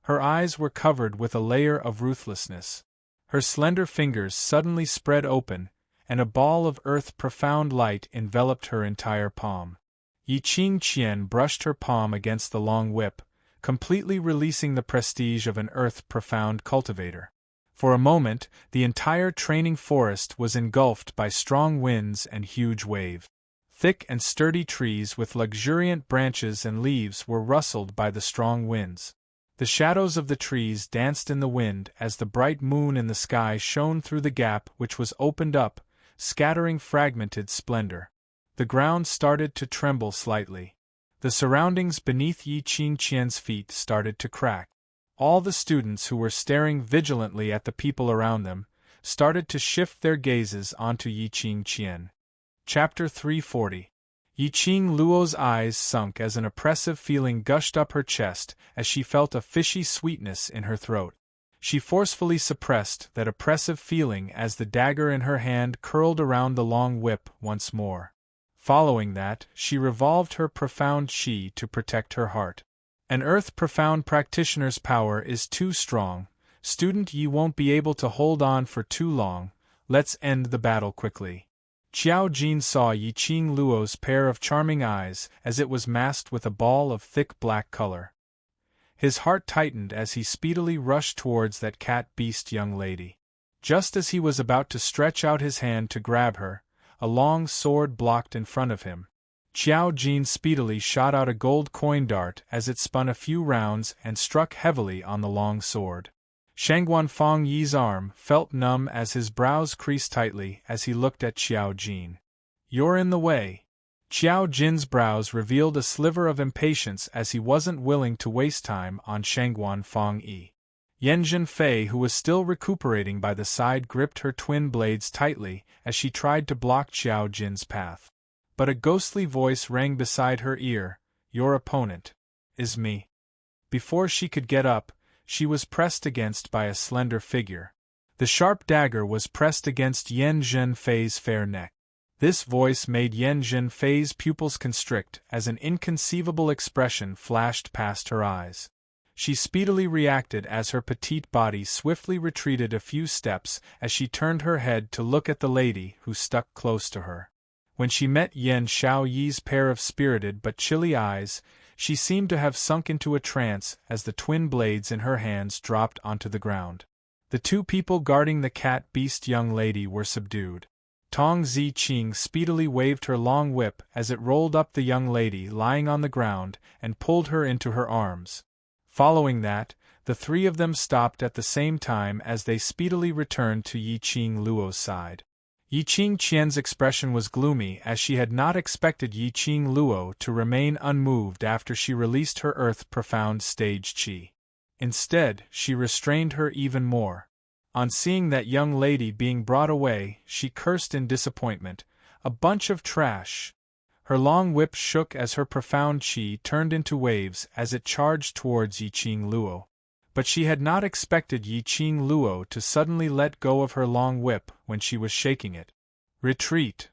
Her eyes were covered with a layer of ruthlessness. Her slender fingers suddenly spread open, and a ball of earth-profound light enveloped her entire palm. Yi Qingqian brushed her palm against the long whip, completely releasing the prestige of an earth-profound cultivator. For a moment, the entire training forest was engulfed by strong winds and huge waves. Thick and sturdy trees with luxuriant branches and leaves were rustled by the strong winds. The shadows of the trees danced in the wind as the bright moon in the sky shone through the gap which was opened up, scattering fragmented splendor. The ground started to tremble slightly. The surroundings beneath Yi Qingqian's feet started to crack. All the students who were staring vigilantly at the people around them started to shift their gazes onto Yi Qingqian. Chapter 340. Yi Qingluo's eyes sunk as an oppressive feeling gushed up her chest as she felt a fishy sweetness in her throat. She forcefully suppressed that oppressive feeling as the dagger in her hand curled around the long whip once more. Following that, she revolved her profound qi to protect her heart. An earth-profound practitioner's power is too strong. Student Yi won't be able to hold on for too long. Let's end the battle quickly. Qiao Jin saw Yi Qingluo's pair of charming eyes as it was masked with a ball of thick black color. His heart tightened as he speedily rushed towards that cat-beast young lady. Just as he was about to stretch out his hand to grab her, a long sword blocked in front of him. Qiao Jin speedily shot out a gold coin dart as it spun a few rounds and struck heavily on the long sword. Shangguan Feng Yi's arm felt numb as his brows creased tightly as he looked at Qiao Jin. You're in the way. Qiao Jin's brows revealed a sliver of impatience as he wasn't willing to waste time on Shangguan Feng Yi. Yan Zhenfei, who was still recuperating by the side, gripped her twin blades tightly as she tried to block Qiao Jin's path. But a ghostly voice rang beside her ear, "Your opponent is me." Before she could get up, she was pressed against by a slender figure. The sharp dagger was pressed against Yan Zhenfei's fair neck. This voice made Yan Zhenfei's pupils constrict as an inconceivable expression flashed past her eyes. She speedily reacted as her petite body swiftly retreated a few steps as she turned her head to look at the lady who stuck close to her. When she met Yan Xiaoyi's pair of spirited but chilly eyes, she seemed to have sunk into a trance as the twin blades in her hands dropped onto the ground. The two people guarding the cat-beast young lady were subdued. Tong Ziqing speedily waved her long whip as it rolled up the young lady lying on the ground and pulled her into her arms. Following that, the three of them stopped at the same time as they speedily returned to Yi Qingluo's side. Yi Qingqian's expression was gloomy as she had not expected Yi Qingluo to remain unmoved after she released her earth-profound stage qi. Instead, she restrained her even more. On seeing that young lady being brought away, she cursed in disappointment. A bunch of trash. Her long whip shook as her profound qi turned into waves as it charged towards Yi Qingluo. But she had not expected Yi Qingluo to suddenly let go of her long whip when she was shaking it. Retreat!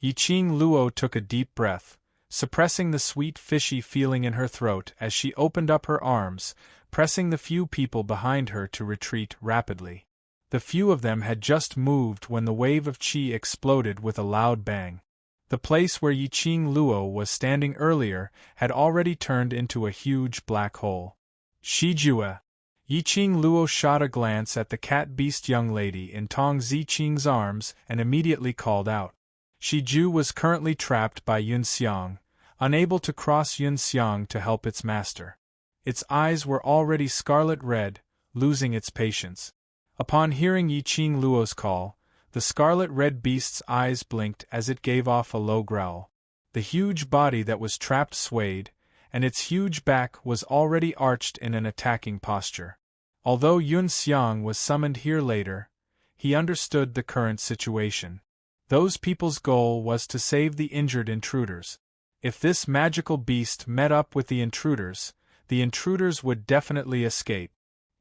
Yi Qingluo took a deep breath, suppressing the sweet fishy feeling in her throat as she opened up her arms, pressing the few people behind her to retreat rapidly. The few of them had just moved when the wave of qi exploded with a loud bang. The place where Yi Qingluo was standing earlier had already turned into a huge black hole. Shijue! Yi Qingluo shot a glance at the cat-beast young lady in Tong Ziqing's arms and immediately called out. Shiju was currently trapped by Yunxiang, unable to cross Yunxiang to help its master. Its eyes were already scarlet red, losing its patience. Upon hearing Yi Qingluo's call, The scarlet-red beast's eyes blinked as it gave off a low growl. The huge body that was trapped swayed, and its huge back was already arched in an attacking posture. Although Yun Xiang was summoned here later, he understood the current situation. Those people's goal was to save the injured intruders. If this magical beast met up with the intruders would definitely escape.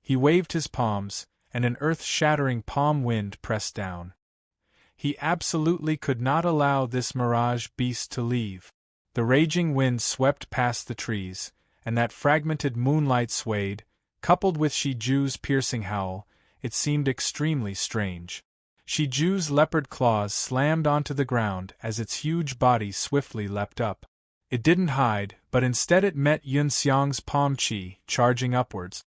He waved his palms, and an earth-shattering palm wind pressed down. He absolutely could not allow this mirage beast to leave. The raging wind swept past the trees, and that fragmented moonlight swayed, coupled with Shiju's piercing howl. It seemed extremely strange. Shiju's leopard claws slammed onto the ground as its huge body swiftly leapt up. It didn't hide, but instead it met Yun Xiang's palm chi, charging upwards.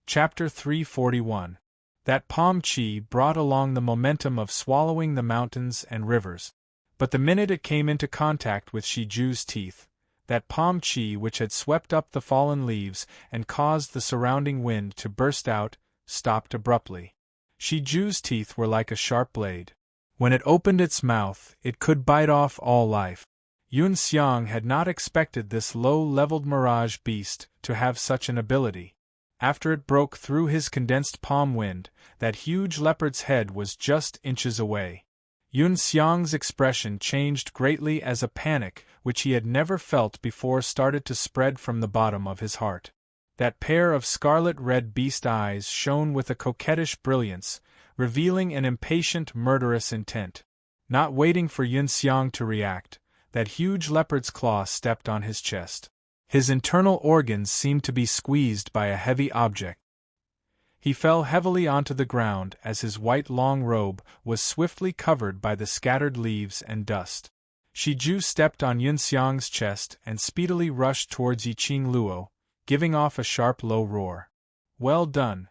Chapter 341. That palm chi brought along the momentum of swallowing the mountains and rivers. But the minute it came into contact with Shiju's teeth, that palm chi which had swept up the fallen leaves and caused the surrounding wind to burst out, stopped abruptly. Shiju's teeth were like a sharp blade. When it opened its mouth, it could bite off all life. Yun Xiang had not expected this low-leveled mirage beast to have such an ability. After it broke through his condensed palm wind, that huge leopard's head was just inches away. Yun Xiang's expression changed greatly as a panic which he had never felt before started to spread from the bottom of his heart. That pair of scarlet-red beast eyes shone with a coquettish brilliance, revealing an impatient, murderous intent. Not waiting for Yun Xiang to react, that huge leopard's claw stepped on his chest. His internal organs seemed to be squeezed by a heavy object. He fell heavily onto the ground as his white long robe was swiftly covered by the scattered leaves and dust. Shiju stepped on Yun Xiang's chest and speedily rushed towards Yiqing Luo, giving off a sharp low roar. Well done!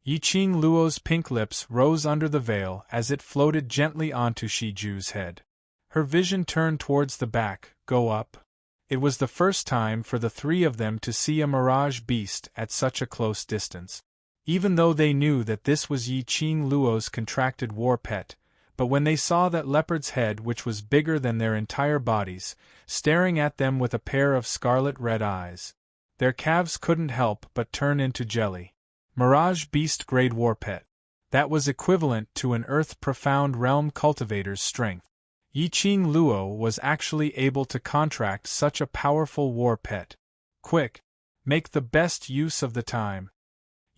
Yiqing Luo's pink lips rose under the veil as it floated gently onto Shiju's head. Her vision turned towards the back, go up. It was the first time for the three of them to see a mirage beast at such a close distance. Even though they knew that this was Yiqing Luo's contracted war pet, but when they saw that leopard's head which was bigger than their entire bodies, staring at them with a pair of scarlet-red eyes, their calves couldn't help but turn into jelly. Mirage beast grade war pet. That was equivalent to an earth-profound realm cultivator's strength. Yiqing Luo was actually able to contract such a powerful war pet. Quick! Make the best use of the time.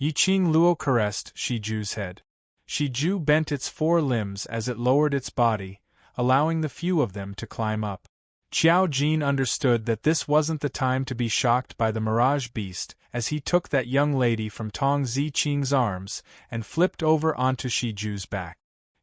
Yiqing Luo caressed Shiju's head. Shiju bent its four limbs as it lowered its body, allowing the few of them to climb up. Qiao Jin understood that this wasn't the time to be shocked by the mirage beast as he took that young lady from Tong Ziqing's arms and flipped over onto Shiju's back.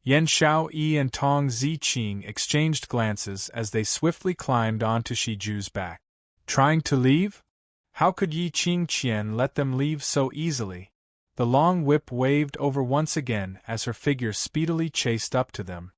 Yan Xiaoyi and Tong Ziqing exchanged glances as they swiftly climbed onto Shiju's back. Trying to leave? How could Yiqing Qian let them leave so easily? The long whip waved over once again as her figure speedily chased up to them.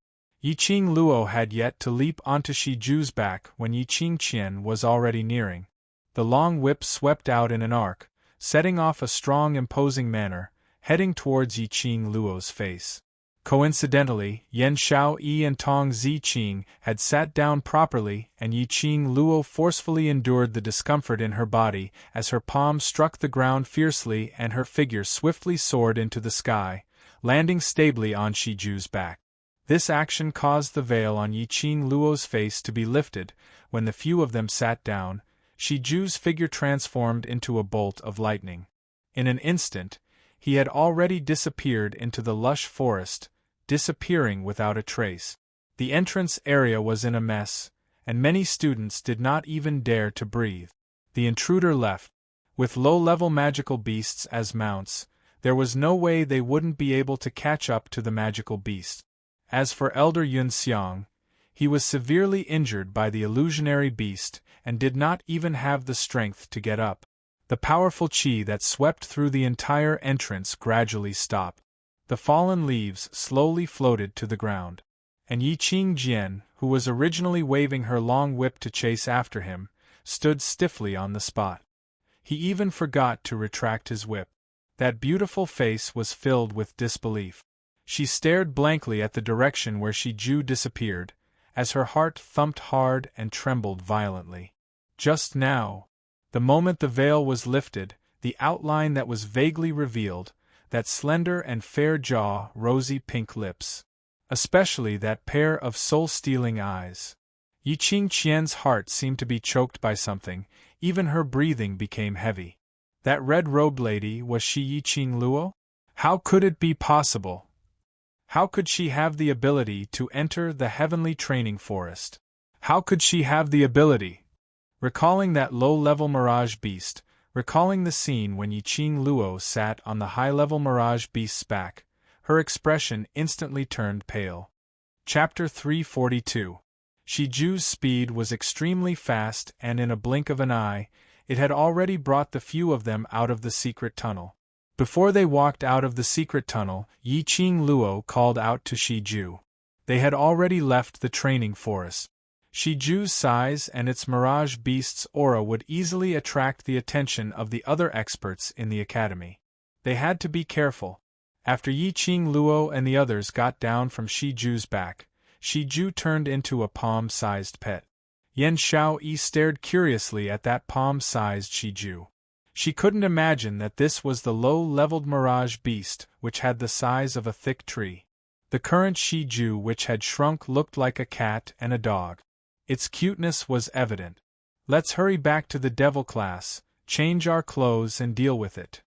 Yiqing Luo had yet to leap onto Shiju's back when Yiqing Qian was already nearing. The long whip swept out in an arc, setting off a strong imposing manner, heading towards Yiqing Luo's face. Coincidentally, Yan Xiaoyi and Tong Ziqing had sat down properly and Yiqing Luo forcefully endured the discomfort in her body as her palm struck the ground fiercely and her figure swiftly soared into the sky, landing stably on Shiju's back. This action caused the veil on Yiqing Luo's face to be lifted. When the few of them sat down, Shiju's figure transformed into a bolt of lightning. In an instant, he had already disappeared into the lush forest, disappearing without a trace. The entrance area was in a mess, and many students did not even dare to breathe. The intruder left. With low-level magical beasts as mounts, there was no way they wouldn't be able to catch up to the magical beast. As for Elder Yun Xiang, he was severely injured by the illusionary beast and did not even have the strength to get up. The powerful qi that swept through the entire entrance gradually stopped. The fallen leaves slowly floated to the ground. And Yiqing Jian, who was originally waving her long whip to chase after him, stood stiffly on the spot. He even forgot to retract his whip. That beautiful face was filled with disbelief. She stared blankly at the direction where Shi Ju disappeared, as her heart thumped hard and trembled violently. Just now, the moment the veil was lifted, the outline that was vaguely revealed, that slender and fair jaw, rosy pink lips. Especially that pair of soul-stealing eyes. Yi Qingqian's heart seemed to be choked by something, even her breathing became heavy. That red-robed lady, was she Yi Qing Luo? How could it be possible? How could she have the ability to enter the heavenly training forest? How could she have the ability? Recalling that low-level mirage beast, recalling the scene when Yi Qing Luo sat on the high-level mirage beast's back, her expression instantly turned pale. Chapter 342. Shi Ju's speed was extremely fast, and in a blink of an eye, it had already brought the few of them out of the secret tunnel. Before they walked out of the secret tunnel, Yi Qing Luo called out to Shi Ju. They had already left the training forest. Shi Ju's size and its mirage beast's aura would easily attract the attention of the other experts in the academy. They had to be careful. After Yi Qing Luo and the others got down from Shi Ju's back, Shi Ju turned into a palm-sized pet. Yan Xiaoyi stared curiously at that palm-sized Shi Ju. She couldn't imagine that this was the low-leveled mirage beast which had the size of a thick tree. The current Shi Ju which had shrunk looked like a cat and a dog. Its cuteness was evident. Let's hurry back to the devil class, change our clothes and deal with it.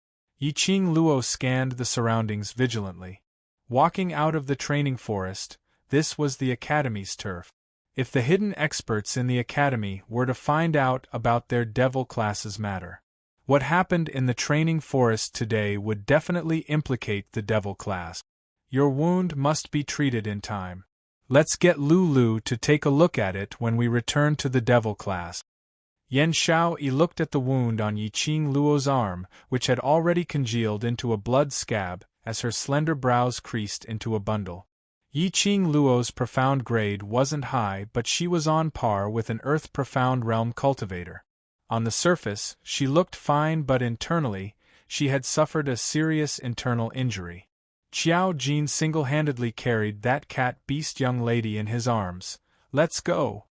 Yi Qing Luo scanned the surroundings vigilantly. Walking out of the training forest, this was the academy's turf. If the hidden experts in the academy were to find out about their devil class's matter, what happened in the training forest today would definitely implicate the devil class. Your wound must be treated in time. Let's get Lulu to take a look at it when we return to the devil class. Yan Xiaoyi looked at the wound on Yi Qing Luo's arm, which had already congealed into a blood scab, as her slender brows creased into a bundle. Yi Qing Luo's profound grade wasn't high, but she was on par with an Earth Profound Realm cultivator. On the surface, she looked fine, but internally, she had suffered a serious internal injury. Qiao Jin single-handedly carried that cat-beast young lady in his arms. Let's go.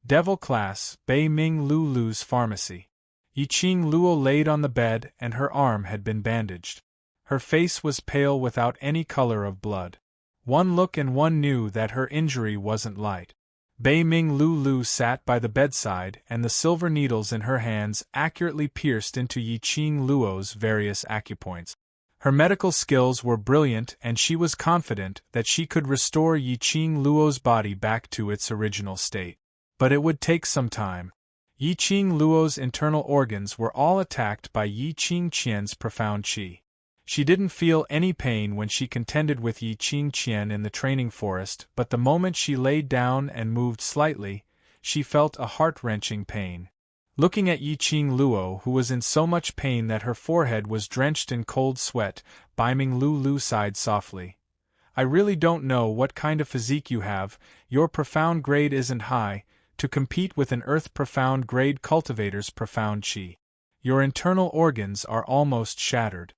Devil class, Bei Ming Lulu's pharmacy. Yi Qing Luo laid on the bed and her arm had been bandaged. Her face was pale without any color of blood. One look and one knew that her injury wasn't light. Bei Ming Lulu sat by the bedside and the silver needles in her hands accurately pierced into Yi Qing Luo's various acupoints. Her medical skills were brilliant and she was confident that she could restore Yi Qing Luo's body back to its original state. But it would take some time. Yi Qing Luo's internal organs were all attacked by Yi Qingqian's profound qi. She didn't feel any pain when she contended with Yi Qingqian in the training forest, but the moment she laid down and moved slightly, she felt a heart-wrenching pain. Looking at Yi Qing Luo, who was in so much pain that her forehead was drenched in cold sweat, Bai Ming Lulu sighed softly. I really don't know what kind of physique you have, your profound grade isn't high, to compete with an Earth Profound grade cultivator's profound qi. Your internal organs are almost shattered.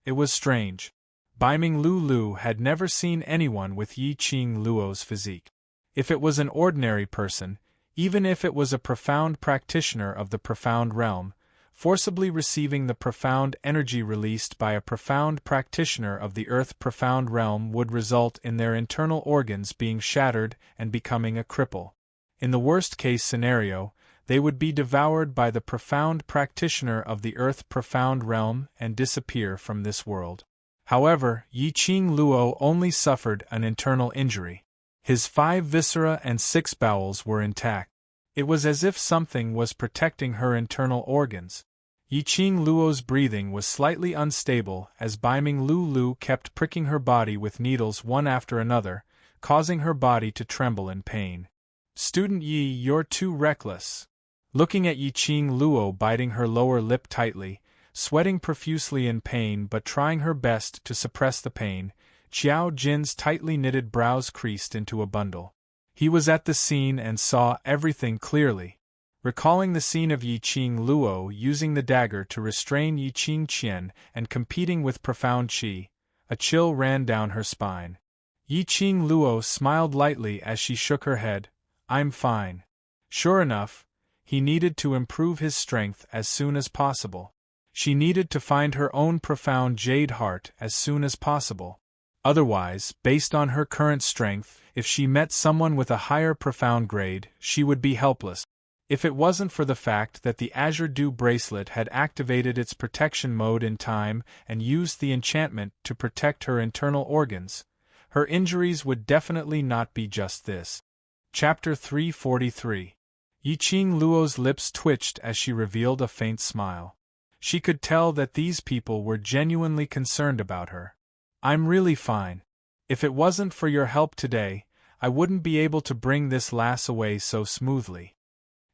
It was strange. Bai Ming Lulu had never seen anyone with Yi Qing Luo's physique. If it was an ordinary person, even if it was a profound practitioner of the profound realm, forcibly receiving the profound energy released by a profound practitioner of the Earth Profound Realm would result in their internal organs being shattered and becoming a cripple. In the worst-case scenario, they would be devoured by the profound practitioner of the Earth Profound Realm and disappear from this world. However, Yi Qing Luo only suffered an internal injury. His 5 viscera and 6 bowels were intact. It was as if something was protecting her internal organs. Yi Qing Luo's breathing was slightly unstable as Bai Ming Lulu kept pricking her body with needles one after another, causing her body to tremble in pain. Student Yi, you're too reckless. Looking at Yi Qing Luo biting her lower lip tightly, sweating profusely in pain but trying her best to suppress the pain, Qiao Jin's tightly knitted brows creased into a bundle. He was at the scene and saw everything clearly. Recalling the scene of Yi Qing Luo using the dagger to restrain Yi Qingqian and competing with profound qi, A chill ran down her spine. Yi-Ching Luo smiled lightly as she shook her head. I'm fine. Sure enough, he needed to improve his strength as soon as possible. She needed to find her own profound jade heart as soon as possible. Otherwise, based on her current strength, if she met someone with a higher profound grade, she would be helpless. If it wasn't for the fact that the Azure Dew bracelet had activated its protection mode in time and used the enchantment to protect her internal organs, her injuries would definitely not be just this. Chapter 343. Yi-Ching Luo's lips twitched as she revealed a faint smile. She could tell that these people were genuinely concerned about her. I'm really fine. If it wasn't for your help today, I wouldn't be able to bring this lass away so smoothly.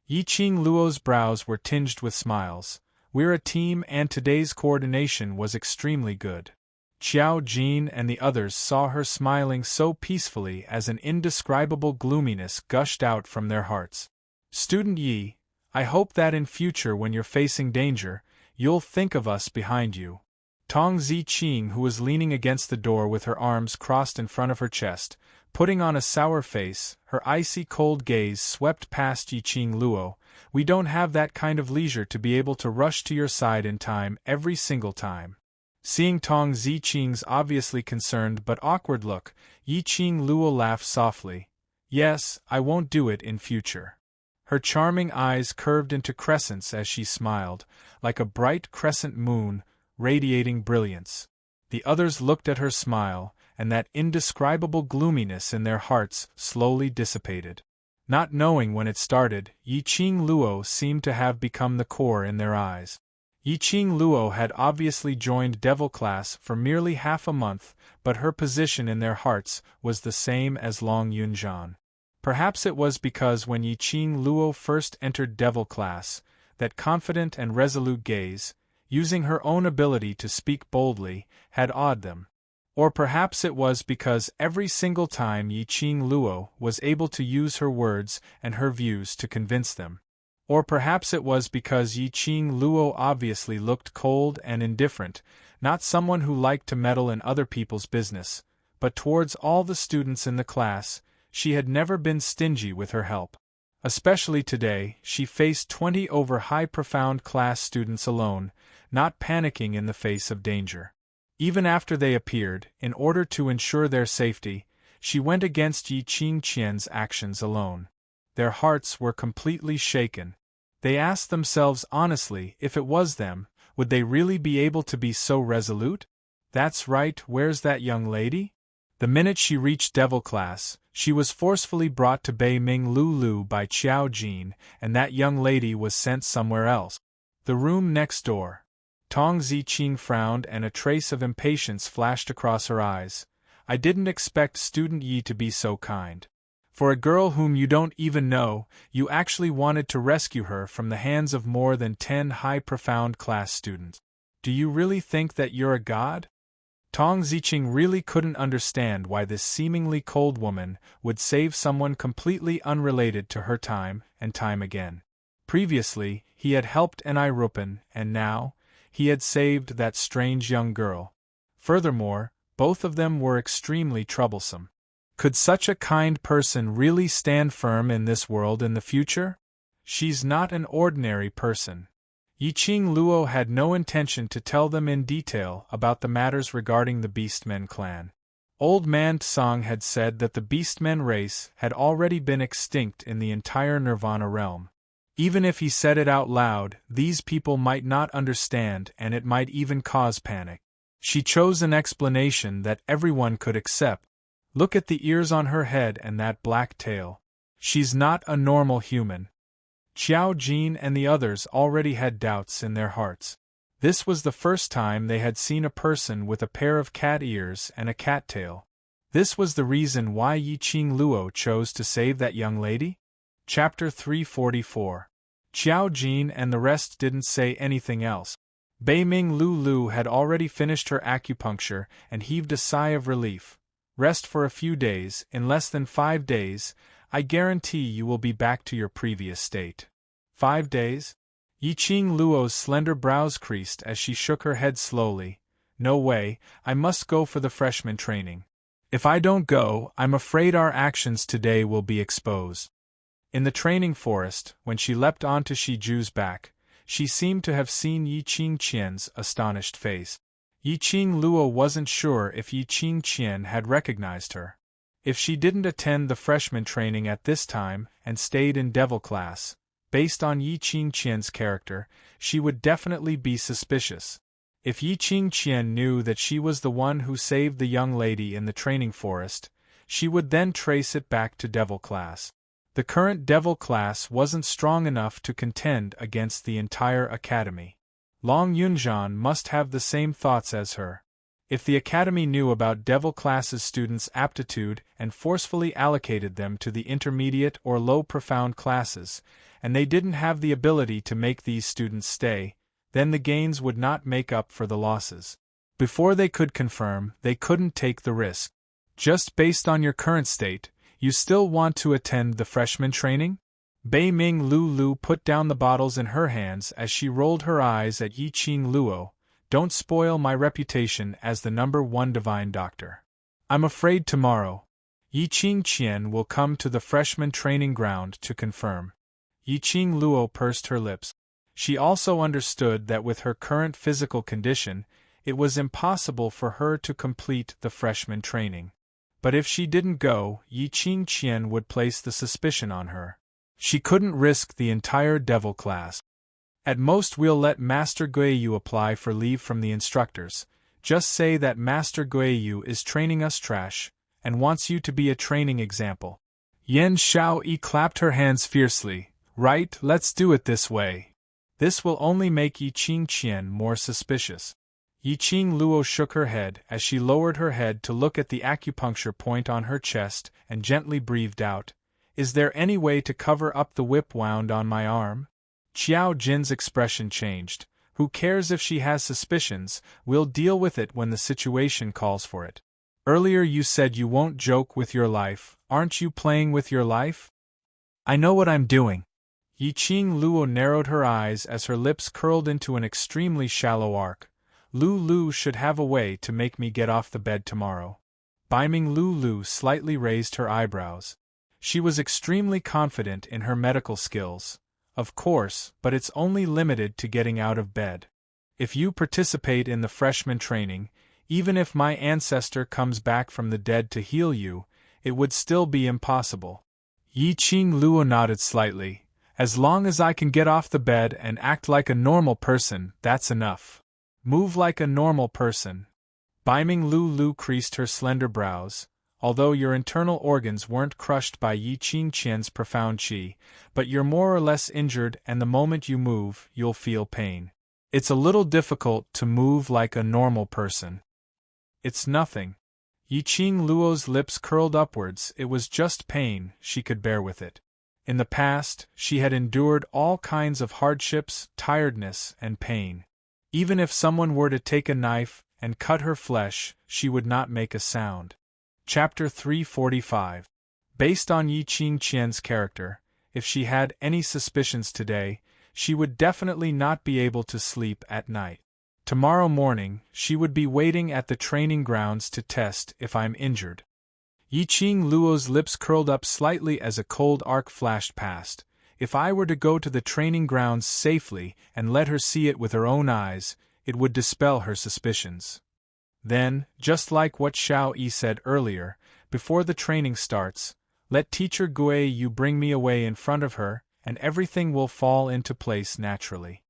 Yi-Ching Luo's brows were tinged with smiles. We're a team and today's coordination was extremely good. Qiao Jin and the others saw her smiling so peacefully as an indescribable gloominess gushed out from their hearts. Student Yi, I hope that in future when you're facing danger, you'll think of us behind you. Tong Zi-Ching, who was leaning against the door with her arms crossed in front of her chest, putting on a sour face, her icy cold gaze swept past Yi-Ching Luo. We don't have that kind of leisure to be able to rush to your side in time every single time. Seeing Tong Zi-Ching's obviously concerned but awkward look, Yi-Ching Luo laughed softly. Yes, I won't do it in future. Her charming eyes curved into crescents as she smiled, like a bright crescent moon, radiating brilliance. The others looked at her smile, and that indescribable gloominess in their hearts slowly dissipated. Not knowing when it started, Yi-Ching Luo seemed to have become the core in their eyes. Yi-Ching Luo had obviously joined Devil Class for merely half a month, but her position in their hearts was the same as Long Yunjian. Perhaps it was because when Yi-Ching Luo first entered Devil Class, that confident and resolute gaze, using her own ability to speak boldly, had awed them. Or perhaps it was because every single time Yi-Ching Luo was able to use her words and her views to convince them. Or perhaps it was because Yi-Ching Luo obviously looked cold and indifferent, not someone who liked to meddle in other people's business, but towards all the students in the class, she had never been stingy with her help. Especially today, she faced 20 over high profound class students alone, not panicking in the face of danger. Even after they appeared, in order to ensure their safety, she went against Yi-Ching Qian's actions alone. Their hearts were completely shaken. They asked themselves honestly, if it was them, would they really be able to be so resolute? That's right, where's that young lady? The minute she reached Devil Class, she was forcefully brought to Bei Ming Lu by Qiao Jin, and that young lady was sent somewhere else. The room next door. Tong Zi-Ching frowned and a trace of impatience flashed across her eyes. I didn't expect Student Yi to be so kind. For a girl whom you don't even know, you actually wanted to rescue her from the hands of more than 10 high profound class students. Do you really think that you're a god? Tong Zi-Ching really couldn't understand why this seemingly cold woman would save someone completely unrelated to her time and time again. Previously, he had helped Enai Rupen, and now, he had saved that strange young girl. Furthermore, both of them were extremely troublesome. Could such a kind person really stand firm in this world in the future? She's not an ordinary person. Yi-Ching Luo had no intention to tell them in detail about the matters regarding the Beastmen clan. Old Man Tsang had said that the Beastmen race had already been extinct in the entire Nirvana realm. Even if he said it out loud, these people might not understand and it might even cause panic. She chose an explanation that everyone could accept. Look at the ears on her head and that black tail. She's not a normal human. Qiao Jin and the others already had doubts in their hearts. This was the first time they had seen a person with a pair of cat ears and a cat tail. This was the reason why Yi-Ching Luo chose to save that young lady? Chapter 344. Qiao Jin and the rest didn't say anything else. Bei Ming Lu had already finished her acupuncture and heaved a sigh of relief. Rest for a few days, in less than 5 days, I guarantee you will be back to your previous state. 5 days? Yi-Ching Luo's slender brows creased as she shook her head slowly. No way, I must go for the freshman training. If I don't go, I'm afraid our actions today will be exposed. In the training forest, when she leapt onto Shiju's back, she seemed to have seen Yi Qingqian's astonished face. Yi Qing Luo wasn't sure if Yi Qingqian had recognized her. If she didn't attend the freshman training at this time and stayed in devil class, based on Yi Qingqian's character, she would definitely be suspicious. If Yi Qingqian knew that she was the one who saved the young lady in the training forest, she would then trace it back to devil class. The current devil class wasn't strong enough to contend against the entire academy. Long Yunzhan must have the same thoughts as her. If the academy knew about devil class's students' aptitude and forcefully allocated them to the intermediate or low profound classes, and they didn't have the ability to make these students stay, then the gains would not make up for the losses. Before they could confirm, they couldn't take the risk. Just based on your current state, you still want to attend the freshman training? Bei Ming Lu put down the bottles in her hands as she rolled her eyes at Yi Qing Luo. Don't spoil my reputation as the #1 divine doctor. I'm afraid tomorrow, Yi Qingqian will come to the freshman training ground to confirm. Yi Qing Luo pursed her lips. She also understood that with her current physical condition, it was impossible for her to complete the freshman training. But if she didn't go, Yi Qingqian would place the suspicion on her. She couldn't risk the entire devil class. At most we'll let Master Guiyu apply for leave from the instructors. Just say that Master Guiyu is training us trash, and wants you to be a training example. Yen Xiaoyi clapped her hands fiercely. Right, let's do it this way. This will only make Yi Qingqian more suspicious. Yi Qing Luo shook her head as she lowered her head to look at the acupuncture point on her chest and gently breathed out. Is there any way to cover up the whip wound on my arm? Qiao Jin's expression changed. Who cares if she has suspicions, we'll deal with it when the situation calls for it. Earlier you said you won't joke with your life, aren't you playing with your life? I know what I'm doing. Yi Qing Luo narrowed her eyes as her lips curled into an extremely shallow arc. Lu should have a way to make me get off the bed tomorrow. Beiming Lu slightly raised her eyebrows. She was extremely confident in her medical skills. Of course, but it's only limited to getting out of bed. If you participate in the freshman training, even if my ancestor comes back from the dead to heal you, it would still be impossible. Yi Qing Luo nodded slightly. As long as I can get off the bed and act like a normal person, that's enough. Move like a normal person. Beiming Lu creased her slender brows. Although your internal organs weren't crushed by Yi Qingqian's profound qi, but you're more or less injured and the moment you move, you'll feel pain. It's a little difficult to move like a normal person. It's nothing. Yi Qing Luo's lips curled upwards. It was just pain, she could bear with it. In the past, she had endured all kinds of hardships, tiredness, and pain. Even if someone were to take a knife and cut her flesh, she would not make a sound. Chapter 345. Based on Yi Qingqian's character, if she had any suspicions today, she would definitely not be able to sleep at night. Tomorrow morning, she would be waiting at the training grounds to test if I'm injured. Yi Qing Luo's lips curled up slightly as a cold arc flashed past. If I were to go to the training grounds safely and let her see it with her own eyes, it would dispel her suspicions. Then, just like what Xiao Yi said earlier, before the training starts, let Teacher Guiyu bring me away in front of her, and everything will fall into place naturally.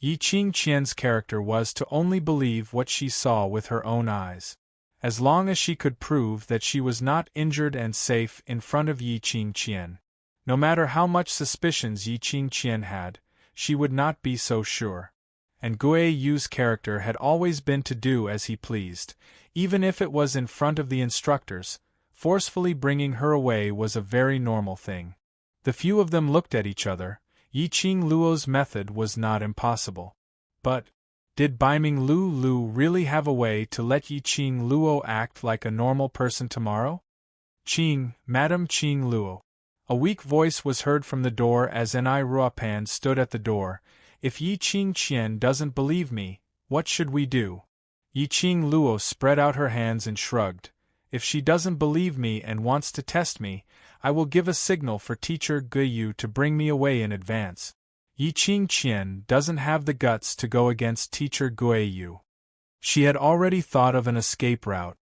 Yi Qingqian's character was to only believe what she saw with her own eyes. As long as she could prove that she was not injured and safe in front of Yi Qingqian, no matter how much suspicions Yi Qingqian had, she would not be so sure. And Guiyu's character had always been to do as he pleased, even if it was in front of the instructors. Forcefully bringing her away was a very normal thing. The few of them looked at each other. Yi Qing Luo's method was not impossible. But, did Beiming Lu really have a way to let Yi Qing Luo act like a normal person tomorrow? Madam Qing Luo. A weak voice was heard from the door as Ni Ruopan stood at the door. If Yi Qingqian doesn't believe me, what should we do? Yiqing Luo spread out her hands and shrugged. If she doesn't believe me and wants to test me, I will give a signal for Teacher Guiyu to bring me away in advance. Yiqing Qian doesn't have the guts to go against Teacher Guiyu. She had already thought of an escape route.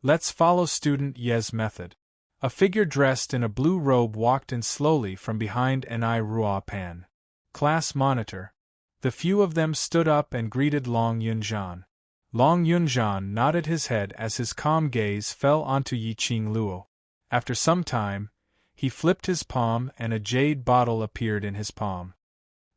Let's follow Student Ye's method. A figure dressed in a blue robe walked in slowly from behind Ni Rua Pan. Class monitor. The few of them stood up and greeted Long Yunzhan. Long Yunzhan nodded his head as his calm gaze fell onto Yiqing Luo. After some time, he flipped his palm and a jade bottle appeared in his palm.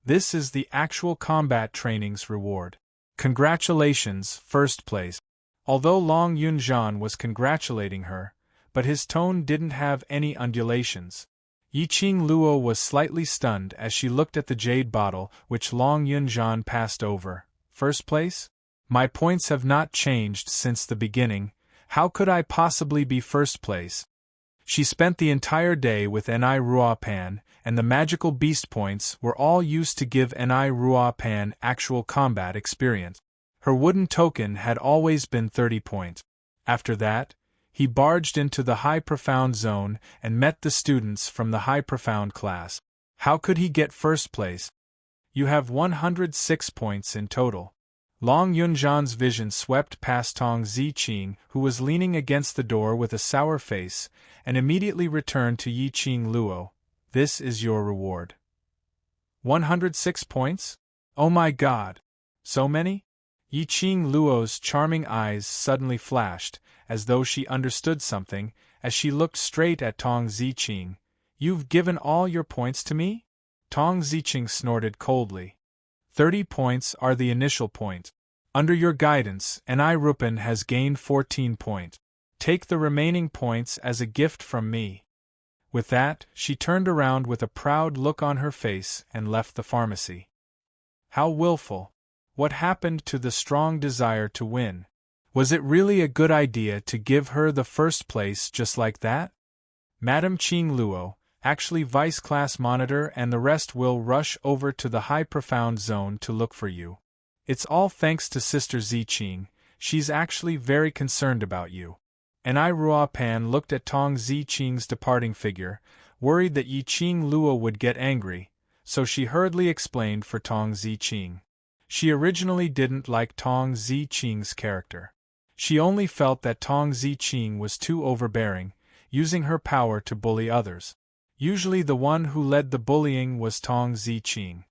This is the actual combat training's reward. Congratulations, first place. Although Long Yunzhan was congratulating her, but his tone didn't have any undulations. Yiqing Luo was slightly stunned as she looked at the jade bottle which Long Yunzhan passed over. First place? My points have not changed since the beginning. How could I possibly be first place? She spent the entire day with Ni Rua Pan, and the magical beast points were all used to give Ni Rua Pan actual combat experience. Her wooden token had always been 30 points. After that, he barged into the High Profound Zone and met the students from the High Profound class. How could he get first place? You have 106 points in total. Long Yunzhan's vision swept past Tong Ziqing, who was leaning against the door with a sour face, and immediately returned to Yiqing Luo. This is your reward. 106 points? Oh my god! So many? Yiqing Luo's charming eyes suddenly flashed, as though she understood something, as she looked straight at Tong Ziqing. You've given all your points to me? Tong Ziqing snorted coldly. 30 points are the initial point. Under your guidance, Ni Rupan has gained 14 points. Take the remaining points as a gift from me. With that, she turned around with a proud look on her face and left the pharmacy. How willful! What happened to the strong desire to win? Was it really a good idea to give her the first place just like that? Madam Qing Luo, actually Vice Class Monitor, and the rest will rush over to the High Profound Zone to look for you. It's all thanks to Sister Ziqing. She's actually very concerned about you. Ni Rua Pan looked at Tong Ziqing's departing figure, worried that Yiqing Luo would get angry, so she hurriedly explained for Tong Ziqing. She originally didn't like Tong Ziqing's character. She only felt that Tong Ziqing was too overbearing, using her power to bully others. Usually the one who led the bullying was Tong Ziqing.